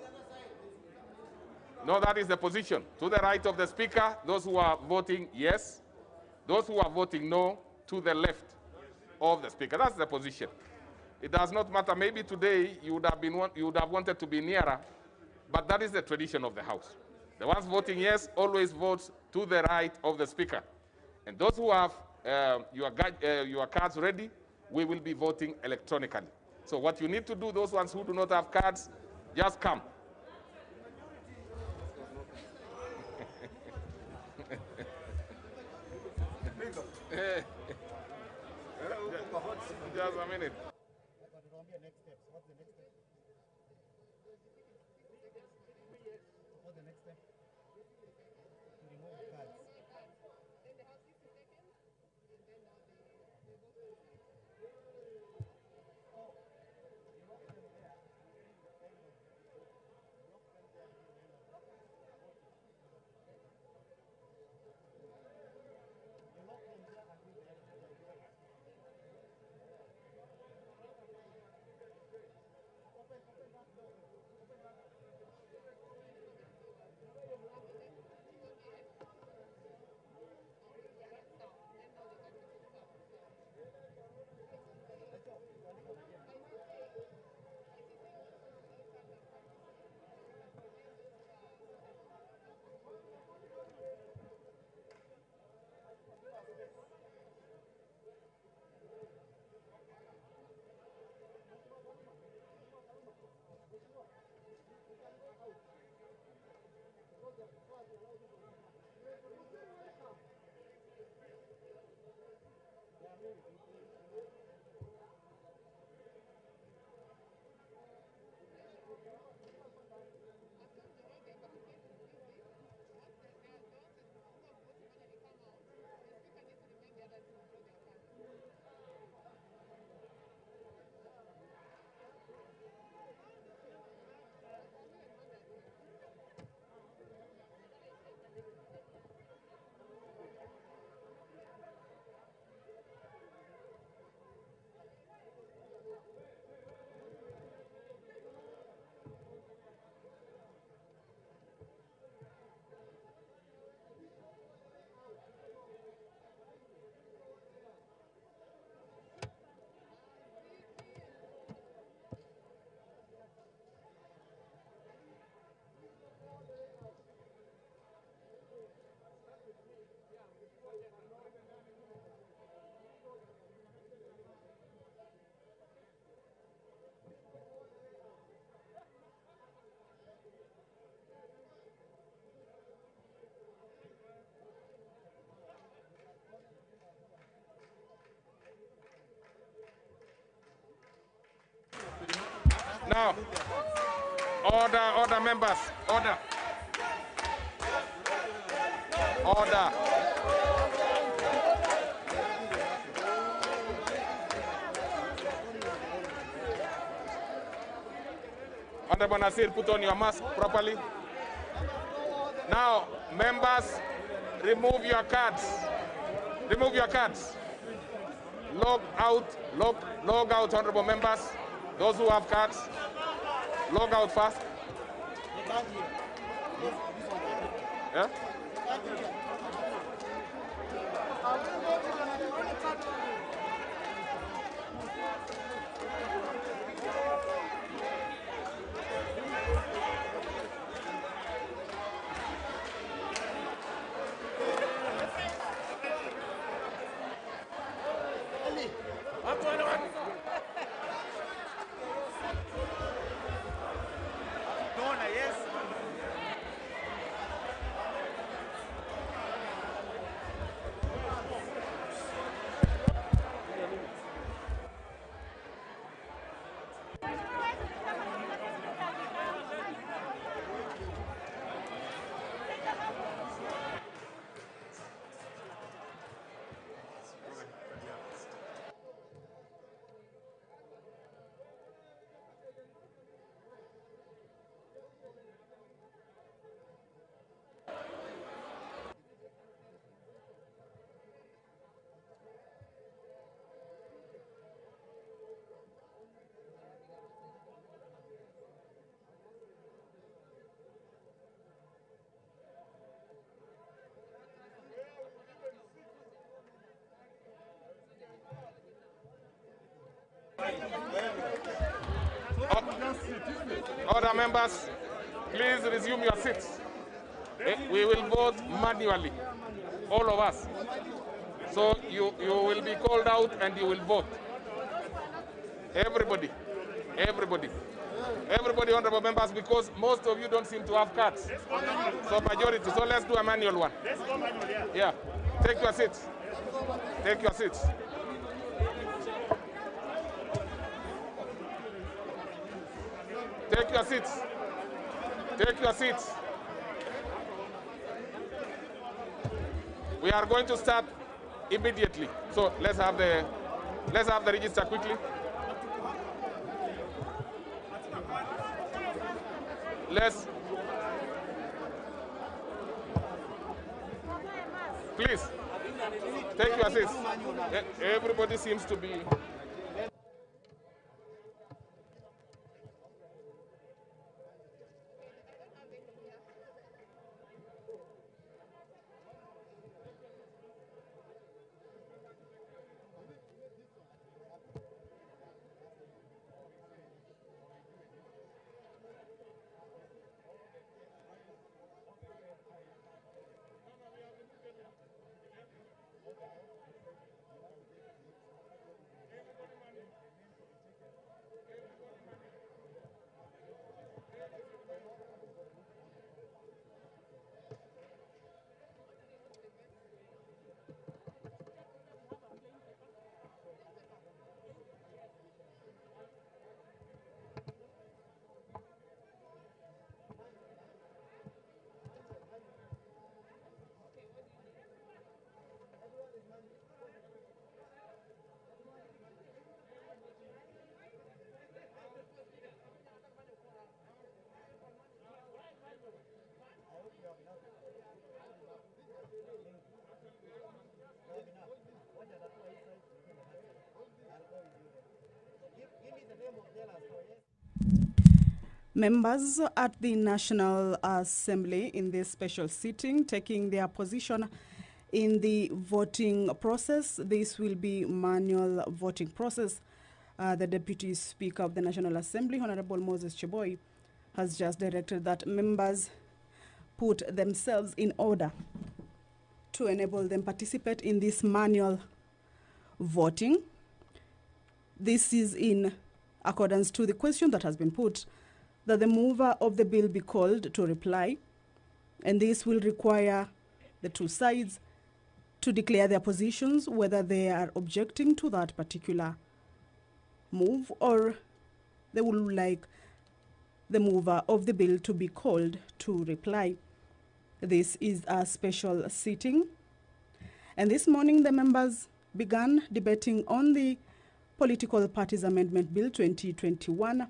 A: that is the position. To the right of the speaker, those who are voting yes, those who are voting no, to the left of the speaker. That's the position. It does not matter. Maybe today you would have wanted to be nearer, but that is the tradition of the House. The ones voting yes always vote to the right of the speaker. And those who have your cards ready, we will be voting electronically. So what you need to do, those ones who do not have cards, just come. Just a minute. Now, order members, order. Order. Honorable Nasir, put on your mask properly. Now, members, remove your cards. Remove your cards. Log out, honorable members. Those who have cards, log out fast. Yeah? Order members, please resume your seats. We will vote manually, all of us. So you will be called out and you will vote. Everybody, honorable members, because most of you don't seem to have cards. So majority, so let's do a manual one. Yeah, take your seats. Take your seats. Take your seats. Take your seats. We are going to start immediately. So let's have the register quickly. Please take your seats. Everybody seems to be.
B: Members at the National Assembly in this special sitting taking their position in the voting process. This will be manual voting process. The Deputy Speaker of the National Assembly, Honorable Moses Cheboy, has just directed that members put themselves in order to enable them participate in this manual voting. This is in accordance to the question that has been put, that the mover of the bill be called to reply, and this will require the two sides to declare their positions, whether they are objecting to that particular move or they would like the mover of the bill to be called to reply. This is a special sitting, and this morning the members began debating on the Political Parties Amendment Bill 2021.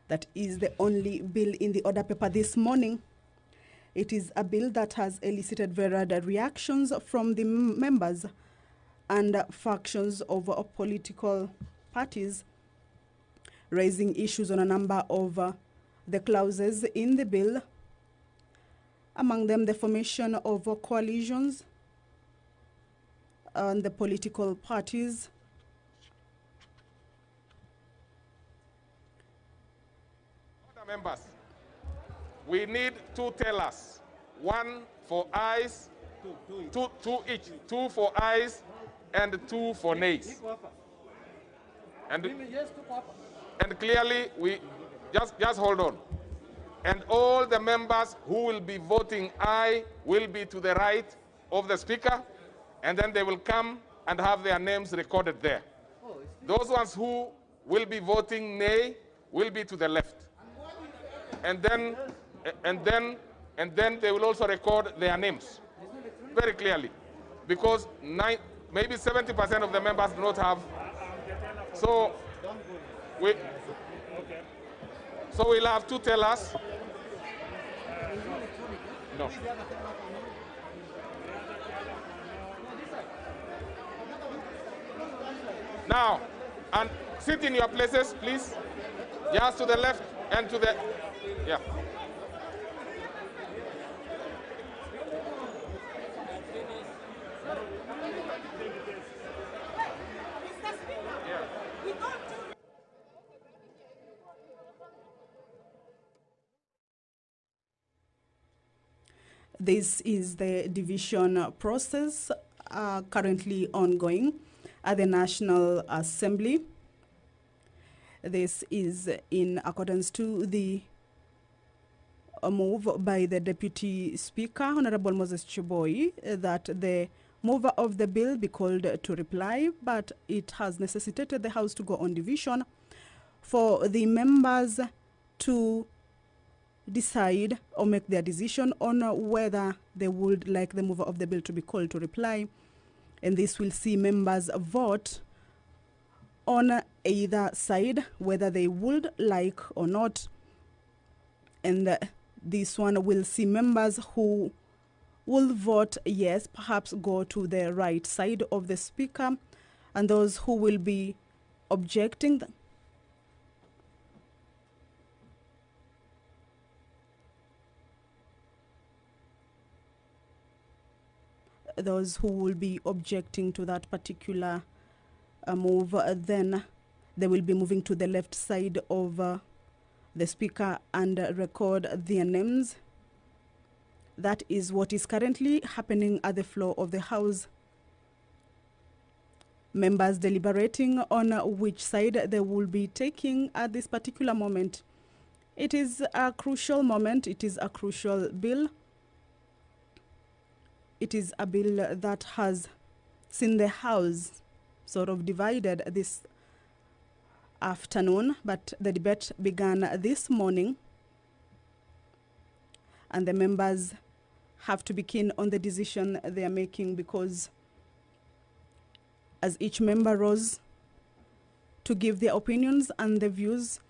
B: That is the only bill in the order paper this morning. It is a bill that has elicited varied reactions from the members and factions of political parties, raising issues on a number of the clauses in the bill, among them the formation of coalitions and the political parties,
A: members, we need two tellers, one for ayes, two each, two for ayes and two for nays. And clearly, we just hold on. And all the members who will be voting aye will be to the right of the speaker, and then they will come and have their names recorded there. Those ones who will be voting nay will be to the left. And then they will also record their names very clearly, because maybe 70% of the members do not have. So we'll have two tellers. No. Now, and sit in your places, please. Just to the left and to the, yeah.
B: This is the division process currently ongoing at the National Assembly. This is in accordance to the move by the Deputy Speaker, Honorable Moses Cheboy, that the mover of the bill be called to reply, but it has necessitated the House to go on division for the members to decide or make their decision on whether they would like the mover of the bill to be called to reply. And this will see members vote on either side, whether they would like or not. And this one will see members who will vote yes, perhaps go to the right side of the speaker, and those who will be objecting those who will be objecting to that particular move, then they will be moving to the left side of the speaker and record their names. That is what is currently happening at the floor of the House. Members deliberating on which side they will be taking at this particular moment. It is a crucial moment. It is a crucial bill. It is a bill that has seen the House sort of divided this afternoon, but the debate began this morning, and the members have to be keen on the decision they are making, because as each member rose to give their opinions and their views,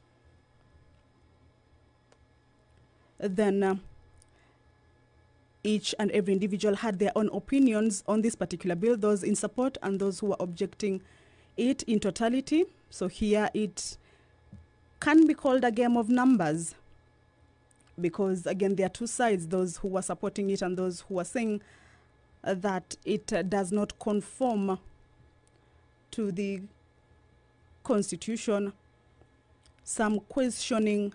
B: then each and every individual had their own opinions on this particular bill, those in support and those who were objecting it in totality. So here it can be called a game of numbers, because again there are two sides, those who were supporting it and those who are saying that it does not conform to the Constitution. Some questioning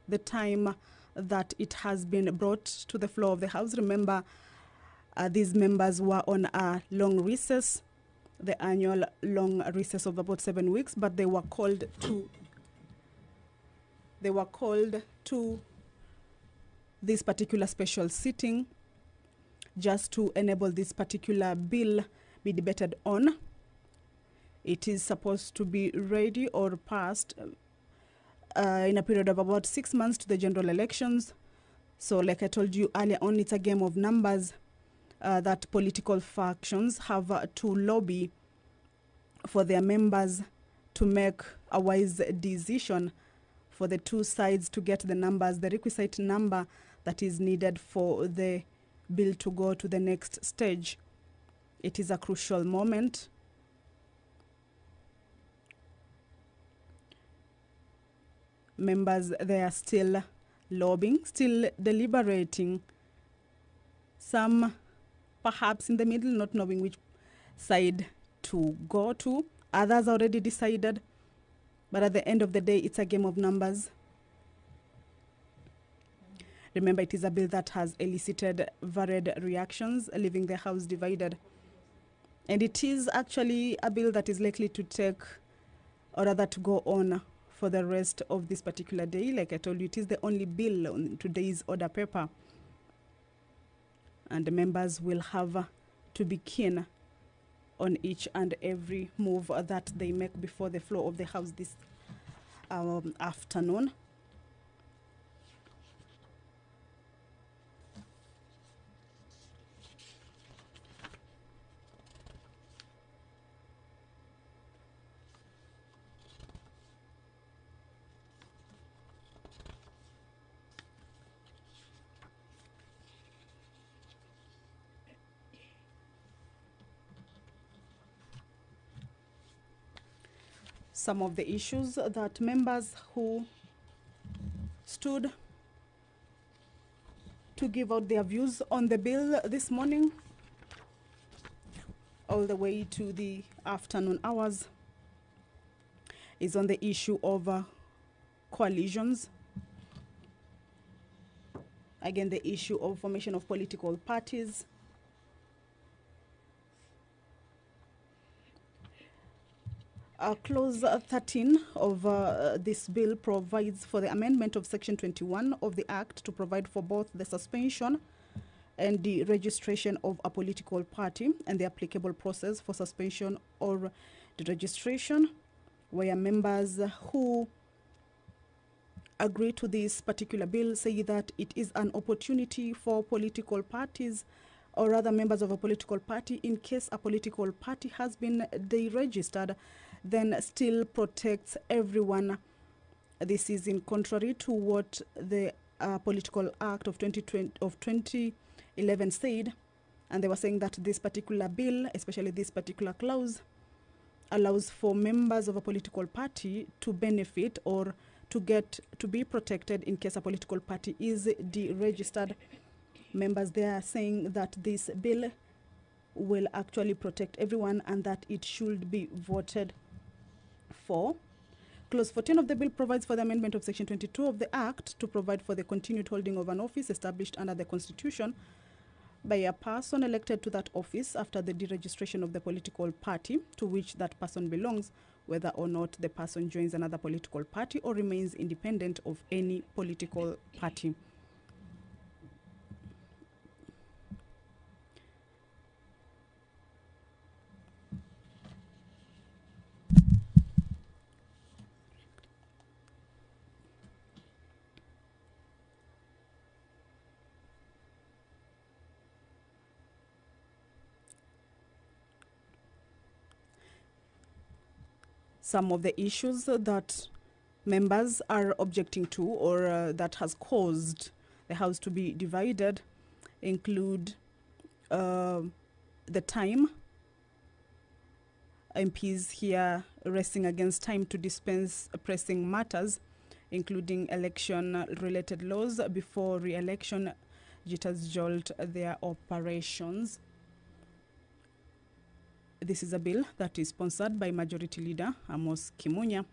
B: the time that it has been brought to the floor of the House. Remember, these members were on a long recess, the annual long recess of about 7 weeks, but they were called to this particular special sitting just to enable this particular bill be debated on. It is supposed to be ready or passed in a period of about 6 months to the general elections. So like I told you earlier on, it's a game of numbers that political factions have to lobby for their members to make a wise decision for the two sides to get the numbers, the requisite number that is needed for the bill to go to the next stage. It is a crucial moment. Members, they are still lobbying, still deliberating. Some perhaps in the middle, not knowing which side to go to. Others already decided. But at the end of the day, it's a game of numbers. Remember, it is a bill that has elicited varied reactions, leaving the House divided. And it is actually a bill that is likely to take, or rather to go on for the rest of this particular day. Like I told you, it is the only bill on today's order paper. And the members will have to be keen on each and every move that they make before the floor of the House this afternoon. Some of the issues that members who stood to give out their views on the bill this morning, all the way to the afternoon hours, is on the issue of coalitions. Again, the issue of formation of political parties. Clause 13 of this bill provides for the amendment of Section 21 of the Act to provide for both the suspension and the registration of a political party and the applicable process for suspension or the registration, where members who agree to this particular bill say that it is an opportunity for political parties or other members of a political party, in case a political party has been deregistered, then still protects everyone. This is in contrary to what the Political Act of 2011 said, and they were saying that this particular bill, especially this particular clause, allows for members of a political party to benefit or to be protected in case a political party is deregistered. Members, they are saying that this bill will actually protect everyone and that it should be voted for. Clause 14 of the bill provides for the amendment of Section 22 of the Act to provide for the continued holding of an office established under the Constitution by a person elected to that office after the deregistration of the political party to which that person belongs, whether or not the person joins another political party or remains independent of any political party. Some of the issues that members are objecting to or that has caused the House to be divided include the time. MPs here racing against time to dispense pressing matters, including election-related laws before re-election jitters jolt their operations. This is a bill that is sponsored by Majority Leader Amos Kimunya.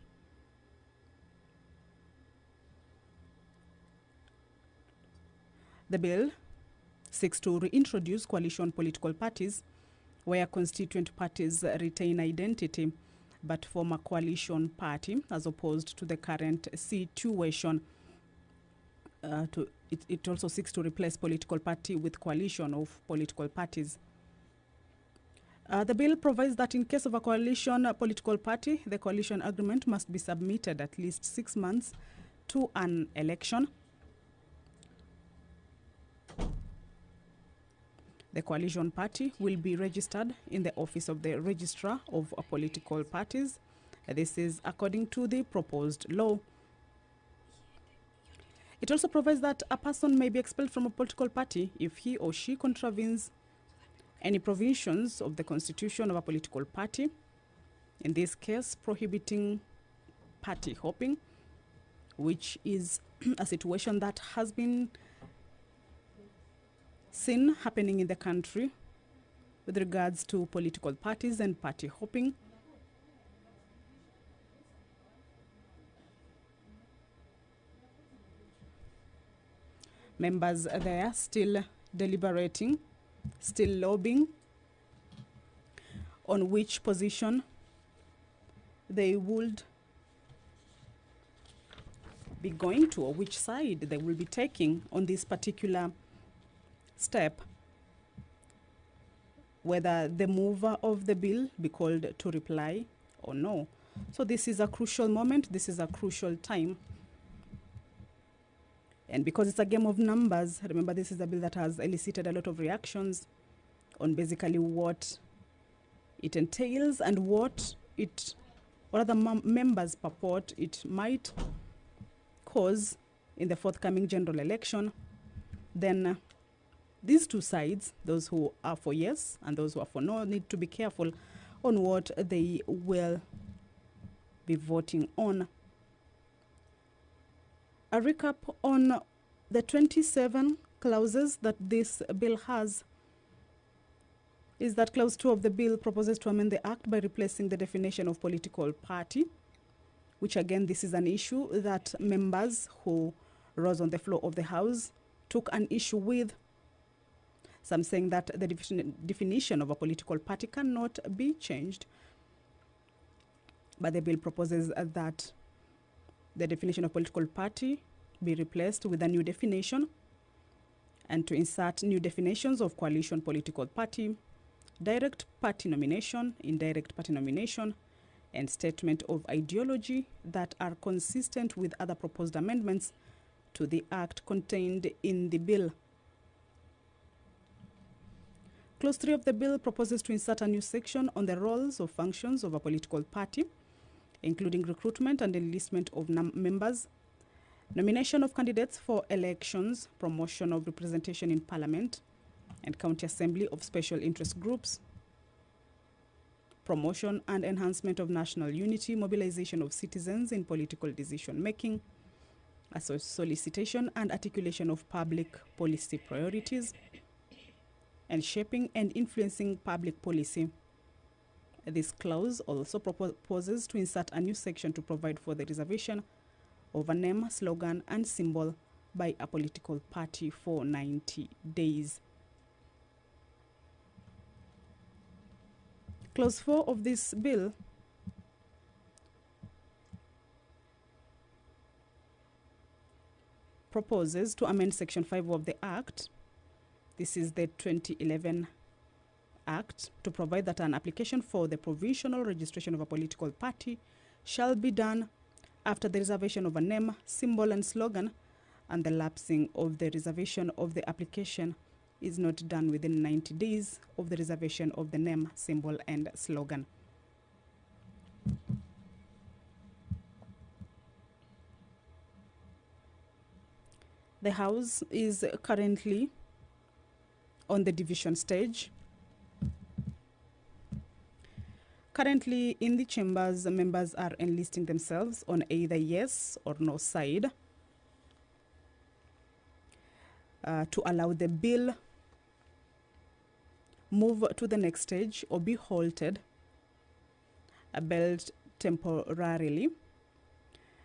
B: The bill seeks to reintroduce coalition political parties where constituent parties retain identity but form a coalition party, as opposed to the current situation. It also seeks to replace political party with coalition of political parties. The bill provides that in case of a coalition political party, the coalition agreement must be submitted at least 6 months to an election. The coalition party will be registered in the office of the registrar of political parties. This is according to the proposed law. It also provides that a person may be expelled from a political party if he or she contravenes any provisions of the constitution of a political party, in this case prohibiting party hopping, which is a situation that has been seen happening in the country with regards to political parties and party hopping. Members there still deliberating, still lobbying on which position they would be going to, or which side they will be taking on this particular step, whether the mover of the bill be called to reply or no. So this is a crucial moment, this is a crucial time. And because it's a game of numbers, remember this is a bill that has elicited a lot of reactions on basically what it entails and what other members purport it might cause in the forthcoming general election. Then these two sides, those who are for yes and those who are for no, need to be careful on what they will be voting on. A recap on the 27 clauses that this bill has is that Clause 2 of the bill proposes to amend the Act by replacing the definition of political party, which again, this is an issue that members who rose on the floor of the House took an issue with. Some saying that the definition of a political party cannot be changed. But the bill proposes that the definition of political party be replaced with a new definition, and to insert new definitions of coalition political party, direct party nomination, indirect party nomination, and statement of ideology that are consistent with other proposed amendments to the Act contained in the bill. Clause 3 of the bill proposes to insert a new section on the roles or functions of a political party, including recruitment and enlistment of members, nomination of candidates for elections, promotion of representation in Parliament and County Assembly of special interest groups, promotion and enhancement of national unity, mobilization of citizens in political decision-making, solicitation and articulation of public policy priorities, and shaping and influencing public policy. This clause also proposes to insert a new section to provide for the reservation of a name, slogan, and symbol by a political party for 90 days. Clause 4 of this bill proposes to amend Section 5 of the Act. This is the 2011 Act, to provide that an application for the provisional registration of a political party shall be done after the reservation of a name, symbol, and slogan, and the lapsing of the reservation of the application is not done within 90 days of the reservation of the name, symbol, and slogan. The House is currently on the division stage. Currently in the chambers, members are enlisting themselves on either yes or no side to allow the bill move to the next stage or be halted, belled temporarily.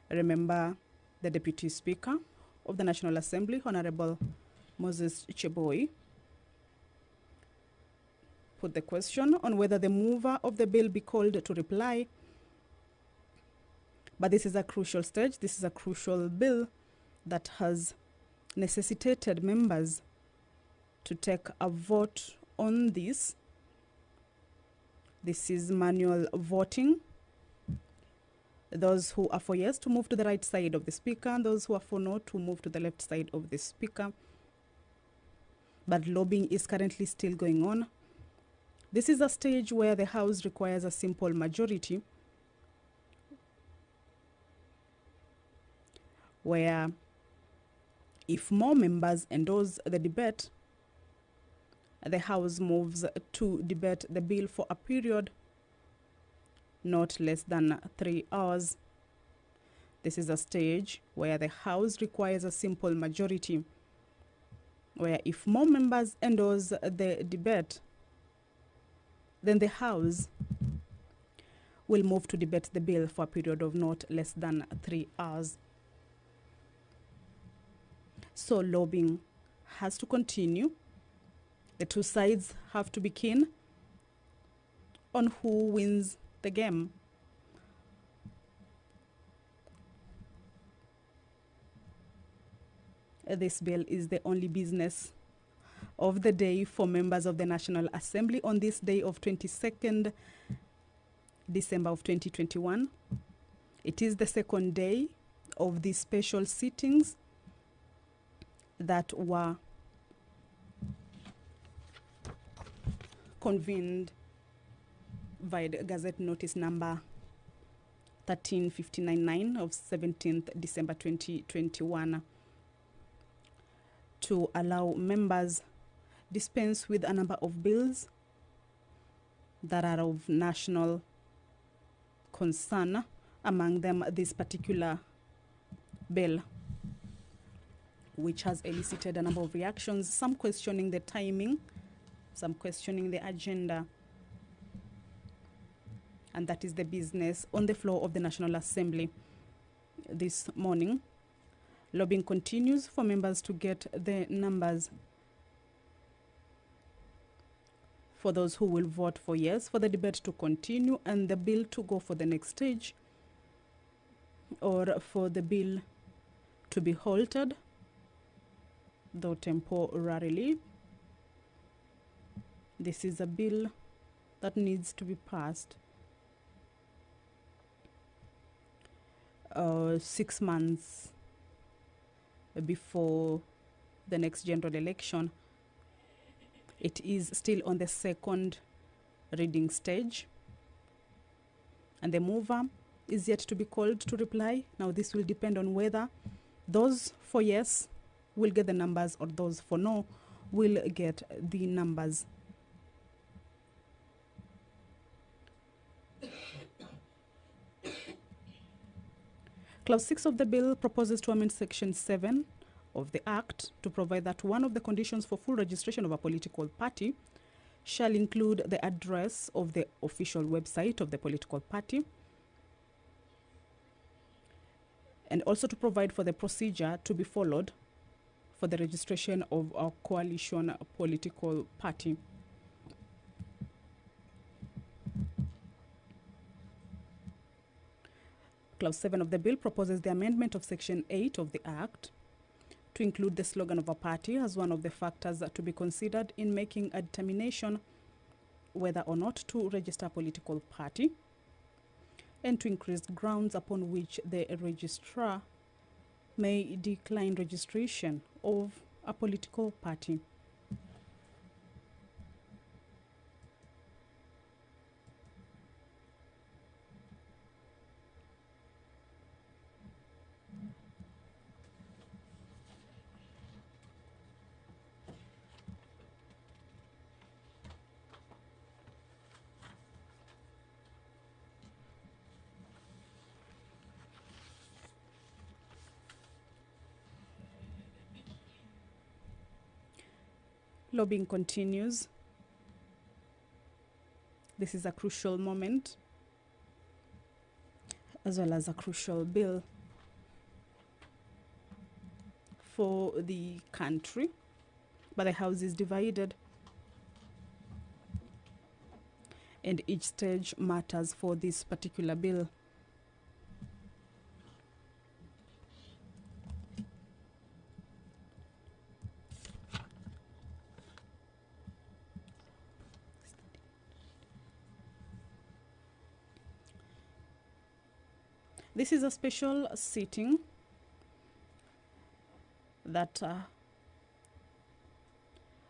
B: Remember, the Deputy Speaker of the National Assembly, Honorable Moses Cheboy, put the question on whether the mover of the bill be called to reply. But this is a crucial stage. This is a crucial bill that has necessitated members to take a vote on this. This is manual voting. Those who are for yes to move to the right side of the speaker, and those who are for no to move to the left side of the speaker. But lobbying is currently still going on. This is a stage where the House requires a simple majority, where if more members endorse the debate, the House moves to debate the bill for a period not less than 3 hours. This is a stage where the House requires a simple majority, where if more members endorse the debate, then the House will move to debate the bill for a period of not less than 3 hours. So lobbying has to continue. The two sides have to be keen on who wins the game. This bill is the only business of the day for members of the National Assembly on this day of 22nd December of 2021. It is the second day of the special sittings that were convened via the Gazette Notice number 13599 of 17th December 2021 to allow members dispense with a number of bills that are of national concern, among them this particular bill, which has elicited a number of reactions, some questioning the timing, some questioning the agenda. And that is the business on the floor of the National Assembly this morning. Lobbying continues for members to get the numbers for those who will vote for yes, for the debate to continue and the bill to go for the next stage, or for the bill to be halted, though temporarily. This is a bill that needs to be passed 6 months before the next general election. It is still on the second reading stage, and the mover is yet to be called to reply. Now this will depend on whether those for yes will get the numbers or those for no will get the numbers. Clause 6 of the bill proposes to amend Section 7 of the Act to provide that one of the conditions for full registration of a political party shall include the address of the official website of the political party, and also to provide for the procedure to be followed for the registration of a coalition political party. Clause 7 of the bill proposes the amendment of Section 8 of the Act to include the slogan of a party as one of the factors to be considered in making a determination whether or not to register a political party, and to increase grounds upon which the registrar may decline registration of a political party. Lobbying continues. This is a crucial moment, as well as a crucial bill for the country, but the House is divided, and each stage matters for this particular bill. This is a special sitting that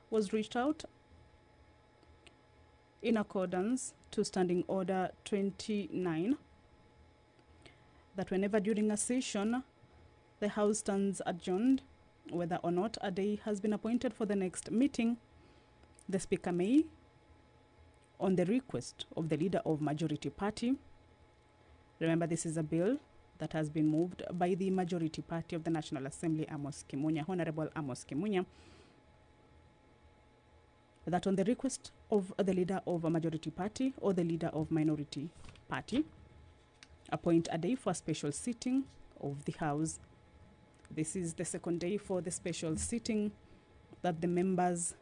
B: was reached out in accordance to Standing Order 29, that whenever during a session the House stands adjourned, whether or not a day has been appointed for the next meeting, the Speaker may, on the request of the Leader of Majority Party, remember this is a bill that has been moved by the Majority Party of the National Assembly, Honorable Amos Kimunya, that on the request of the Leader of a Majority Party or the Leader of Minority Party, appoint a day for a special sitting of the House. This is the second day for the special sitting that the members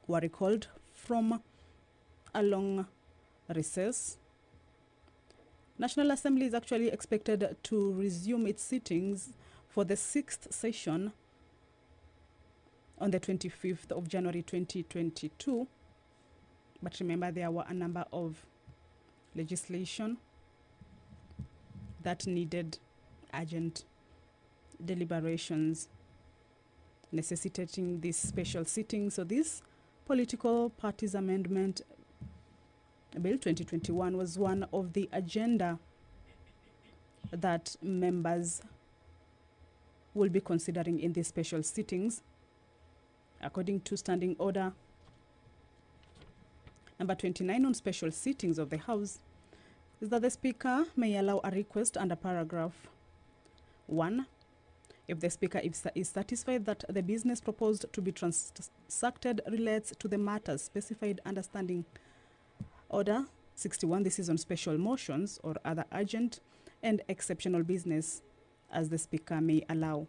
B: were recalled from a long recess. National Assembly is actually expected to resume its sittings for the 6th session on the 25th of January 2022. But remember, there were a number of legislation that needed urgent deliberations necessitating this special sitting. So this Political Parties Amendment Bill 2021 was one of the agenda that members will be considering in these special sittings. According to Standing Order number 29 on special sittings of the House, is that the Speaker may allow a request under paragraph 1 if the Speaker is satisfied that the business proposed to be transacted relates to the matters specified under Standing Order 61. This is on special motions or other urgent and exceptional business as the Speaker may allow.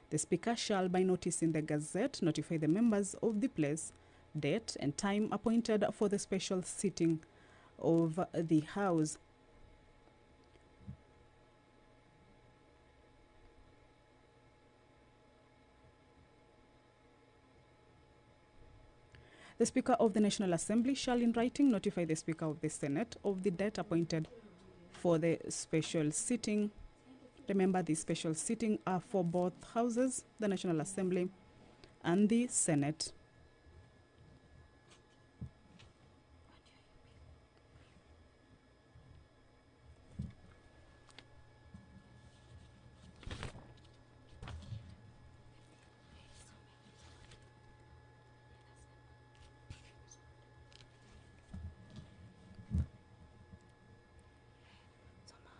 B: The Speaker shall, by notice in the Gazette, notify the members of the place, date, and time appointed for the special sitting of the House. The Speaker of the National Assembly shall in writing notify the Speaker of the Senate of the date appointed for the special sitting. Remember, the special sitting are for both houses, the National Assembly and the Senate.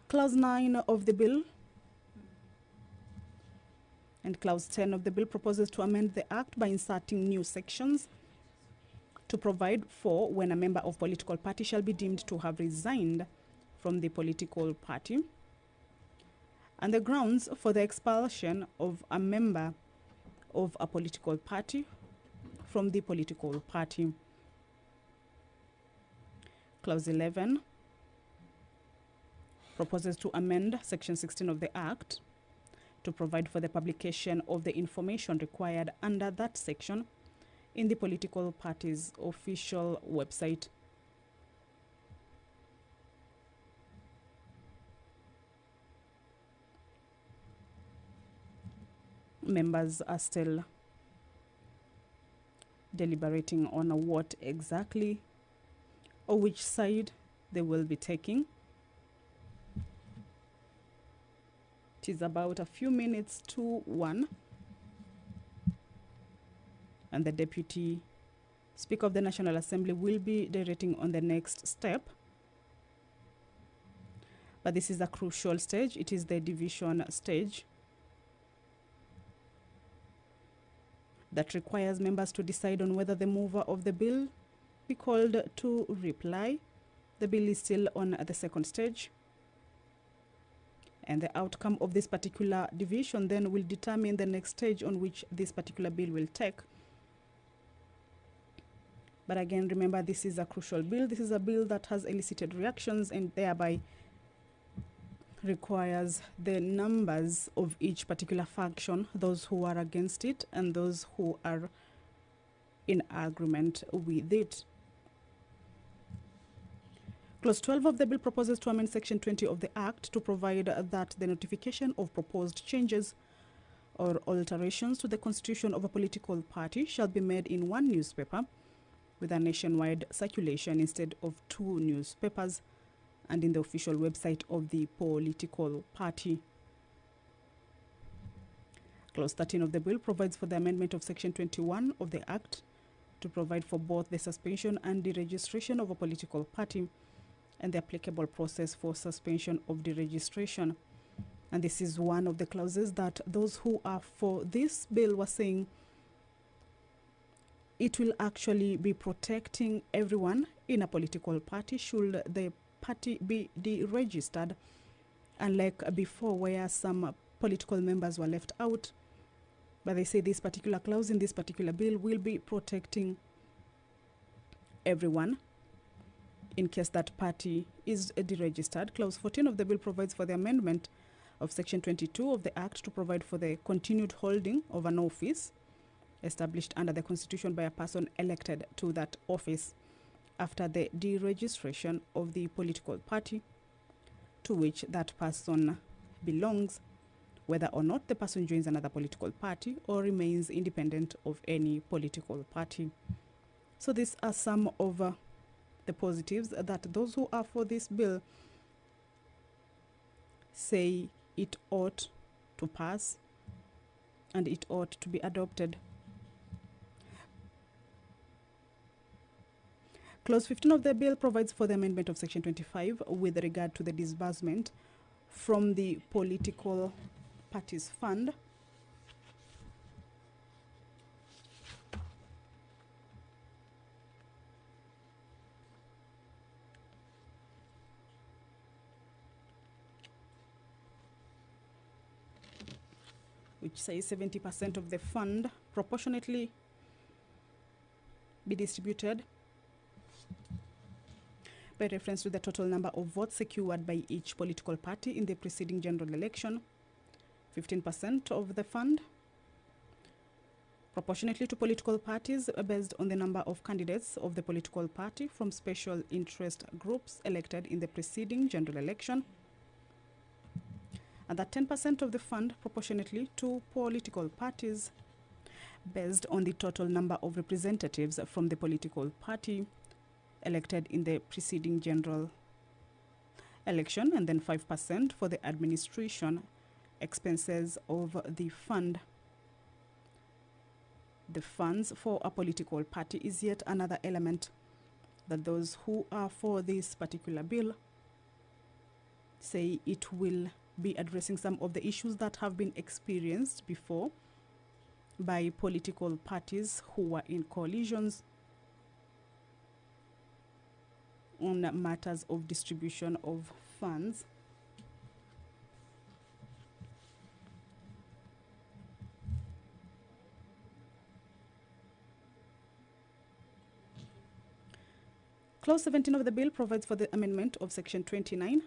B: Clause 9 of the bill and Clause 10 of the bill proposes to amend the Act by inserting new sections to provide for when a member of political party shall be deemed to have resigned from the political party and the grounds for the expulsion of a member of a political party from the political party. Clause 11 proposes to amend Section 16 of the Act to provide for the publication of the information required under that section in the political party's official website. Members are still deliberating on what exactly or which side they will be taking. It is about a few minutes to 1. And the Deputy Speaker of the National Assembly will be directing on the next step. But this is a crucial stage. It is the division stage that requires members to decide on whether the mover of the bill be called to reply. The bill is still on the second stage. And the outcome of this particular division then will determine the next stage on which this particular bill will take. But again, remember, this is a crucial bill. This is a bill that has elicited reactions and thereby requires the numbers of each particular faction, those who are against it and those who are in agreement with it. Clause 12 of the bill proposes to amend Section 20 of the Act to provide that the notification of proposed changes or alterations to the constitution of a political party shall be made in one newspaper with a nationwide circulation instead of two newspapers and in the official website of the political party. Clause 13 of the bill provides for the amendment of Section 21 of the Act to provide for both the suspension and deregistration of a political party and the applicable process for suspension of deregistration. And this is one of the clauses that those who are for this bill were saying it will actually be protecting everyone in a political party should the party be deregistered, unlike before where some political members were left out. But they say this particular clause in this particular bill will be protecting everyone in case that party is deregistered. Clause 14 of the bill provides for the amendment of Section 22 of the Act to provide for the continued holding of an office established under the Constitution by a person elected to that office after the deregistration of the political party to which that person belongs, whether or not the person joins another political party or remains independent of any political party. So these are some of the positives that those who are for this bill say it ought to pass and it ought to be adopted. Clause 15 of the bill provides for the amendment of Section 25 with regard to the disbursement from the political parties fund which says 70% of the fund proportionately be distributed by reference to the total number of votes secured by each political party in the preceding general election, 15% of the fund proportionately to political parties based on the number of candidates of the political party from special interest groups elected in the preceding general election, and that 10% of the fund proportionately to political parties based on the total number of representatives from the political party elected in the preceding general election, and then 5% for the administration expenses of the fund. The funds for a political party is yet another element that those who are for this particular bill say it will be addressing some of the issues that have been experienced before by political parties who were in coalitions on matters of distribution of funds. Clause 17 of the bill provides for the amendment of Section 29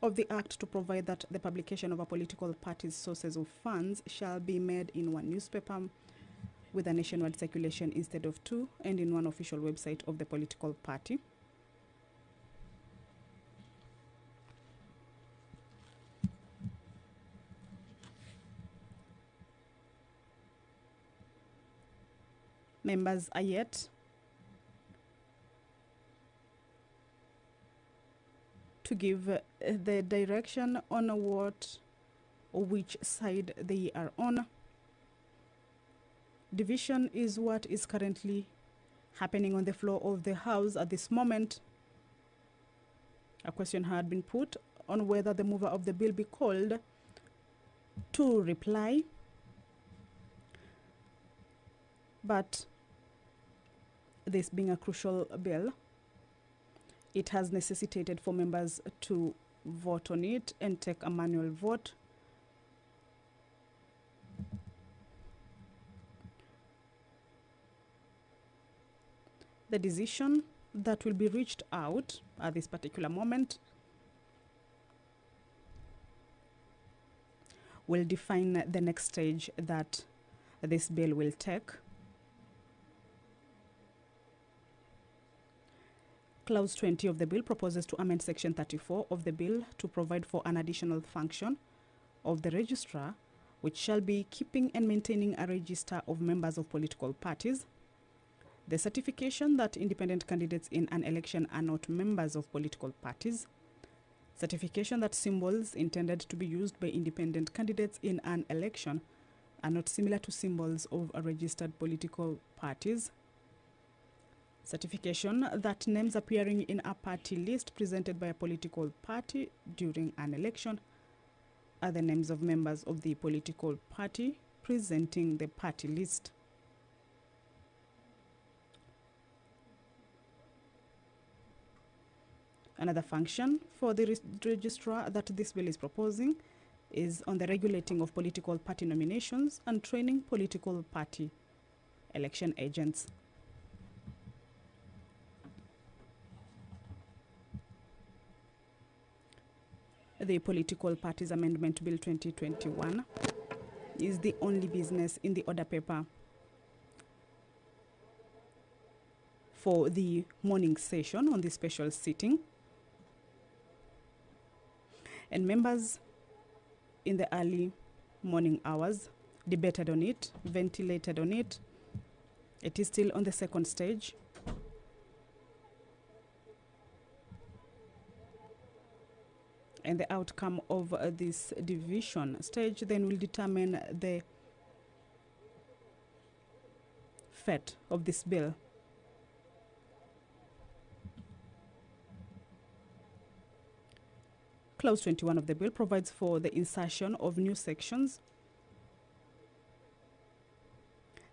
B: of the Act to provide that the publication of a political party's sources of funds shall be made in one newspaper with a nationwide circulation instead of two, and in one official website of the political party. Members are yet to give the direction on what or which side they are on. Division is what is currently happening on the floor of the House at this moment. A question had been put on whether the mover of the bill be called to reply, but this being a crucial bill, it has necessitated for members to vote on it and take a manual vote. The decision that will be reached out at this particular moment will define the next stage that this bill will take. Clause 20 of the bill proposes to amend Section 34 of the bill to provide for an additional function of the registrar, which shall be keeping and maintaining a register of members of political parties, the certification that independent candidates in an election are not members of political parties, certification that symbols intended to be used by independent candidates in an election are not similar to symbols of registered political parties, certification that names appearing in a party list presented by a political party during an election are the names of members of the political party presenting the party list. Another function for the registrar that this bill is proposing is on the regulating of political party nominations and training political party election agents. The Political Parties Amendment Bill 2021 is the only business in the order paper for the morning session on the special sitting, and members in the early morning hours debated on it, ventilated on it. It is still on the second stage. And the outcome of this division stage then will determine the fate of this bill. Clause 21 of the bill provides for the insertion of new sections,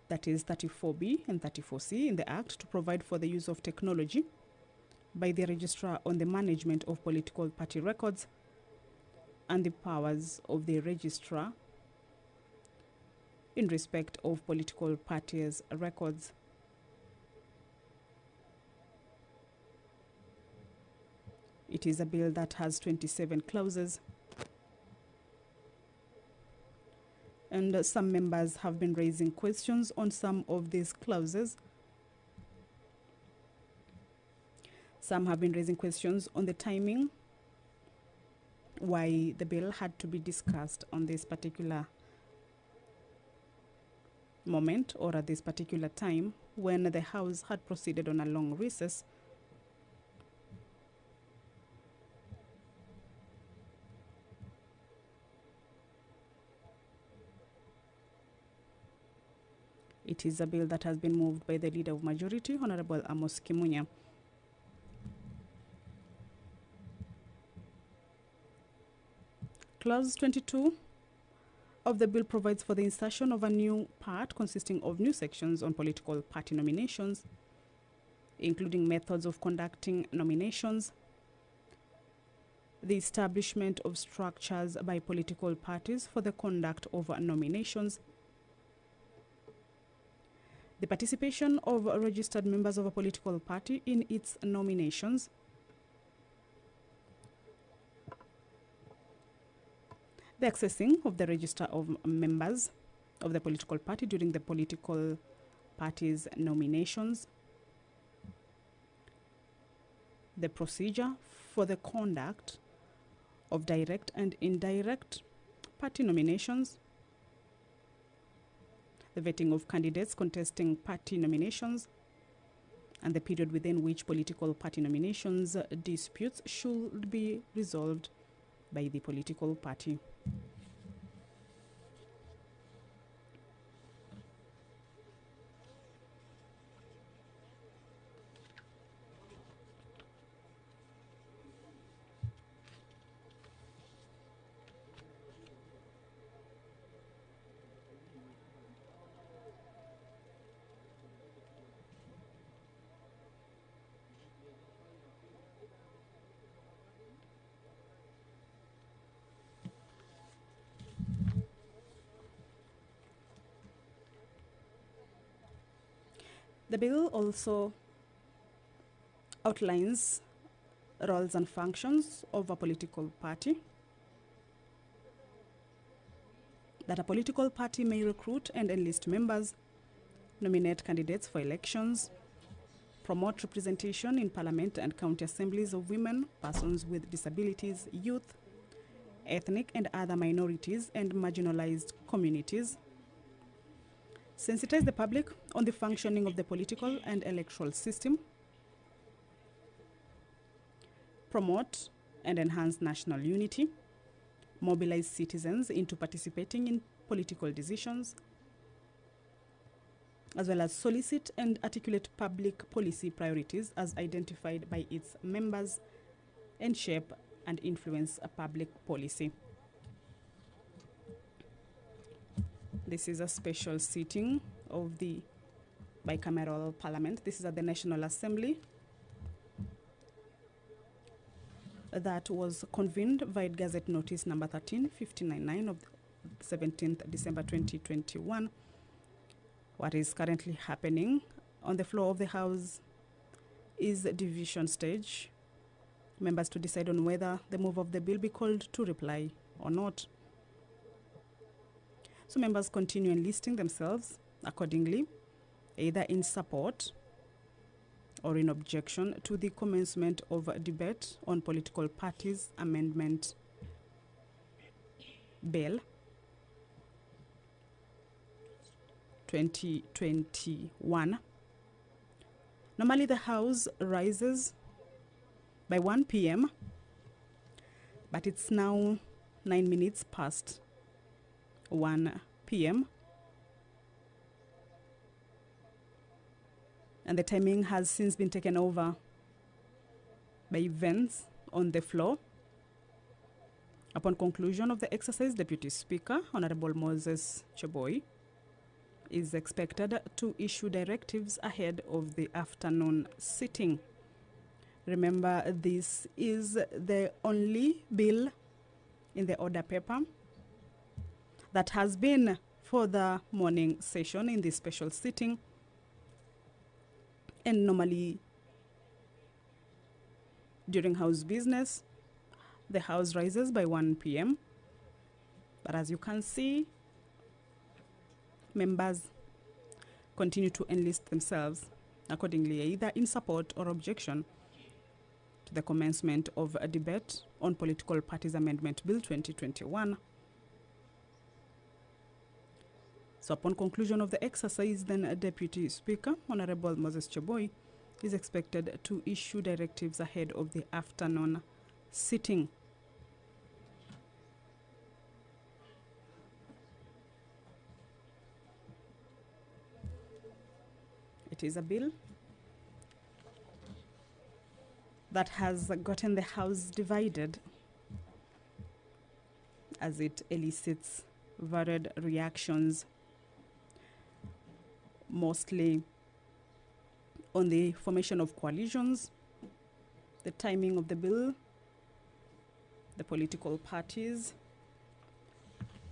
B: that is 34B and 34C in the Act, to provide for the use of technology by the registrar on the management of political party records and the powers of the registrar in respect of political parties' records. It is a bill that has 27 clauses, and some members have been raising questions on some of these clauses. Some have been raising questions on the timing, why the bill had to be discussed on this particular moment or at this particular time when the House had proceeded on a long recess. It is a bill that has been moved by the Leader of Majority, Honorable Amos Kimunya. Clause 22 of the bill provides for the insertion of a new part consisting of new sections on political party nominations, including methods of conducting nominations, the establishment of structures by political parties for the conduct of nominations, the participation of registered members of a political party in its nominations, the accessing of the register of members of the political party during the political party's nominations, the procedure for the conduct of direct and indirect party nominations, the vetting of candidates contesting party nominations, and the period within which political party nominations disputes should be resolved by the political party. The bill also outlines roles and functions of a political party, that a political party may recruit and enlist members, nominate candidates for elections, promote representation in Parliament and county assemblies of women, persons with disabilities, youth, ethnic and other minorities and marginalized communities, sensitize the public on the functioning of the political and electoral system, promote and enhance national unity, mobilize citizens into participating in political decisions, as well as solicit and articulate public policy priorities as identified by its members and shape and influence a public policy. This is a special sitting of the bicameral parliament. This is at the National Assembly that was convened via Gazette Notice number 13599 of 17th December 2021. What is currently happening on the floor of the House is the division stage. Members to decide on whether the move of the bill be called to reply or not. So members continue enlisting themselves accordingly, either in support or in objection to the commencement of a debate on political parties amendment bill 2021. Normally the House rises by 1 p.m., but it's now 9 minutes past 1 p.m. And the timing has since been taken over by events on the floor. Upon conclusion of the exercise, Deputy Speaker, Honorable Moses Cheboy, is expected to issue directives ahead of the afternoon sitting. Remember, this is the only bill in the order paper that has been for the morning session in this special sitting. And normally, during House business, the House rises by 1 p.m. But as you can see, members continue to enlist themselves accordingly, either in support or objection to the commencement of a debate on Political Parties Amendment Bill 2021. So upon conclusion of the exercise, then Deputy Speaker, Honorable Moses Cheboy, is expected to issue directives ahead of the afternoon sitting. It is a bill that has gotten the House divided as it elicits varied reactions, mostly on the formation of coalitions, the timing of the bill, the political parties,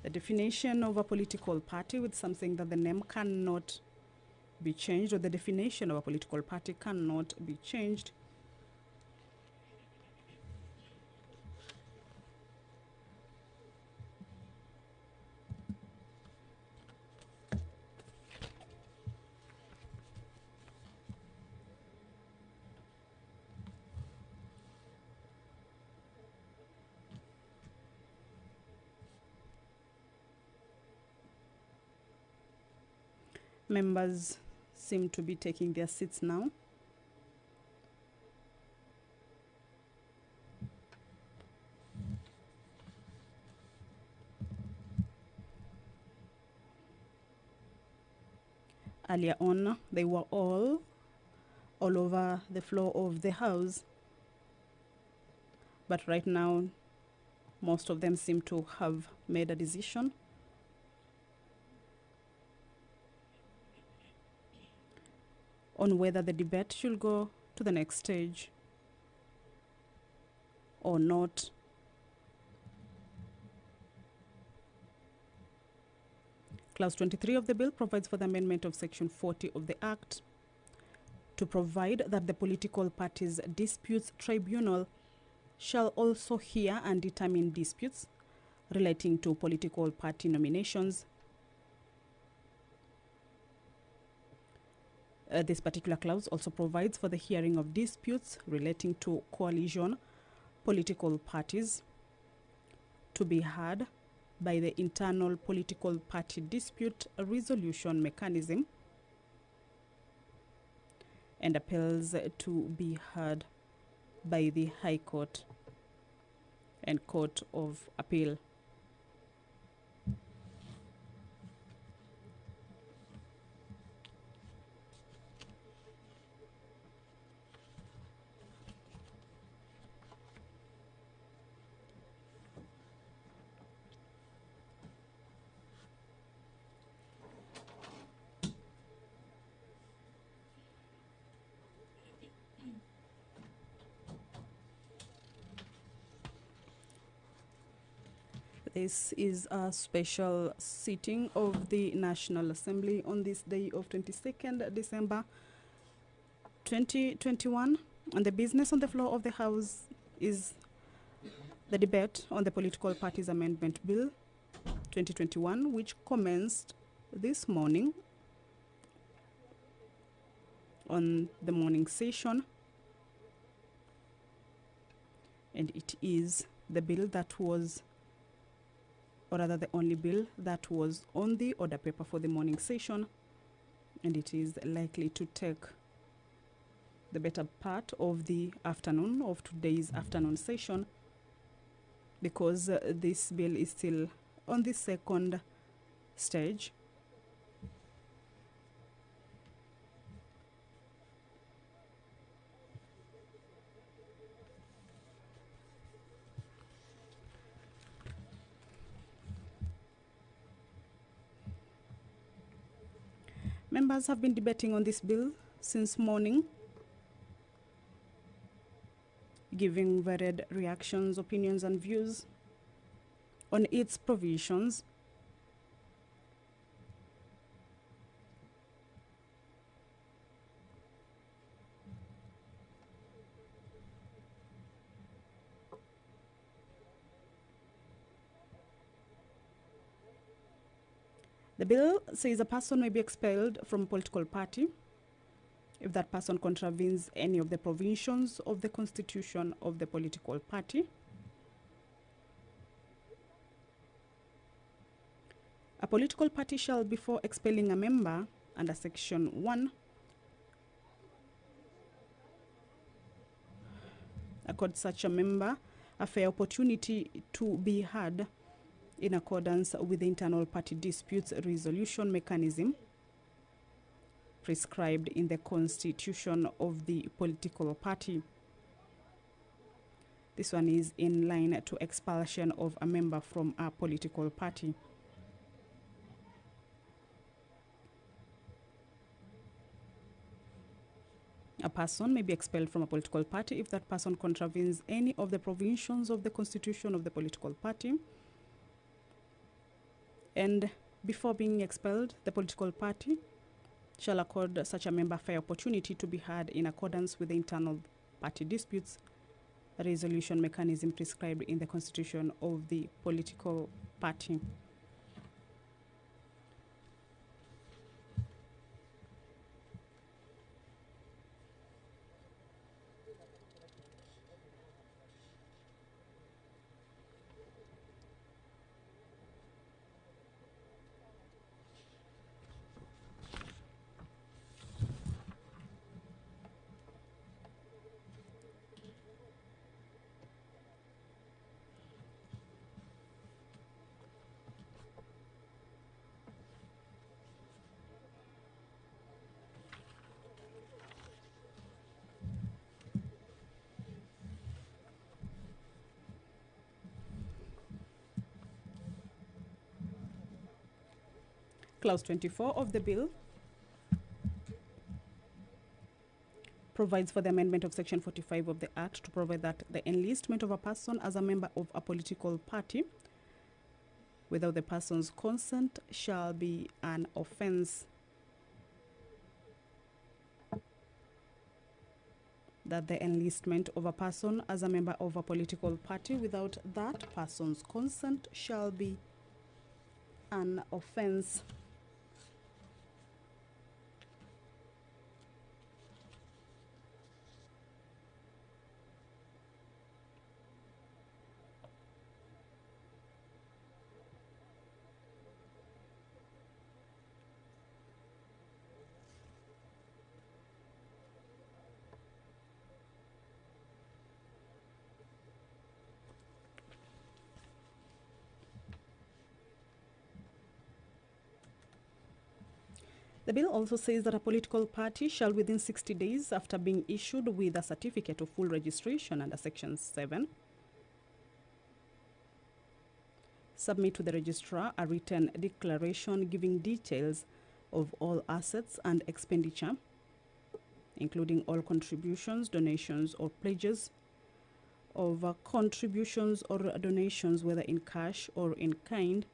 B: the definition of a political party with something that the name cannot be changed, or the definition of a political party cannot be changed. Members seem to be taking their seats now. Earlier on, they were all over the floor of the House. But right now, most of them seem to have made a decision. On whether the debate should go to the next stage or not. Clause 23 of the bill provides for the amendment of Section 40 of the Act to provide that the Political Parties Disputes Tribunal shall also hear and determine disputes relating to political party nominations. This particular clause also provides for the hearing of disputes relating to coalition political parties to be heard by the internal political party dispute resolution mechanism, and appeals to be heard by the High Court and Court of Appeal. This is a special sitting of the National Assembly on this day of 22nd December 2021. And the business on the floor of the House is the debate on the Political Parties Amendment Bill 2021, which commenced this morning on the morning session. And it is the bill that was, or rather the only bill that was on the order paper for the morning session, and it is likely to take the better part of the afternoon of today's afternoon session, because this bill is still on the second stage. Members have been debating on this bill since morning, giving varied reactions, opinions, and views on its provisions. The bill says a person may be expelled from a political party if that person contravenes any of the provisions of the constitution of the political party. A political party shall, before expelling a member under Section 1, accord such a member a fair opportunity to be heard in accordance with the internal party disputes resolution mechanism prescribed in the constitution of the political party. This one is in line to expulsion of a member from a political party. A person may be expelled from a political party if that person contravenes any of the provisions of the constitution of the political party. And before being expelled, the political party shall accord such a member fair opportunity to be heard in accordance with the internal party disputes resolution mechanism prescribed in the constitution of the political party. Clause 24 of the bill provides for the amendment of Section 45 of the Act to provide that the enlistment of a person as a member of a political party without the person's consent shall be an offense. That the enlistment of a person as a member of a political party without that person's consent shall be an offense. The bill also says that a political party shall, within 60 days after being issued with a certificate of full registration under Section 7, submit to the registrar a written declaration giving details of all assets and expenditure, including all contributions, donations, or pledges of contributions or donations, whether in cash or in kind,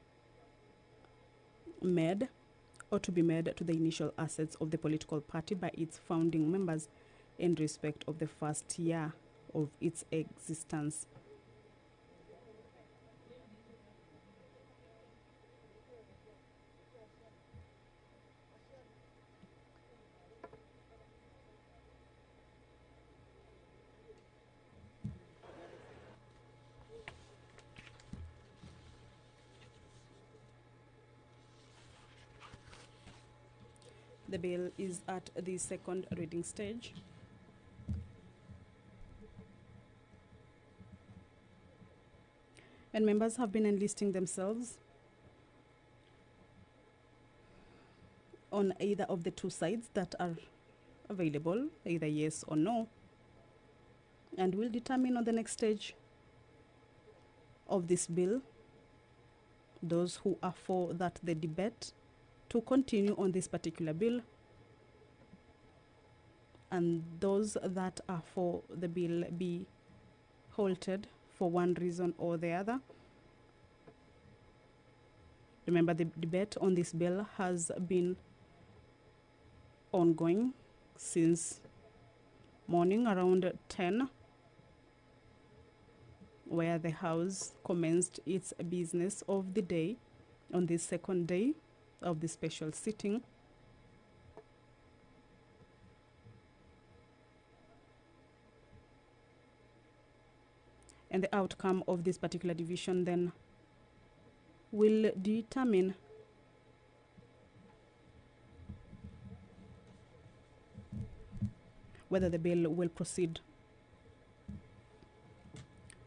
B: made or to be made to the initial assets of the political party by its founding members in respect of the first year of its existence. The bill is at the second reading stage. And members have been enlisting themselves on either of the two sides that are available, either yes or no, and will determine on the next stage of this bill those who are for that the debate to continue on this particular bill, and those that are for the bill be halted for one reason or the other. Remember, the debate on this bill has been ongoing since morning around 10, where the House commenced its business of the day on this second day of the special sitting. And the outcome of this particular division then will determine whether the bill will proceed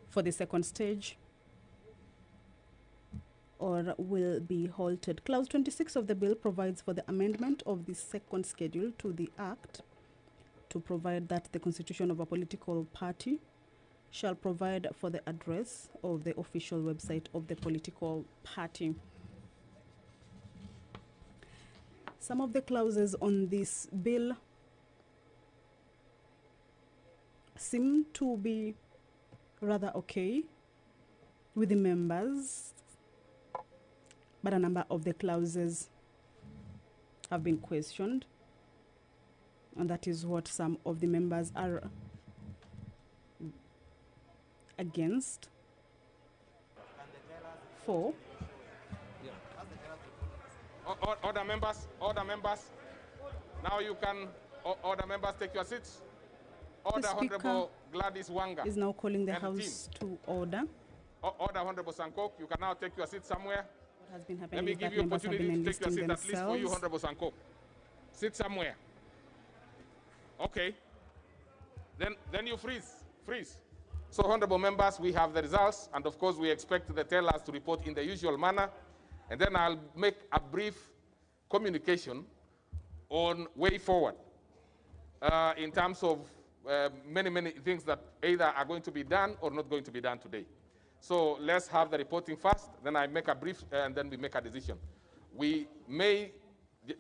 B: for the second stage or will be halted. Clause 26 of the bill provides for the amendment of the second schedule to the Act to provide that the constitution of a political party shall provide for the address of the official website of the political party. Some of the clauses on this bill seem to be rather okay with the members, but a number of the clauses have been questioned, and that is what some of the members are against. For
A: Order members, order members. Now you can, order members, take your seats. Order Honorable Gladys Wanga
B: is now calling the
A: and
B: House to order.
A: Order Honorable Sankok, you can now take your seat somewhere.
B: What has been
A: Let
B: happening
A: me
B: is
A: give
B: that
A: you
B: members have been
A: opportunity to take your
B: enlisting
A: seat, at least for you,
B: themselves.
A: Honorable Sankok. Sit somewhere. Okay. Then you freeze. So, honorable members, we have the results, and of course we expect the tellers to report in the usual manner, and then I'll make a brief communication on way forward in terms of many things that either are going to be done or not going to be done today. So let's have the reporting first, then I make a brief, and then we make a decision.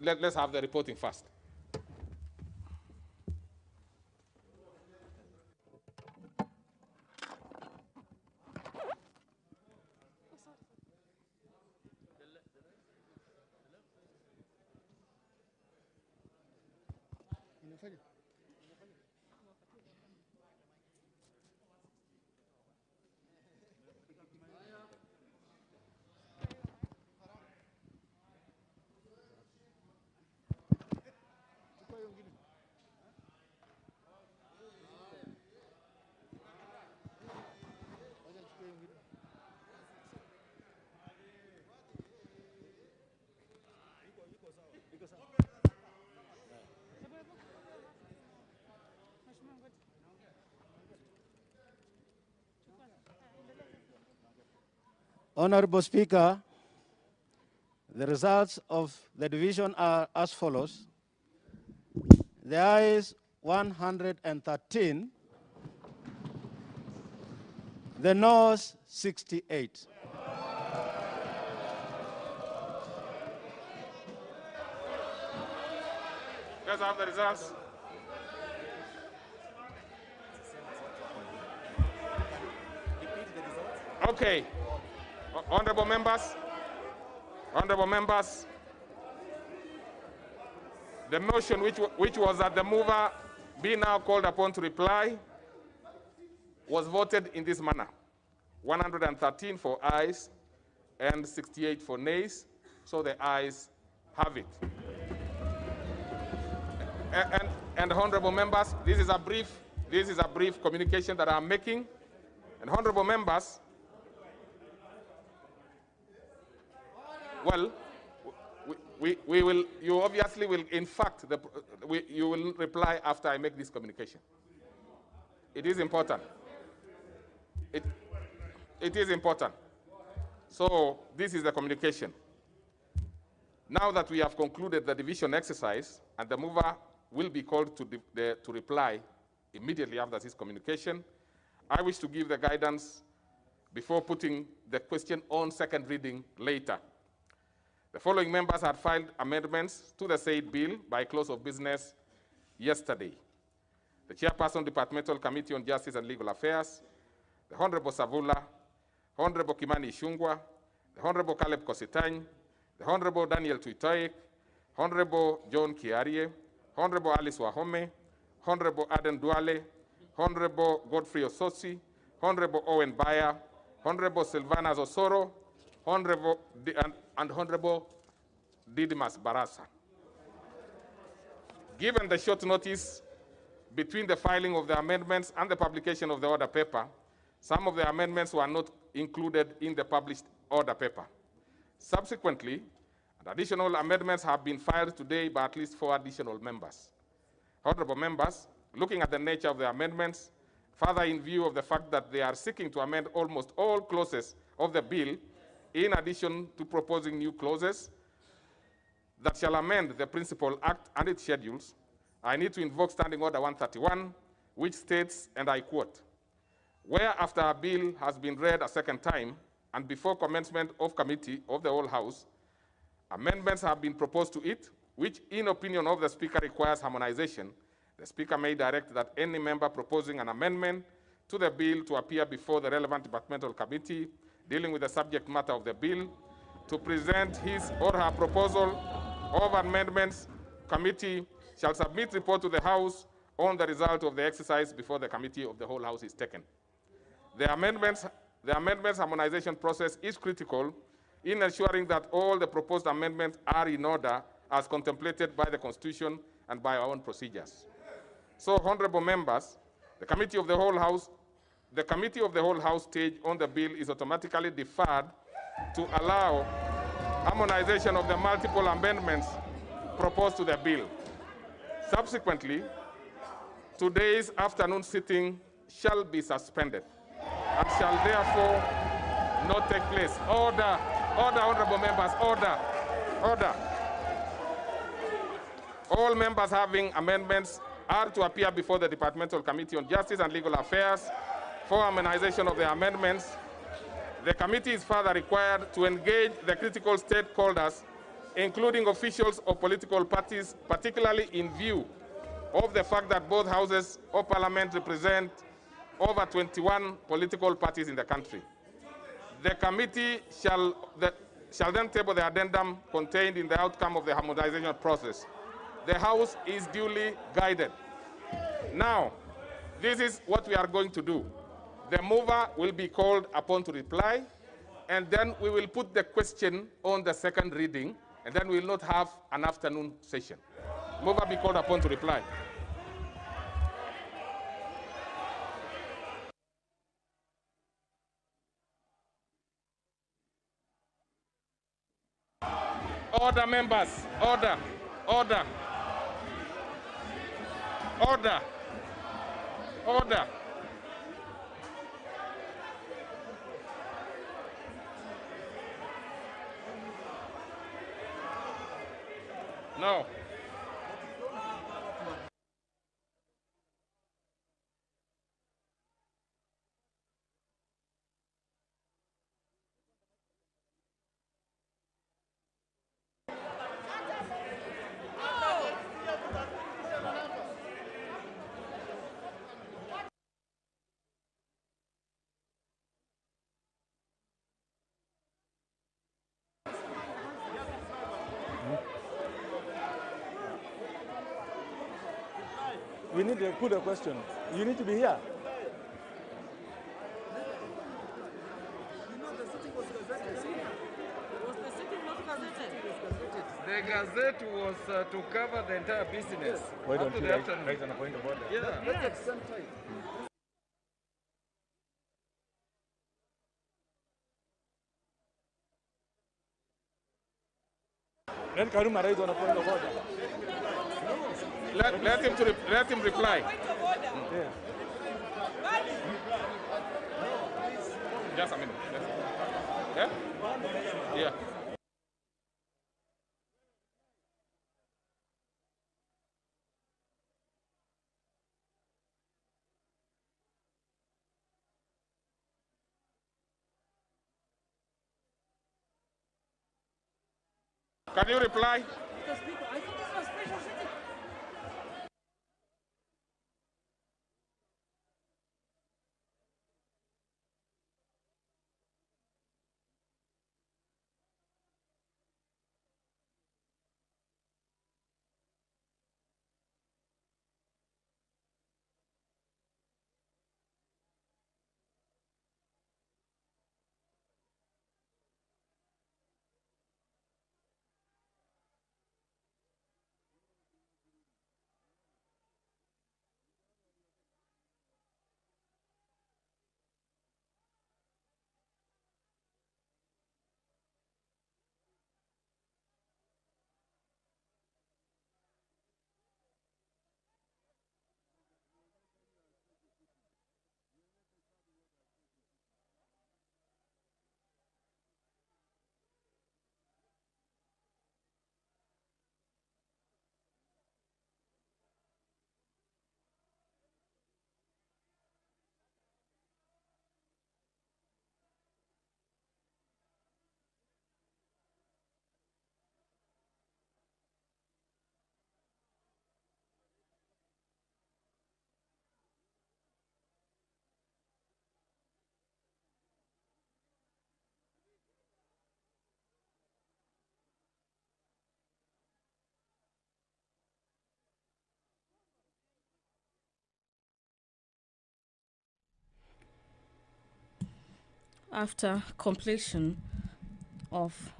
A: Let's have the reporting first.
U: Honorable Speaker, The results of the division are as follows. The ayes 113, the noes 68.
A: Let's have the results. Okay. Honorable members, the motion which was that the mover be now called upon to reply was voted in this manner. 113 for ayes and 68 for nays, so the ayes have it. And honorable members, this is a brief communication that I'm making. And honorable members, well, we will, you obviously will, in fact, you will reply after I make this communication. It is important. It is important. So this is the communication. Now that we have concluded the division exercise and the mover will be called to reply immediately after this communication, I wish to give the guidance before putting the question on second reading later. The following members had filed amendments to the said bill by close of business yesterday. The Chairperson, Departmental Committee on Justice and Legal Affairs, the Honorable Savula, Honorable Kimani Ichung'wah, the Honorable Caleb Kositany, the Honorable Daniel Tuitoik, Honorable John Kiarie, Honorable Alice Wahome, Honorable Aden Duale, Honorable Godfrey Ososi, Honorable Owen Baya, Honorable Silvana Osoro, and Honorable Didimas Barasa. Given the short notice between the filing of the amendments and the publication of the order paper, some of the amendments were not included in the published order paper. Subsequently, additional amendments have been filed today by at least 4 additional members. Honorable members, looking at the nature of the amendments, further in view of the fact that they are seeking to amend almost all clauses of the bill, in addition to proposing new clauses that shall amend the Principal Act and its schedules, I need to invoke Standing Order 131, which states, and I quote, "Where after a bill has been read a second time and before commencement of committee of the whole House, amendments have been proposed to it, which in opinion of the Speaker requires harmonization, the Speaker may direct that any member proposing an amendment to the bill to appear before the relevant departmental committee dealing with the subject matter of the bill to present his or her proposal of amendments. Committee shall submit report to the House on the result of the exercise before the committee of the whole House is taken." The amendments harmonization process is critical in ensuring that all the proposed amendments are in order as contemplated by the Constitution and by our own procedures. So, honorable members, the Committee of the Whole House stage on the bill is automatically deferred to allow harmonization of the multiple amendments proposed to the bill. Subsequently, today's afternoon sitting shall be suspended and shall therefore not take place. Order, honorable members, order. All members having amendments are to appear before the Departmental Committee on Justice and Legal Affairs for harmonization of the amendments. The committee is further required to engage the critical stakeholders, including officials of political parties, particularly in view of the fact that both houses of parliament represent over 21 political parties in the country. The committee shall then table the addendum contained in the outcome of the harmonization process. The House is duly guided. Now, this is what we are going to do. The mover will be called upon to reply, and then we will put the question on the second reading, and then we will not have an afternoon session. Mover be called upon to reply. Order, members. Order. Order. Order. Order. No.
H: We need to put a question. You need to be here.
C: The Gazette was to cover the entire business.
H: Why
C: Up
H: don't
C: to
H: you
C: the
H: raise
C: afternoon.
H: an point of order?
C: Yeah.
Q: Let's at the same time.
H: Let Karuma raise on a point of order.
A: Let him reply.
H: Yeah.
A: Just a minute. Yeah? Yeah. Can you reply?
V: After completion of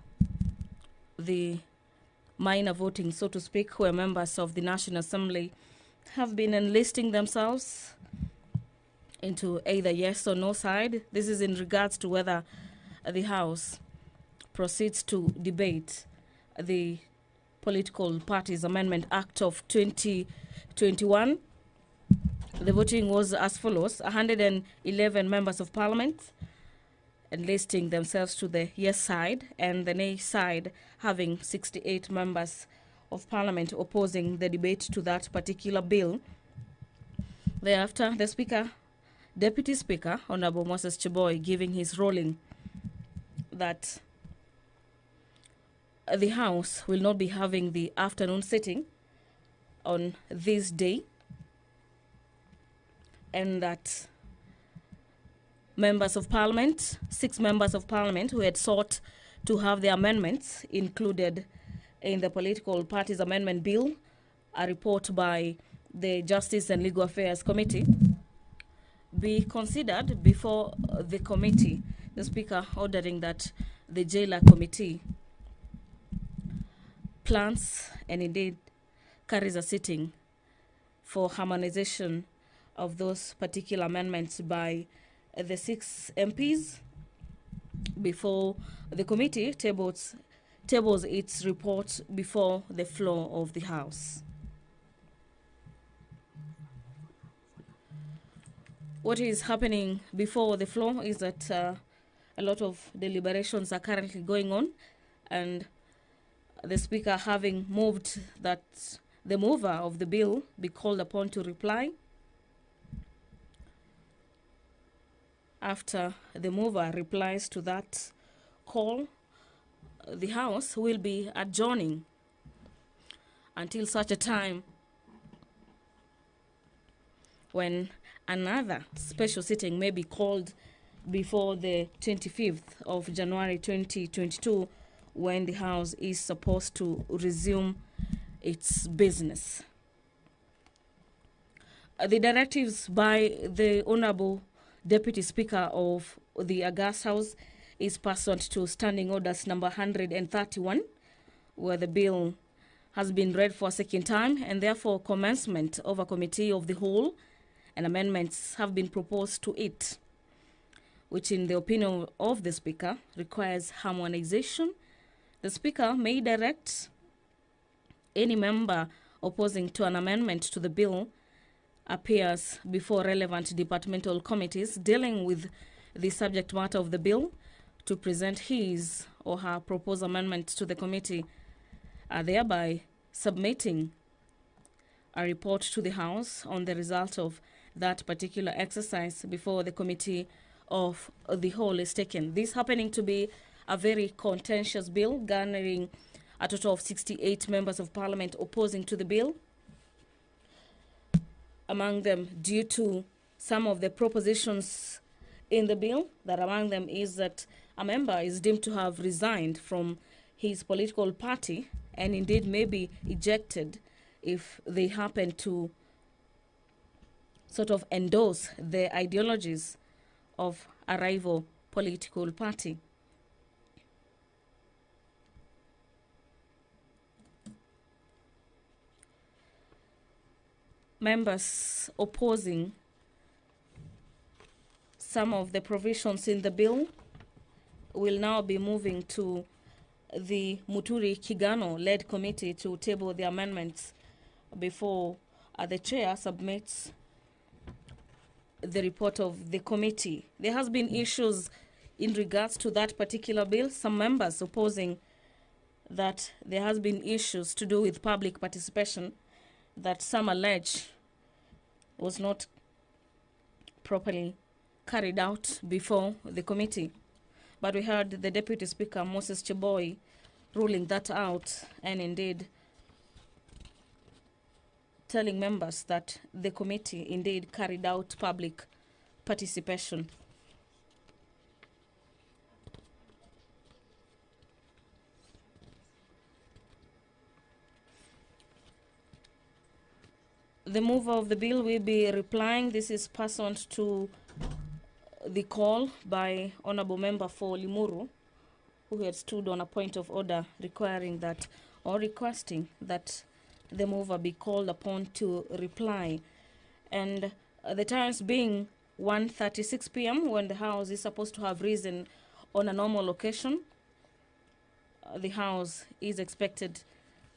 V: the minor voting, so to speak, where members of the National Assembly have been enlisting themselves into either yes or no side. This is in regards to whether the House proceeds to debate the Political Parties Amendment Act of 2021. The voting was as follows: 111 members of Parliament enlisting themselves to the yes side, and the nay side having 68 members of Parliament opposing the debate to that particular bill. Thereafter, the Speaker, Deputy Speaker, Honorable Moses Cheboy, giving his ruling that the House will not be having the afternoon sitting on this day, and that members of Parliament, 6 members of Parliament who had sought to have their amendments included in the Political Parties Amendment Bill, a report by the Justice and Legal Affairs Committee, be considered before the committee. The Speaker ordering that the Jailer Committee plans and indeed carries a sitting for harmonization of those particular amendments by the 6 MPs before the committee tables its report before the floor of the House. What is happening before the floor is that a lot of deliberations are currently going on, and The Speaker having moved that the mover of the bill be called upon to reply. After the mover replies to that call, the House will be adjourning until such a time when another special sitting may be called before the 25th of January 2022, when the House is supposed to resume its business. The directives by the Honorable Deputy Speaker of the August House is pursuant to Standing Orders number 131, where the bill has been read for a second time, and therefore commencement of a committee of the whole and amendments have been proposed to it, which in the opinion of the Speaker requires harmonization. The Speaker may direct any member opposing to an amendment to the bill appears before relevant departmental committees dealing with the subject matter of the bill to present his or her proposed amendment to the committee, thereby submitting a report to the House on the result of that particular exercise before the committee of the whole is taken. This happening to be a very contentious bill, garnering a total of 68 members of parliament opposing to the bill. Among them, due to some of the propositions in the bill, that among them is that a member is deemed to have resigned from his political party and indeed may be ejected if they happen to sort of endorse the ideologies of a rival political party. Members opposing some of the provisions in the bill will now be moving to the Muturi Kigano-led committee to table the amendments before the chair submits the report of the committee. There has been issues in regards to that particular bill. Some members opposing that there has been issues to do with public participation that some allege was not properly carried out before the committee. But we heard the Deputy Speaker, Moses Cheboy, ruling that out and indeed telling members that the committee indeed carried out public participation. The mover of the bill will be replying. This is pursuant to the call by Honourable Member for Limuru, who had stood on a point of order requiring that or requesting that the mover be called upon to reply. And the times being 1:36 p.m. when the House is supposed to have risen on a normal occasion, the House is expected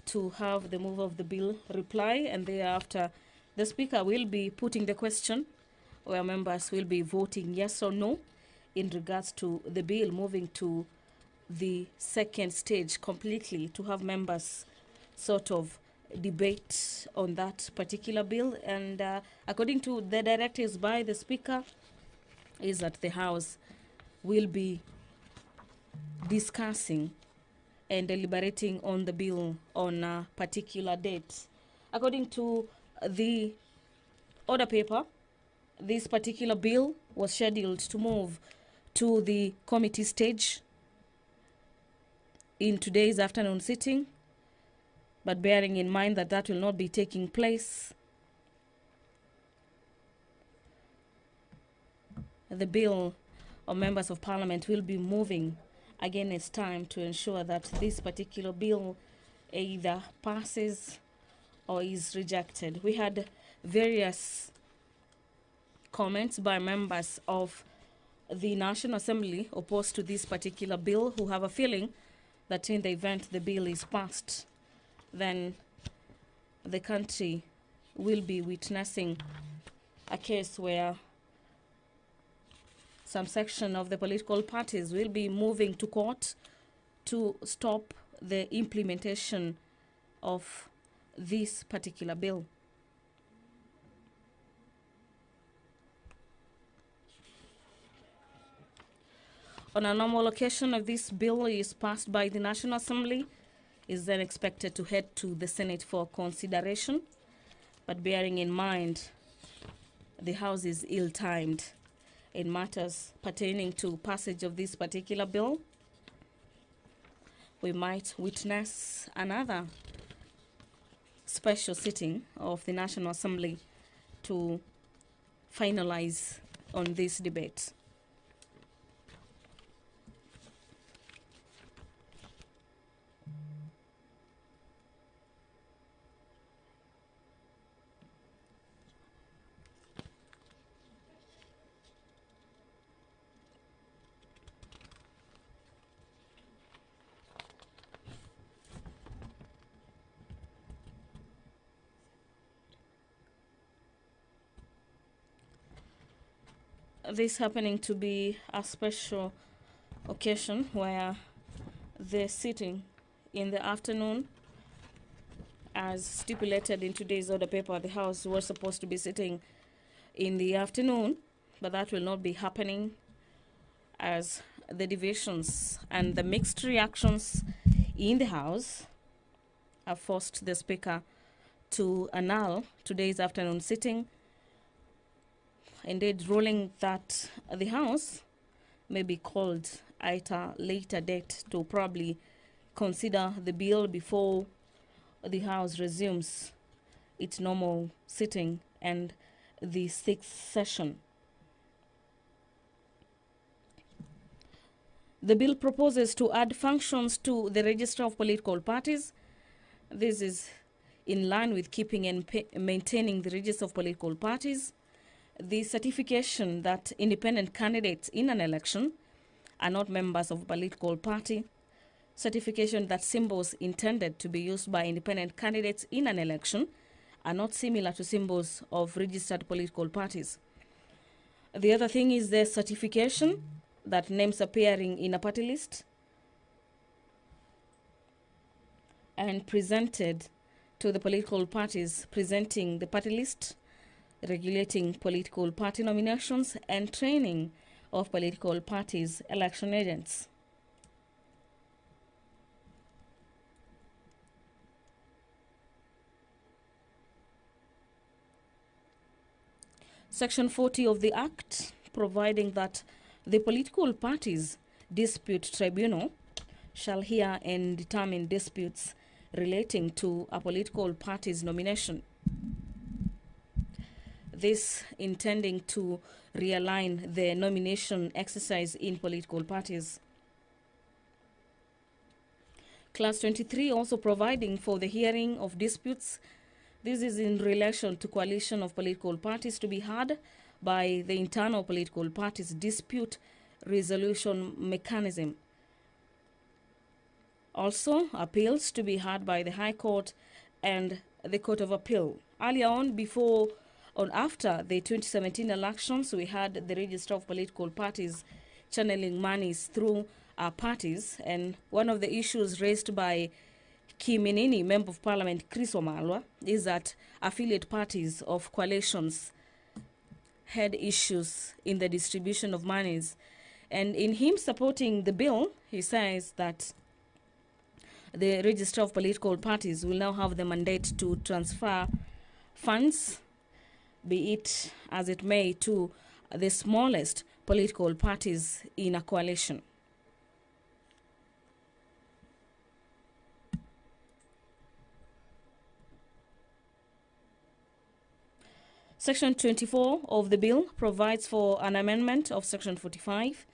V: to have the mover of the bill reply, and thereafter the Speaker will be putting the question where members will be voting yes or no in regards to the bill moving to the second stage completely, to have members sort of debate on that particular bill. And according to the directives by the Speaker, is that the House will be discussing and deliberating on the bill on a particular date. According to the order paper, this particular bill was scheduled to move to the committee stage in today's afternoon sitting, but bearing in mind that that will not be taking place, the bill of members of parliament will be moving again. It's time to ensure that this particular bill either passes or is rejected. We had various comments by members of the National Assembly opposed to this particular bill, who have a feeling that in the event the bill is passed, then the country will be witnessing a case where some section of the political parties will be moving to court to stop the implementation of this particular bill. On a normal occasion, if this bill is passed by the National Assembly, is then expected to head to the Senate for consideration. But bearing in mind the House is ill-timed in matters pertaining to passage of this particular bill, we might witness another special sitting of the National Assembly to finalize on this debate. This happening to be a special occasion where the sitting in the afternoon, as stipulated in today's order paper, the House was supposed to be sitting in the afternoon, but that will not be happening as the divisions and the mixed reactions in the House have forced the Speaker to annul today's afternoon sitting, indeed ruling that the House may be called at a later date to probably consider the bill before the House resumes its normal sitting and the sixth session. The bill proposes to add functions to the register of political parties. This is in line with keeping and maintaining the register of political parties, the certification that independent candidates in an election are not members of a political party, certification that symbols intended to be used by independent candidates in an election are not similar to symbols of registered political parties. The other thing is the certification that names appearing in a party list and presented to the political parties presenting the party list, regulating political party nominations and training of political parties' election agents. Section 40 of the Act, providing that the political parties dispute tribunal shall hear and determine disputes relating to a political party's nomination. This intending to realign the nomination exercise in political parties. Clause 23 also providing for the hearing of disputes. This is in relation to coalition of political parties to be heard by the internal political parties dispute resolution mechanism. Also, appeals to be heard by the High Court and the Court of Appeal. Earlier on, before or after the 2017 elections, we had the register of political parties channeling monies through our parties, and one of the issues raised by Kiminini, Member of Parliament Chris Omalwa, is that affiliate parties of coalitions had issues in the distribution of monies. And in him supporting the bill, he says that the register of political parties will now have the mandate to transfer funds, be it as it may, to the smallest political parties in a coalition. Section 24 of the bill provides for an amendment of Section 45.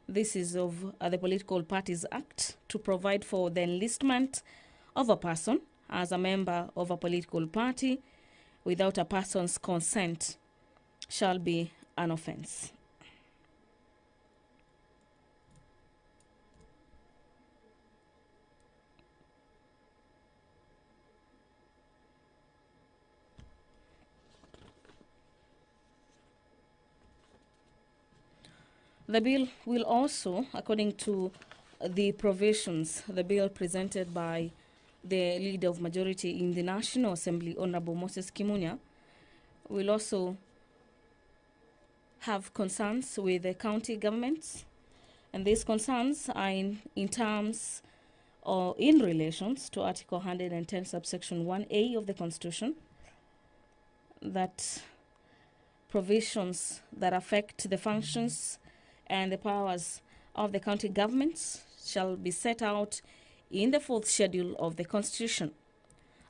V: This is of the Political Parties Act to provide for the enlistment of a person as a member of a political party without a person's consent shall be an offense. The bill will also, according to the provisions, the bill presented by the Leader of Majority in the National Assembly, Honorable Moses Kimunya, will also have concerns with the county governments. And these concerns are in terms or in relations to Article 110, subsection 1A of the Constitution, that provisions that affect the functions and the powers of the county governments shall be set out in the 4th schedule of the Constitution.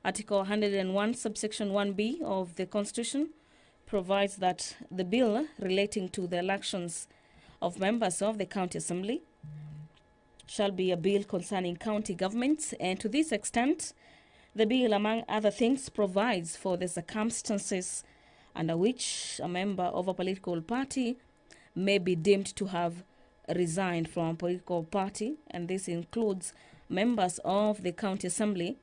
V: Article 101, subsection 1B of the Constitution provides that the bill relating to the elections of members of the County Assembly shall be a bill concerning county governments, and to this extent, the bill, among other things, provides for the circumstances under which a member of a political party may be deemed to have resigned from a political party, and this includes members of the County Assembly,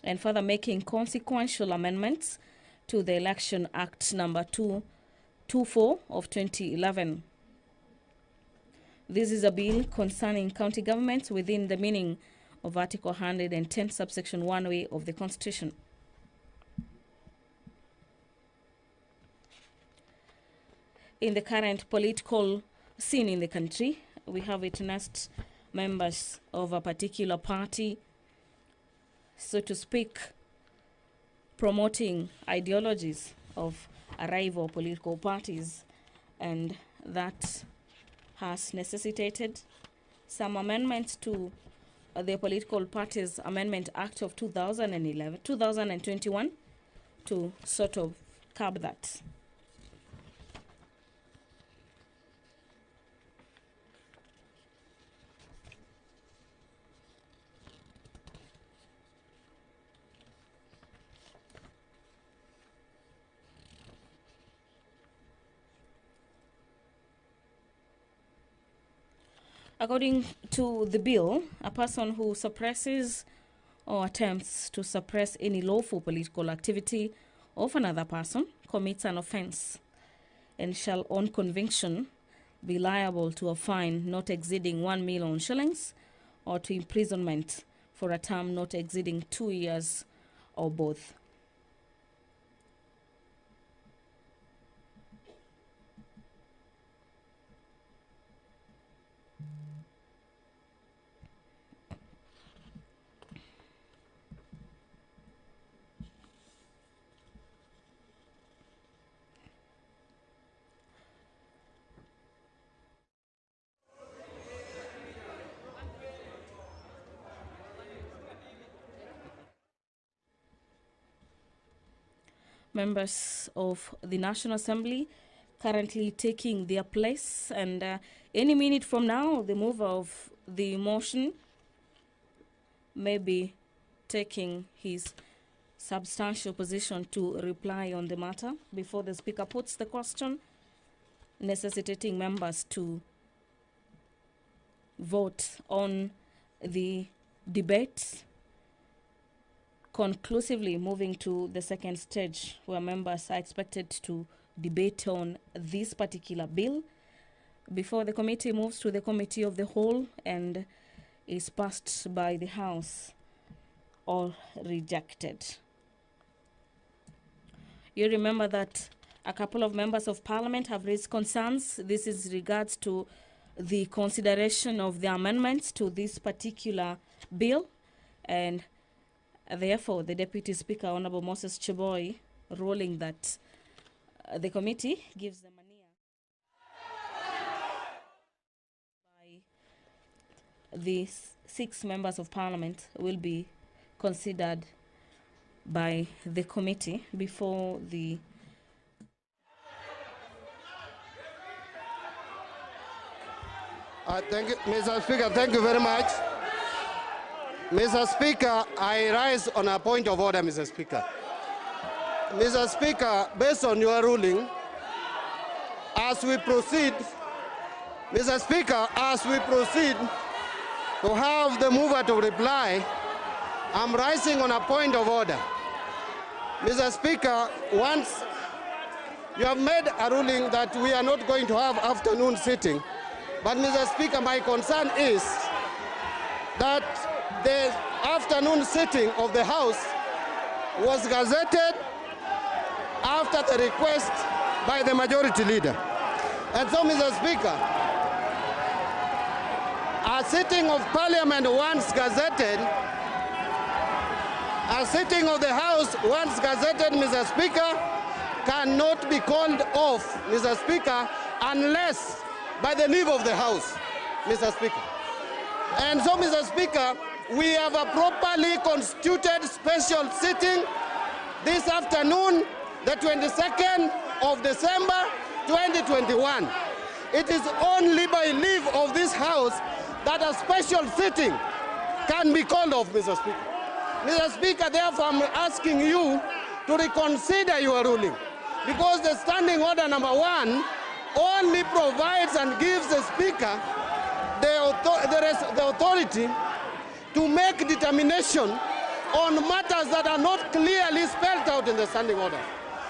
V: and further making consequential amendments to the Election Act number 224 of 2011. This is a bill concerning county governments within the meaning of Article 110, subsection 1A of the Constitution. In the current political scene in the country, we have witnessed members of a particular party, so to speak, promoting ideologies of a rival political parties, and that has necessitated some amendments to the Political Parties Amendment Act of 2021 to sort of curb that. According to the bill, a person who suppresses or attempts to suppress any lawful political activity of another person commits an offense and shall, on conviction, be liable to a fine not exceeding 1 million shillings or to imprisonment for a term not exceeding 2 years or both. Members of the National Assembly currently taking their place, and any minute from now, the mover of the motion may be taking his substantial position to reply on the matter before the Speaker puts the question, necessitating members to vote on the debate, conclusively moving to the second stage, where members are expected to debate on this particular bill before the committee moves to the Committee of the Whole and is passed by the House or rejected. You remember that a couple of members of Parliament have raised concerns. This is regards to the consideration of the amendments to this particular bill, and therefore, the Deputy Speaker, Honorable Moses Cheboy, ruling that the committee gives them an ear by the 6 members of Parliament will be considered by the committee before the
I: Thank you, Mr. Speaker. Thank you very much. Mr. Speaker, I rise on a point of order, Mr. Speaker. Mr. Speaker, based on your ruling, as we proceed, Mr. Speaker, as we proceed to have the mover to reply, I'm rising on a point of order. Mr. Speaker, once you have made a ruling that we are not going to have afternoon sitting, but Mr. Speaker, my concern is that the afternoon sitting of the House was gazetted after the request by the majority leader. And so, Mr. Speaker, a sitting of Parliament once gazetted, a sitting of the House once gazetted, Mr. Speaker, cannot be called off, Mr. Speaker, unless by the leave of the House, Mr. Speaker. And so, Mr. Speaker, we have a properly constituted special sitting this afternoon, the 22nd of December, 2021. It is only by leave of this House that a special sitting can be called off, Mr. Speaker. Mr. Speaker, therefore, I'm asking you to reconsider your ruling, because the standing order number 1 only provides and gives the Speaker the authority to make determination on matters that are not clearly spelled out in the standing order.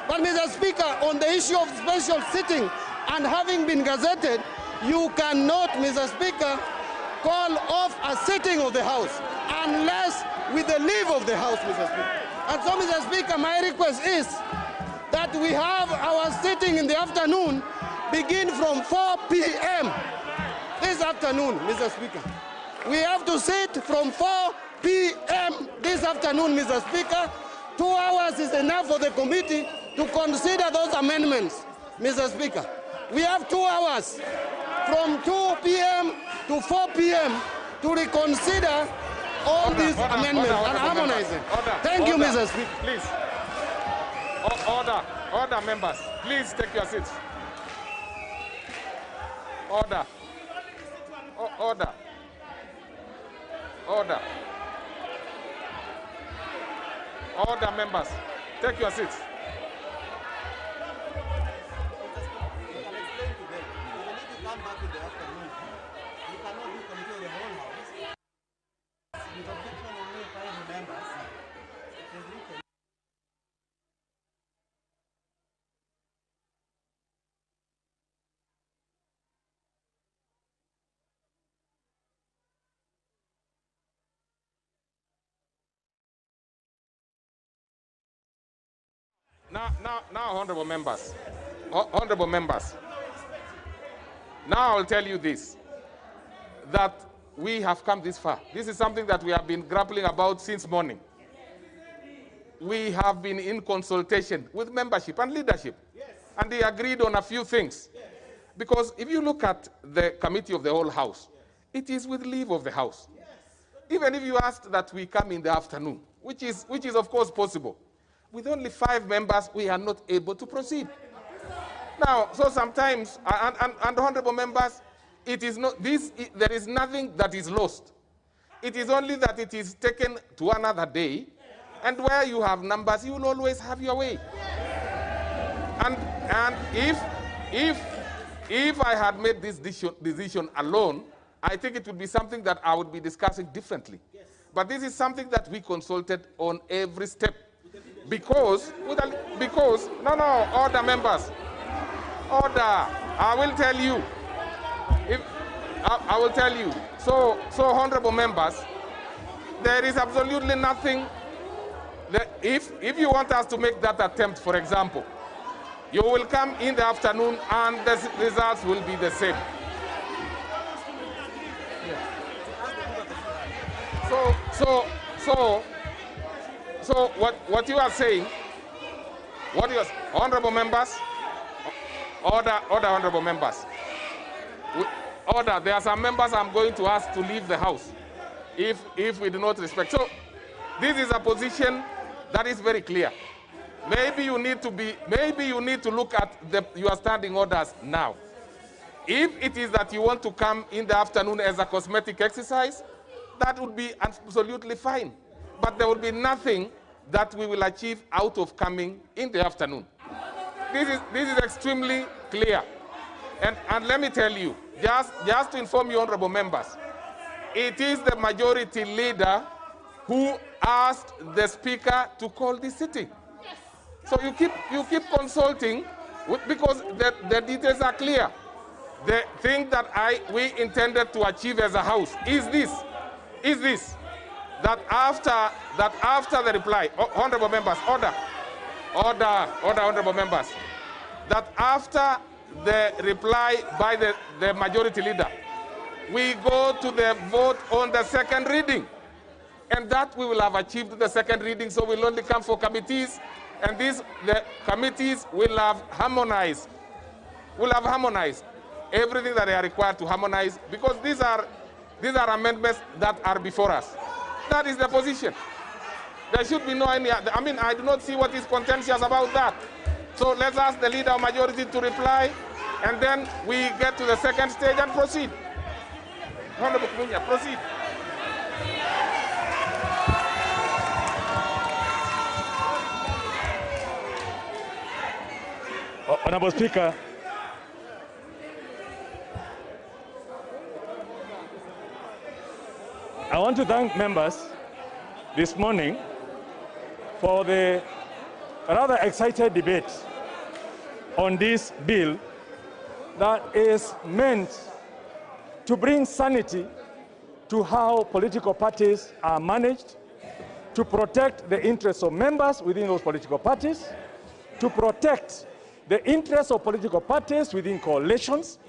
I: But, Mr. Speaker, on the issue of special sitting and having been gazetted, you cannot, Mr. Speaker, call off a sitting of the House unless with the leave of the House, Mr. Speaker. And so, Mr. Speaker, my request is that we have our sitting in the afternoon begin from 4 p.m. this afternoon, Mr. Speaker. We have to sit from 4 p.m. this afternoon, Mr. Speaker. 2 hours is enough for the committee to consider those amendments, Mr. Speaker. We have 2 hours from 2 p.m. to 4 p.m. to reconsider all these amendments and harmonize them. Thank you, Mr. Speaker.
A: Please. Order, members. Please take your seats. Order. Order. Order. Order, members. Take your seats. Now, honorable members, now I'll tell you this, that we have come this far. This is something that we have been grappling about since morning. We have been in consultation with membership and leadership, and they agreed on a few things. Because if you look at the committee of the whole House, it is with leave of the House. Even if you asked that we come in the afternoon, which is of course possible, with only 5 members, we are not able to proceed. Now, so sometimes, and honorable members, it is not this. There is nothing that is lost. It is only that it is taken to another day, and where you have numbers, you will always have your way. And if I had made this decision alone, I think it would be something that I would be discussing differently. But this is something that we consulted on every step. Because, order, members, order. I will tell you. I will tell you. So honorable members, there is absolutely nothing. If you want us to make that attempt, for example, you will come in the afternoon and the results will be the same. So what you are saying, honorable members, order, honorable members, order. There are some members I'm going to ask to leave the House if we do not respect. So this is a position that is very clear. Maybe you need to look at your standing orders now. If it is that you want to come in the afternoon as a cosmetic exercise, that would be absolutely fine. But there will be nothing that we will achieve out of coming in the afternoon. This is extremely clear. And let me tell you, just to inform you, honorable members, it is the majority leader who asked the Speaker to call this sitting. So you keep consulting because the details are clear. The thing that we intended to achieve as a House is this, is this, that after the reply, honorable members, order, honorable members, that after the reply by the majority leader, we go to the vote on the second reading. And that we will have achieved the second reading, so we'll only come for committees, and the committees will have harmonized. Will have harmonized everything that they are required to harmonize, because these are amendments that are before us. That is the position. There should be no any, I mean, I do not see what is contentious about that. So let's ask the leader of majority to reply, and then we get to the second stage and proceed. Honorable Kumunya, proceed.
H: Honorable Speaker, I want to thank members this morning for the rather excited debate on this bill that is meant to bring sanity to how political parties are managed, to protect the interests of members within those political parties, to protect the interests of political parties within coalitions,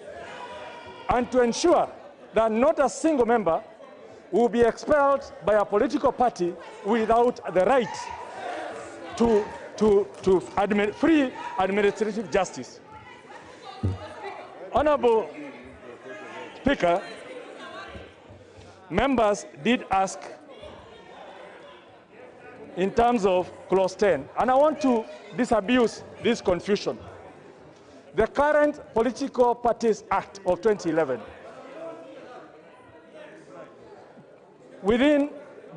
H: and to ensure that not a single member will be expelled by a political party without the right to free administrative justice. Honorable Speaker, members did ask in terms of clause 10, and I want to disabuse this confusion. The current Political Parties Act of 2011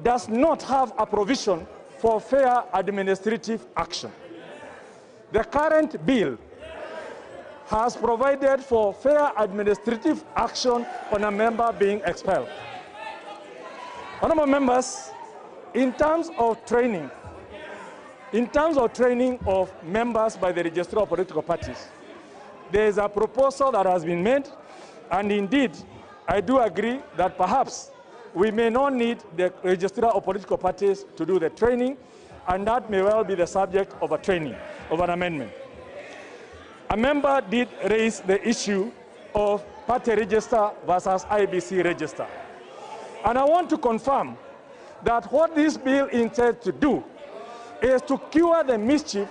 H: does not have a provision for fair administrative action. The current bill has provided for fair administrative action on a member being expelled. Honorable members, in terms of training of members by the Registrar of Political Parties, there is a proposal that has been made, and indeed, I do agree that perhaps we may not need the Registrar of Political Parties to do the training, and that may well be the subject of a training, of an amendment. A member did raise the issue of party register versus IBC register. And I want to confirm that what this bill intends to do is to cure the mischief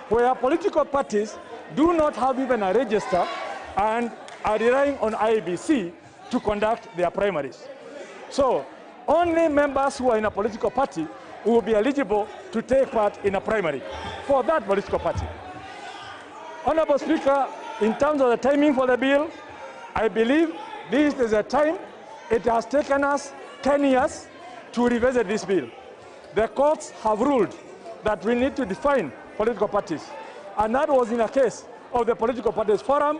H: where political parties do not have even a register and are relying on IBC to conduct their primaries. So only members who are in a political party will be eligible to take part in a primary for that political party. Honorable Speaker, in terms of the timing for the bill, I believe this is a time. It has taken us 10 years to revisit this bill. The courts have ruled that we need to define political parties, and that was in a case of the Political Parties Forum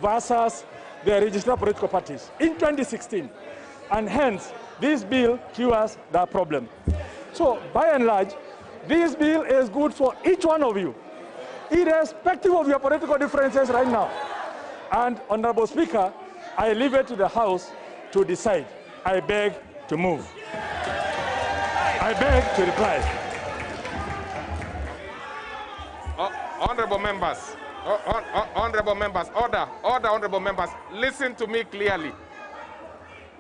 H: versus the Registered Political Parties in 2016. And hence, this bill cures that problem. So, by and large, this bill is good for each one of you, irrespective of your political differences right now. And, Honorable Speaker, I leave it to the House to decide. I beg to move. I beg to reply.
A: Honorable members, honorable members, order, honorable members, listen to me clearly.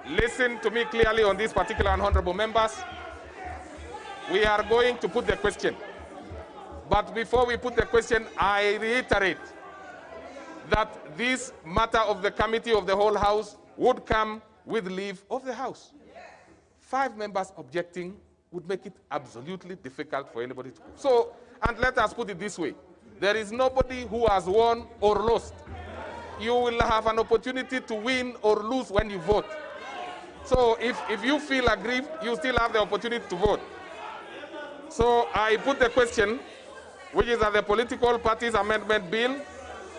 A: Listen to me clearly on this particular honorable members. We are going to put the question. But before we put the question, I reiterate that this matter of the committee of the whole House would come with leave of the House. 5 members objecting would make it absolutely difficult for anybody to. So, and let us put it this way. There is nobody who has won or lost. You will have an opportunity to win or lose when you vote. So if you feel aggrieved, you still have the opportunity to vote. So I put the question, which is that the Political Parties Amendment Bill,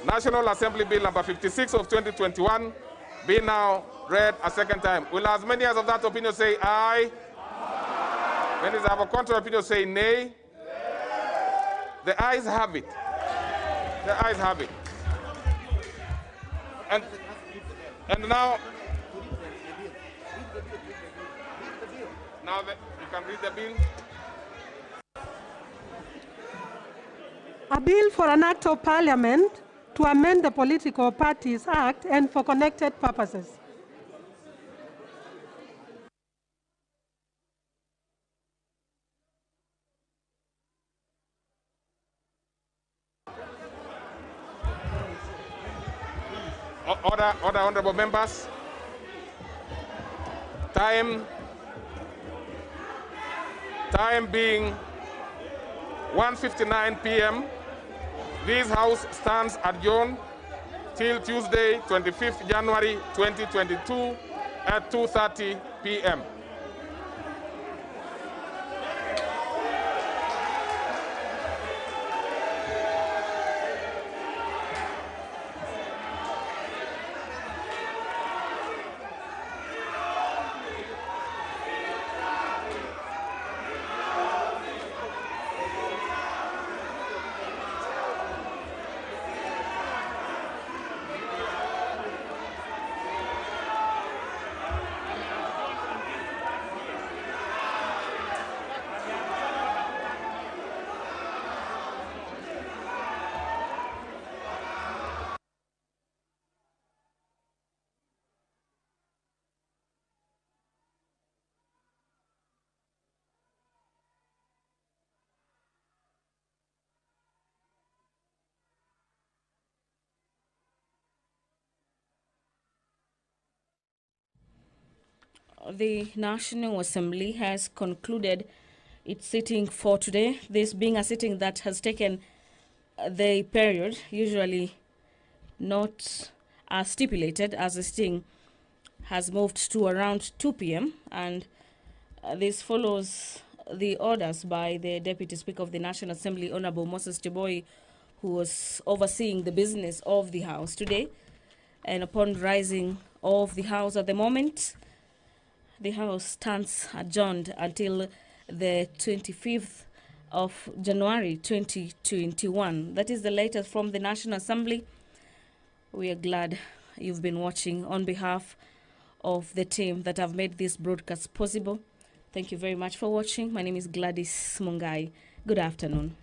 A: National Assembly Bill number 56 of 2021, be now read a second time. Will as many as of that opinion say aye? Many as have a contrary opinion say nay? The ayes have it. The ayes have it. And now, Now you can read the bill.
E: A bill for an act of parliament to amend the Political Parties Act and for connected purposes.
A: Order, honorable members. Time being 1:59 p.m. This House stands adjourned till Tuesday, 25th January 2022 at 2:30 p.m.
V: The National Assembly has concluded its sitting for today, this being a sitting that has taken the period usually not as stipulated, as the sitting has moved to around 2 p.m. and this follows the orders by the Deputy Speaker of the National Assembly, Honorable Moses Cheboi, who was overseeing the business of the House today. And upon rising of the House at the moment, the House stands adjourned until the 25th of January 2021. That is the latest from the National Assembly. We are glad you've been watching. On behalf of the team that have made this broadcast possible, thank you very much for watching. My name is Gladys Mungai. Good afternoon.